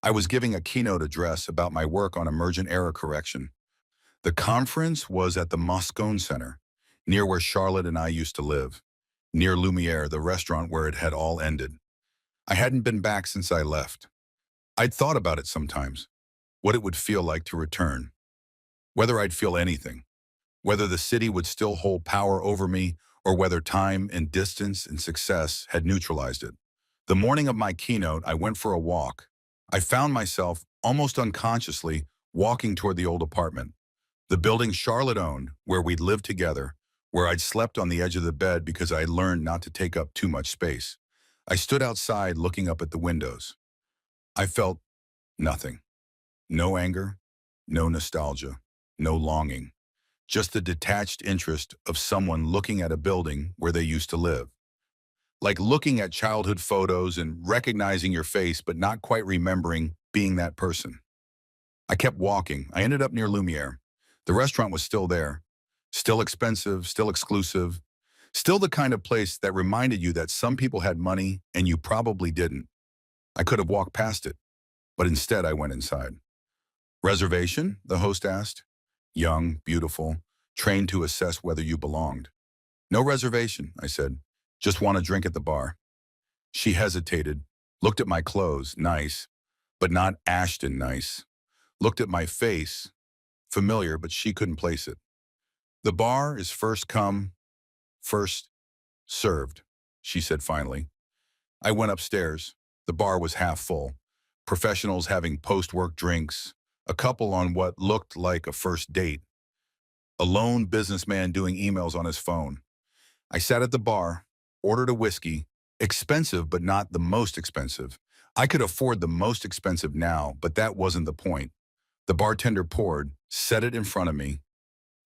I was giving a keynote address about my work on emergent error correction. The conference was at the Moscone Center, near where Charlotte and I used to live, near Lumiere, the restaurant where it had all ended. I hadn't been back since I left. I'd thought about it sometimes, what it would feel like to return, whether I'd feel anything, whether the city would still hold power over me, or whether time and distance and success had neutralized it. The morning of my keynote, I went for a walk. I found myself, almost unconsciously, walking toward the old apartment. The building Charlotte owned, where we'd lived together, where I'd slept on the edge of the bed because I learned not to take up too much space. I stood outside looking up at the windows. I felt nothing. No anger, no nostalgia, no longing. Just the detached interest of someone looking at a building where they used to live. Like looking at childhood photos and recognizing your face but not quite remembering being that person. I kept walking. I ended up near Lumiere. The restaurant was still there. Still expensive, still exclusive. Still the kind of place that reminded you that some people had money and you probably didn't. I could have walked past it, but instead I went inside. Reservation? The host asked. Young, beautiful, trained to assess whether you belonged. No reservation, I said. Just want a drink at the bar. She hesitated, looked at my clothes, nice, but not Ashton nice. Looked at my face, familiar, but she couldn't place it. The bar is first come, first served, she said finally. I went upstairs. The bar was half full. Professionals having post-work drinks, a couple on what looked like a first date, a lone businessman doing emails on his phone. I sat at the bar, ordered a whiskey, expensive but not the most expensive. I could afford the most expensive now, but that wasn't the point. The bartender poured, set it in front of me,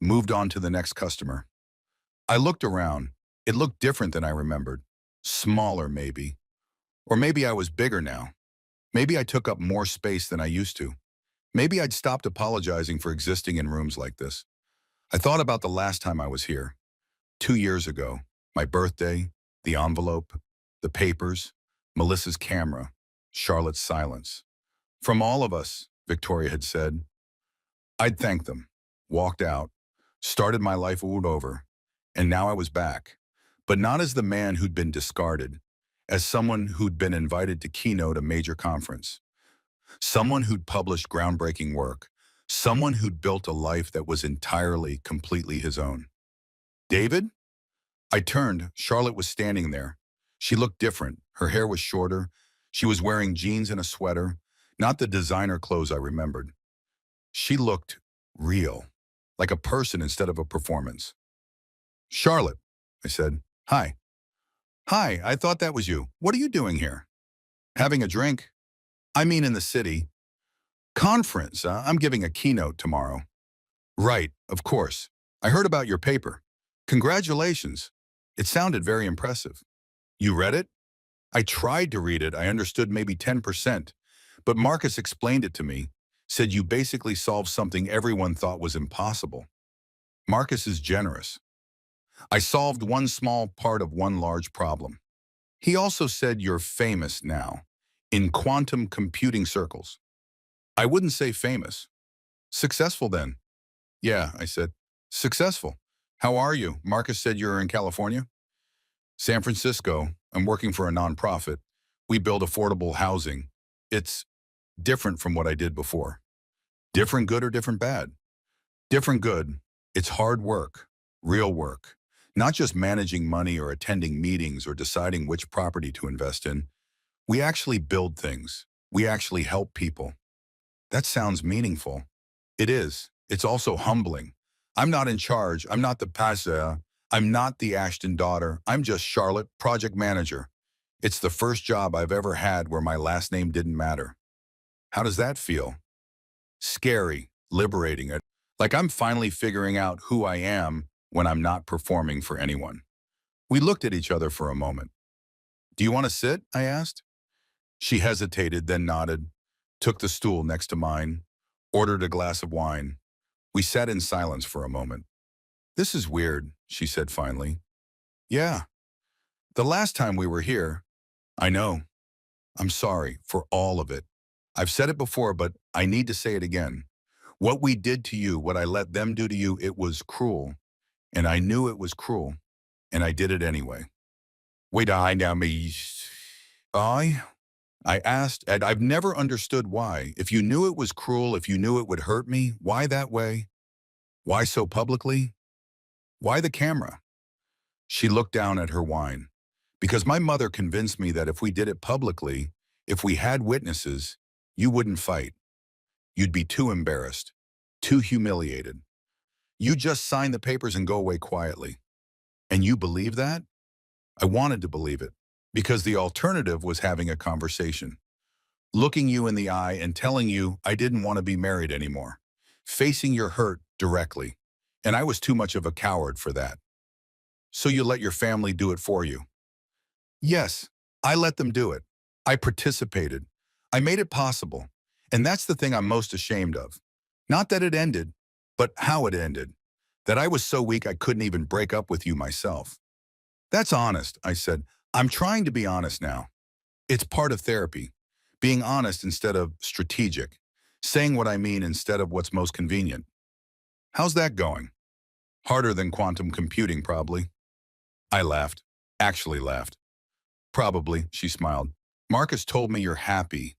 moved on to the next customer. I looked around. It looked different than I remembered. Smaller, maybe. Or maybe I was bigger now. Maybe I took up more space than I used to. Maybe I'd stopped apologizing for existing in rooms like this. I thought about the last time I was here. 2 years ago. My birthday, the envelope, the papers, Melissa's camera, Charlotte's silence. From all of us, Victoria had said. I'd thanked them, walked out, started my life all over, and now I was back. But not as the man who'd been discarded, as someone who'd been invited to keynote a major conference. Someone who'd published groundbreaking work. Someone who'd built a life that was entirely, completely his own. David? I turned. Charlotte was standing there. She looked different. Her hair was shorter. She was wearing jeans and a sweater, not the designer clothes I remembered. She looked real, like a person instead of a performance. Charlotte, I said. Hi. Hi, I thought that was you. What are you doing here? Having a drink. I mean in the city. Conference. I'm giving a keynote tomorrow. Right, of course. I heard about your paper. Congratulations. It sounded very impressive. You read it? I tried to read it. I understood maybe 10%. But Marcus explained it to me, said you basically solved something everyone thought was impossible. Marcus is generous. I solved one small part of one large problem. He also said you're famous now, in quantum computing circles. I wouldn't say famous. Successful then. Yeah, I said. Successful. How are you? Marcus said you're in California? San Francisco. I'm working for a nonprofit. We build affordable housing. It's different from what I did before. Different good or different bad? Different good. It's hard work, real work. Not just managing money or attending meetings or deciding which property to invest in. We actually build things. We actually help people. That sounds meaningful. It is. It's also humbling. I'm not in charge. I'm not the passer. I'm not the Ashton daughter. I'm just Charlotte, project manager. It's the first job I've ever had where my last name didn't matter. How does that feel? Scary, liberating. Like I'm finally figuring out who I am when I'm not performing for anyone. We looked at each other for a moment. Do you want to sit? I asked. She hesitated, then nodded, took the stool next to mine, ordered a glass of wine. We sat in silence for a moment. This is weird, she said finally. Yeah. The last time we were here, I know. I'm sorry for all of it. I've said it before, but I need to say it again. What we did to you, what I let them do to you, it was cruel. And I knew it was cruel, and I did it anyway. Wait, I now me. I asked, and I've never understood why. If you knew it was cruel, if you knew it would hurt me, why that way? Why so publicly? Why the camera? She looked down at her wine. Because my mother convinced me that if we did it publicly, if we had witnesses, you wouldn't fight. You'd be too embarrassed, too humiliated. You just sign the papers and go away quietly. And you believe that? I wanted to believe it, because the alternative was having a conversation. looking you in the eye and telling you I didn't want to be married anymore, facing your hurt directly. And I was too much of a coward for that. So you let your family do it for you. Yes, I let them do it. I participated. I made it possible. And that's the thing I'm most ashamed of. Not that it ended, but how it ended. That I was so weak I couldn't even break up with you myself. That's honest, I said. I'm trying to be honest now. It's part of therapy. Being honest instead of strategic. Saying what I mean instead of what's most convenient. How's that going? Harder than quantum computing, probably. I laughed. Actually laughed. Probably, she smiled. Marcus told me you're happy,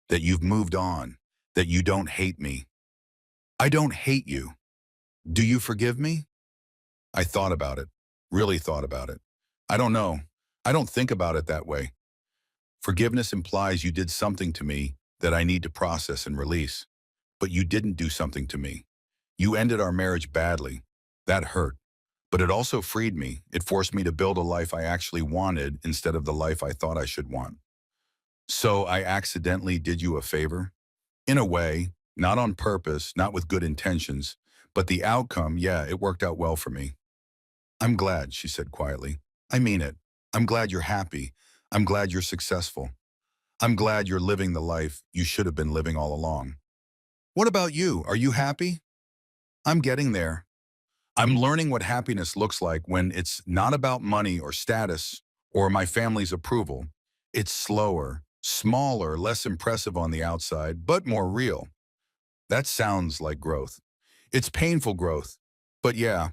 that you've moved on, that you don't hate me. I don't hate you. Do you forgive me? I thought about it. Really thought about it. I don't know. I don't think about it that way. Forgiveness implies you did something to me that I need to process and release. But you didn't do something to me. You ended our marriage badly. That hurt. But it also freed me. It forced me to build a life I actually wanted instead of the life I thought I should want. So I accidentally did you a favor? In a way, not on purpose, not with good intentions, but the outcome, yeah, it worked out well for me. I'm glad, she said quietly. I mean it. I'm glad you're happy. I'm glad you're successful. I'm glad you're living the life you should have been living all along. What about you? Are you happy? I'm getting there. I'm learning what happiness looks like when it's not about money or status or my family's approval. It's slower, smaller, less impressive on the outside, but more real. That sounds like growth. It's painful growth. But yeah,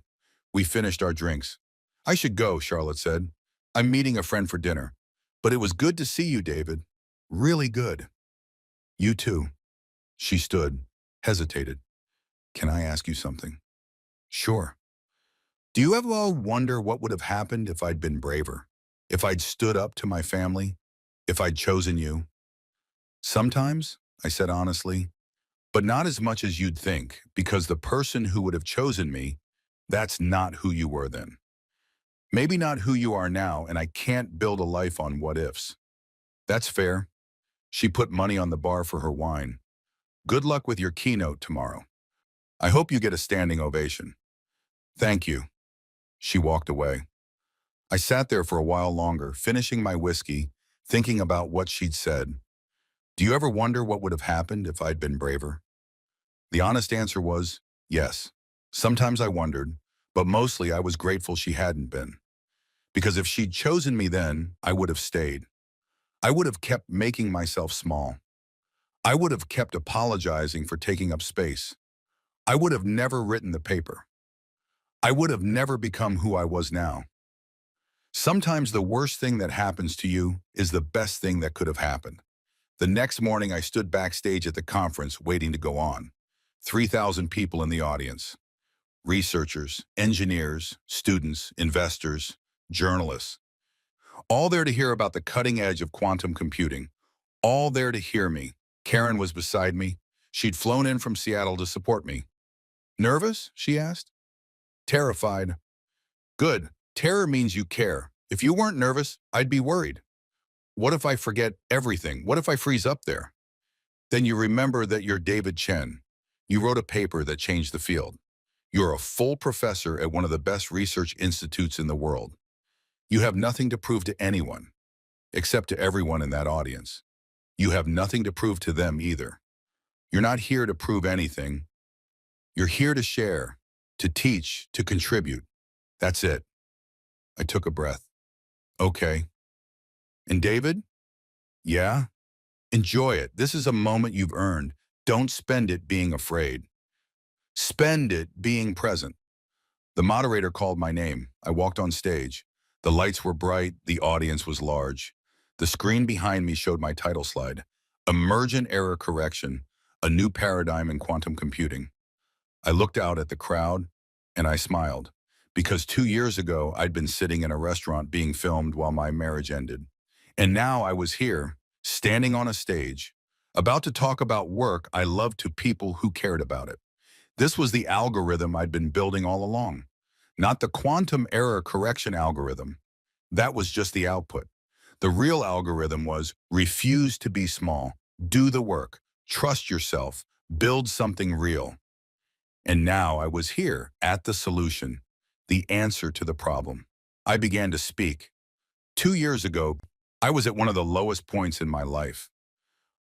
we finished our drinks. I should go, Charlotte said. I'm meeting a friend for dinner. But it was good to see you, David. Really good. You too. She stood, hesitated. Can I ask you something? Sure. Do you ever wonder what would have happened if I'd been braver? If I'd stood up to my family? If I'd chosen you? Sometimes, I said honestly, but not as much as you'd think, because the person who would have chosen me, that's not who you were then. Maybe not who you are now, and I can't build a life on what ifs. That's fair. She put money on the bar for her wine. Good luck with your keynote tomorrow. I hope you get a standing ovation. Thank you. She walked away. I sat there for a while longer, finishing my whiskey, thinking about what she'd said. Do you ever wonder what would have happened if I'd been braver? The honest answer was, yes. Sometimes I wondered, but mostly I was grateful she hadn't been. Because if she'd chosen me then, I would have stayed. I would have kept making myself small. I would have kept apologizing for taking up space. I would have never written the paper. I would have never become who I was now. Sometimes the worst thing that happens to you is the best thing that could have happened. The next morning, I stood backstage at the conference waiting to go on. 3,000 people in the audience. Researchers, engineers, students, investors, journalists. All there to hear about the cutting edge of quantum computing. All there to hear me. Karen was beside me. She'd flown in from Seattle to support me. Nervous? She asked. Terrified. Good. Terror means you care. If you weren't nervous, I'd be worried. What if I forget everything? What if I freeze up there? Then you remember that you're David Chen. You wrote a paper that changed the field. You're a full professor at one of the best research institutes in the world. You have nothing to prove to anyone, except to everyone in that audience. You have nothing to prove to them either. You're not here to prove anything. You're here to share, to teach, to contribute. That's it. I took a breath. Okay. And David? Yeah? Enjoy it. This is a moment you've earned. Don't spend it being afraid. Spend it being present. The moderator called my name. I walked on stage. The lights were bright. The audience was large. The screen behind me showed my title slide. Emergent Error Correction, a new paradigm in quantum computing. I looked out at the crowd, and I smiled, because 2 years ago, I'd been sitting in a restaurant being filmed while my marriage ended. And now I was here, standing on a stage, about to talk about work I loved to people who cared about it. This was the algorithm I'd been building all along, not the quantum error correction algorithm. That was just the output. The real algorithm was refuse to be small. Do the work. Trust yourself. Build something real. And now I was here, at the solution, the answer to the problem. I began to speak. 2 years ago, I was at one of the lowest points in my life.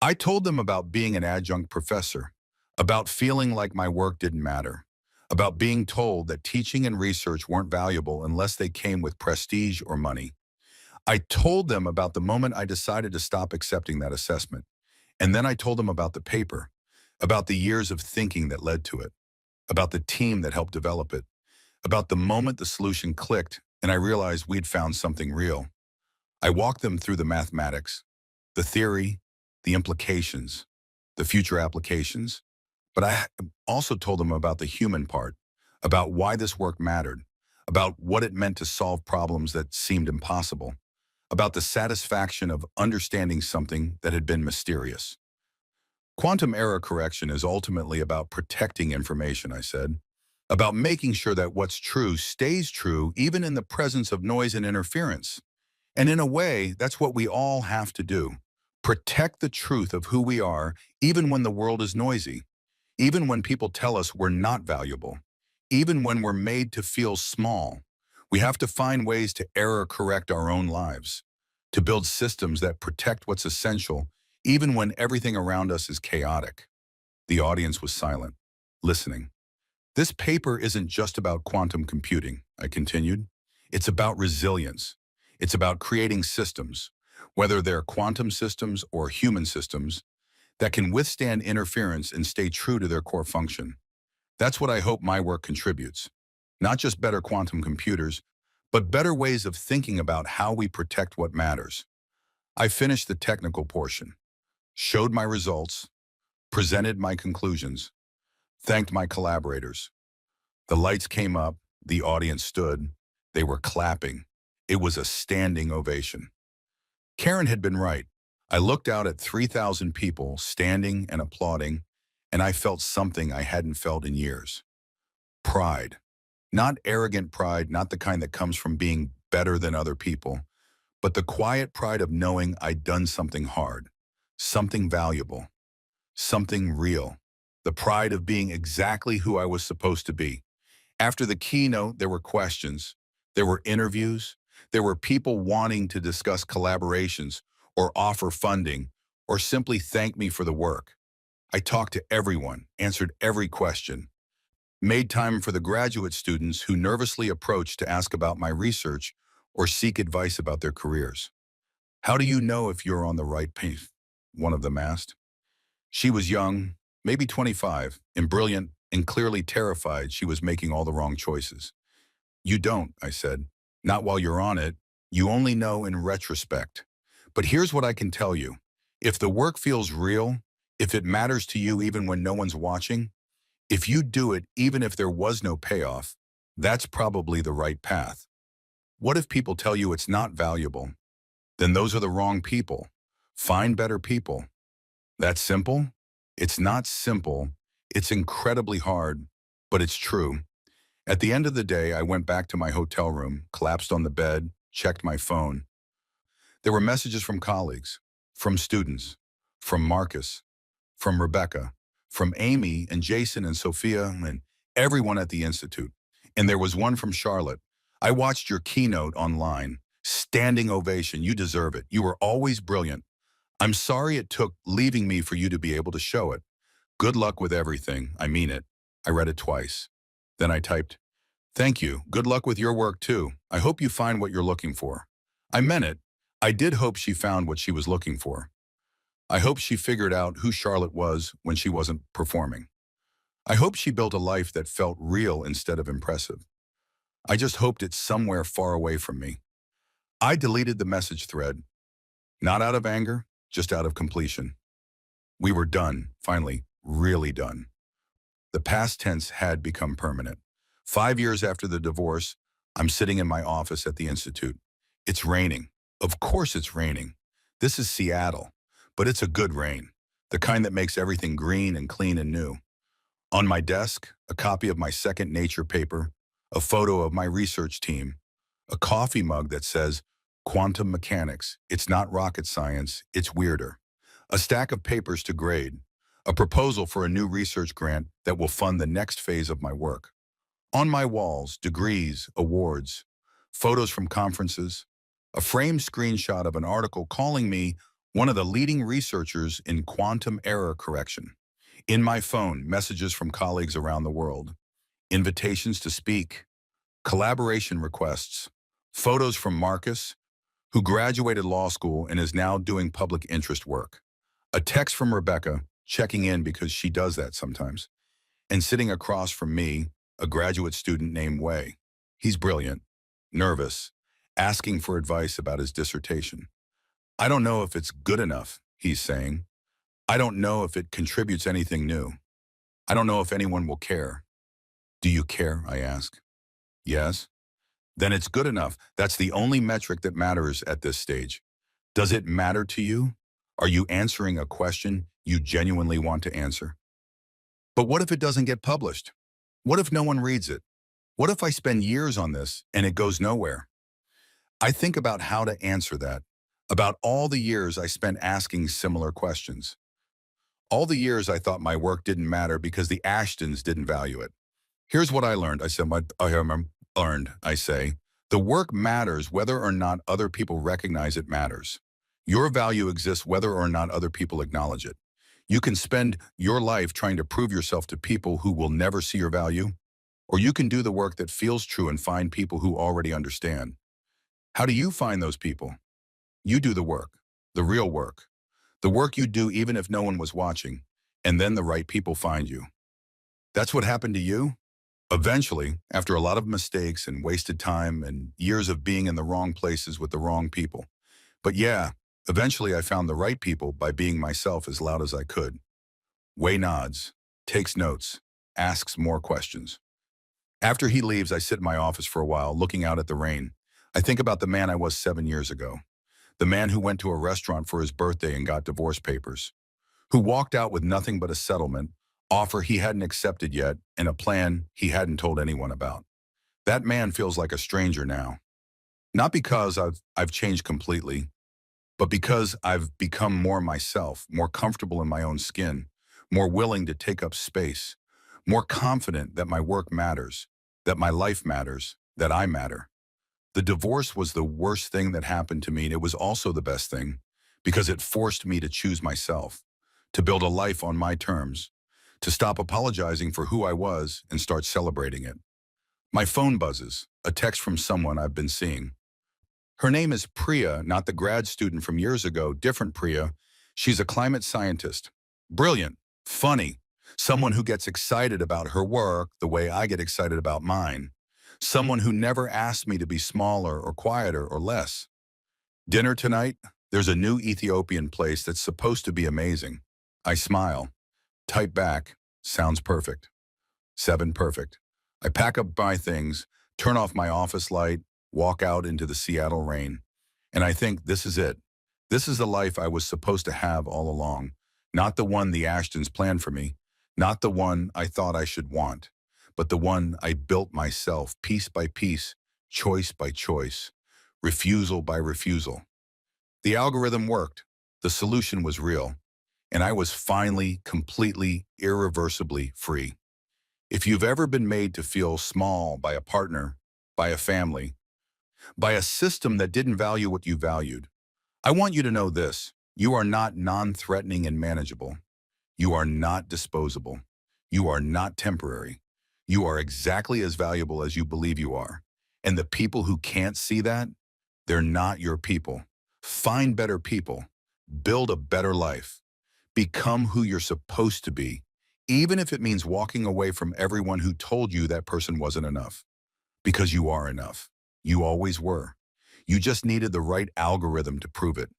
I told them about being an adjunct professor, about feeling like my work didn't matter, about being told that teaching and research weren't valuable unless they came with prestige or money. I told them about the moment I decided to stop accepting that assessment. And then I told them about the paper, about the years of thinking that led to it, about the team that helped develop it, about the moment the solution clicked and I realized we'd found something real. I walked them through the mathematics, the theory, the implications, the future applications, but I also told them about the human part, about why this work mattered, about what it meant to solve problems that seemed impossible, about the satisfaction of understanding something that had been mysterious. Quantum error correction is ultimately about protecting information, I said, about making sure that what's true stays true even in the presence of noise and interference. And in a way, that's what we all have to do. Protect the truth of who we are, even when the world is noisy, even when people tell us we're not valuable, even when we're made to feel small. We have to find ways to error correct our own lives, to build systems that protect what's essential, even when everything around us is chaotic. The audience was silent, listening. This paper isn't just about quantum computing, I continued. It's about resilience. It's about creating systems, whether they're quantum systems or human systems, that can withstand interference and stay true to their core function. That's what I hope my work contributes. Not just better quantum computers, but better ways of thinking about how we protect what matters. I finished the technical portion, showed my results, presented my conclusions, thanked my collaborators. The lights came up, the audience stood, they were clapping. It was a standing ovation. Karen had been right. I looked out at 3,000 people standing and applauding, and I felt something I hadn't felt in years. Pride. Not arrogant pride, not the kind that comes from being better than other people, but the quiet pride of knowing I'd done something hard, something valuable, something real. The pride of being exactly who I was supposed to be. After the keynote, there were questions, there were interviews, there were people wanting to discuss collaborations or offer funding or simply thank me for the work. I talked to everyone, answered every question, made time for the graduate students who nervously approached to ask about my research or seek advice about their careers. How do you know if you're on the right path? One of them asked. She was young, maybe 25, and brilliant and clearly terrified she was making all the wrong choices. You don't, I said. Not while you're on it. You only know in retrospect. But here's what I can tell you. If the work feels real, if it matters to you even when no one's watching, if you do it even if there was no payoff, that's probably the right path. What if people tell you it's not valuable? Then those are the wrong people. Find better people. That simple? It's not simple. It's incredibly hard, but it's true. At the end of the day, I went back to my hotel room, collapsed on the bed, checked my phone. There were messages from colleagues, from students, from Marcus, from Rebecca, from Amy and Jason and Sophia and everyone at the Institute. And there was one from Charlotte. I watched your keynote online. Standing ovation. You deserve it. You were always brilliant. I'm sorry it took leaving me for you to be able to show it. Good luck with everything. I mean it. I read it twice. Then I typed, thank you. Good luck with your work too. I hope you find what you're looking for. I meant it. I did hope she found what she was looking for. I hope she figured out who Charlotte was when she wasn't performing. I hope she built a life that felt real instead of impressive. I just hoped it's somewhere far away from me. I deleted the message thread, not out of anger, just out of completion. We were done, finally, really done. The past tense had become permanent. 5 years after the divorce, I'm sitting in my office at the Institute. It's raining. Of course it's raining. This is Seattle, but it's a good rain, the kind that makes everything green and clean and new. On my desk, a copy of my second Nature paper, a photo of my research team, a coffee mug that says, Quantum Mechanics, it's not rocket science, it's weirder. a stack of papers to grade, a proposal for a new research grant that will fund the next phase of my work. On my walls, degrees, awards, photos from conferences, a framed screenshot of an article calling me one of the leading researchers in quantum error correction. In my phone, messages from colleagues around the world, invitations to speak, collaboration requests, photos from Marcus, who graduated law school and is now doing public interest work, a text from Rebecca, checking in because she does that sometimes, and sitting across from me, a graduate student named Wei. He's brilliant, nervous, asking for advice about his dissertation. I don't know if it's good enough, he's saying. I don't know if it contributes anything new. I don't know if anyone will care. Do you care? I ask. Yes. Then it's good enough. That's the only metric that matters at this stage. Does it matter to you? Are you answering a question you genuinely want to answer? But what if it doesn't get published? What if no one reads it? What if I spend years on this and it goes nowhere? I think about how to answer that, about all the years I spent asking similar questions. All the years I thought my work didn't matter because the Ashtons didn't value it. Here's what I learned. I say, the work matters whether or not other people recognize it matters. Your value exists whether or not other people acknowledge it. You can spend your life trying to prove yourself to people who will never see your value, or you can do the work that feels true and find people who already understand. How do you find those people? You do the work, the real work, the work you do even if no one was watching, and then the right people find you. That's what happened to you? Eventually, after a lot of mistakes and wasted time and years of being in the wrong places with the wrong people. But yeah, eventually I found the right people by being myself as loud as I could. Wei nods, takes notes, asks more questions. After he leaves, I sit in my office for a while, looking out at the rain. I think about the man I was 7 years ago. The man who went to a restaurant for his birthday and got divorce papers. Who walked out with nothing but a settlement, offer he hadn't accepted yet, and a plan he hadn't told anyone about. That man feels like a stranger now. Not because I've changed completely, but because I've become more myself, more comfortable in my own skin, more willing to take up space, more confident that my work matters, that my life matters, that I matter. The divorce was the worst thing that happened to me, and it was also the best thing, because it forced me to choose myself, to build a life on my terms, to stop apologizing for who I was and start celebrating it. My phone buzzes, a text from someone I've been seeing. Her name is Priya, not the grad student from years ago, different Priya. She's a climate scientist. Brilliant, funny, someone who gets excited about her work the way I get excited about mine. Someone who never asked me to be smaller or quieter or less. Dinner tonight? There's a new Ethiopian place that's supposed to be amazing. I smile. Type back, sounds perfect. 7 perfect. I pack up my things, turn off my office light, walk out into the Seattle rain. And I think this is it. This is the life I was supposed to have all along. Not the one the Ashtons planned for me. Not the one I thought I should want. But the one I built myself, piece by piece, choice by choice, refusal by refusal. The algorithm worked. The solution was real. And I was finally, completely, irreversibly free. If you've ever been made to feel small by a partner, by a family, by a system that didn't value what you valued, I want you to know this. You are not non-threatening and manageable. You are not disposable. You are not temporary. You are exactly as valuable as you believe you are. And the people who can't see that, they're not your people. Find better people. Build a better life. Become who you're supposed to be, even if it means walking away from everyone who told you that person wasn't enough. Because you are enough. You always were. You just needed the right algorithm to prove it.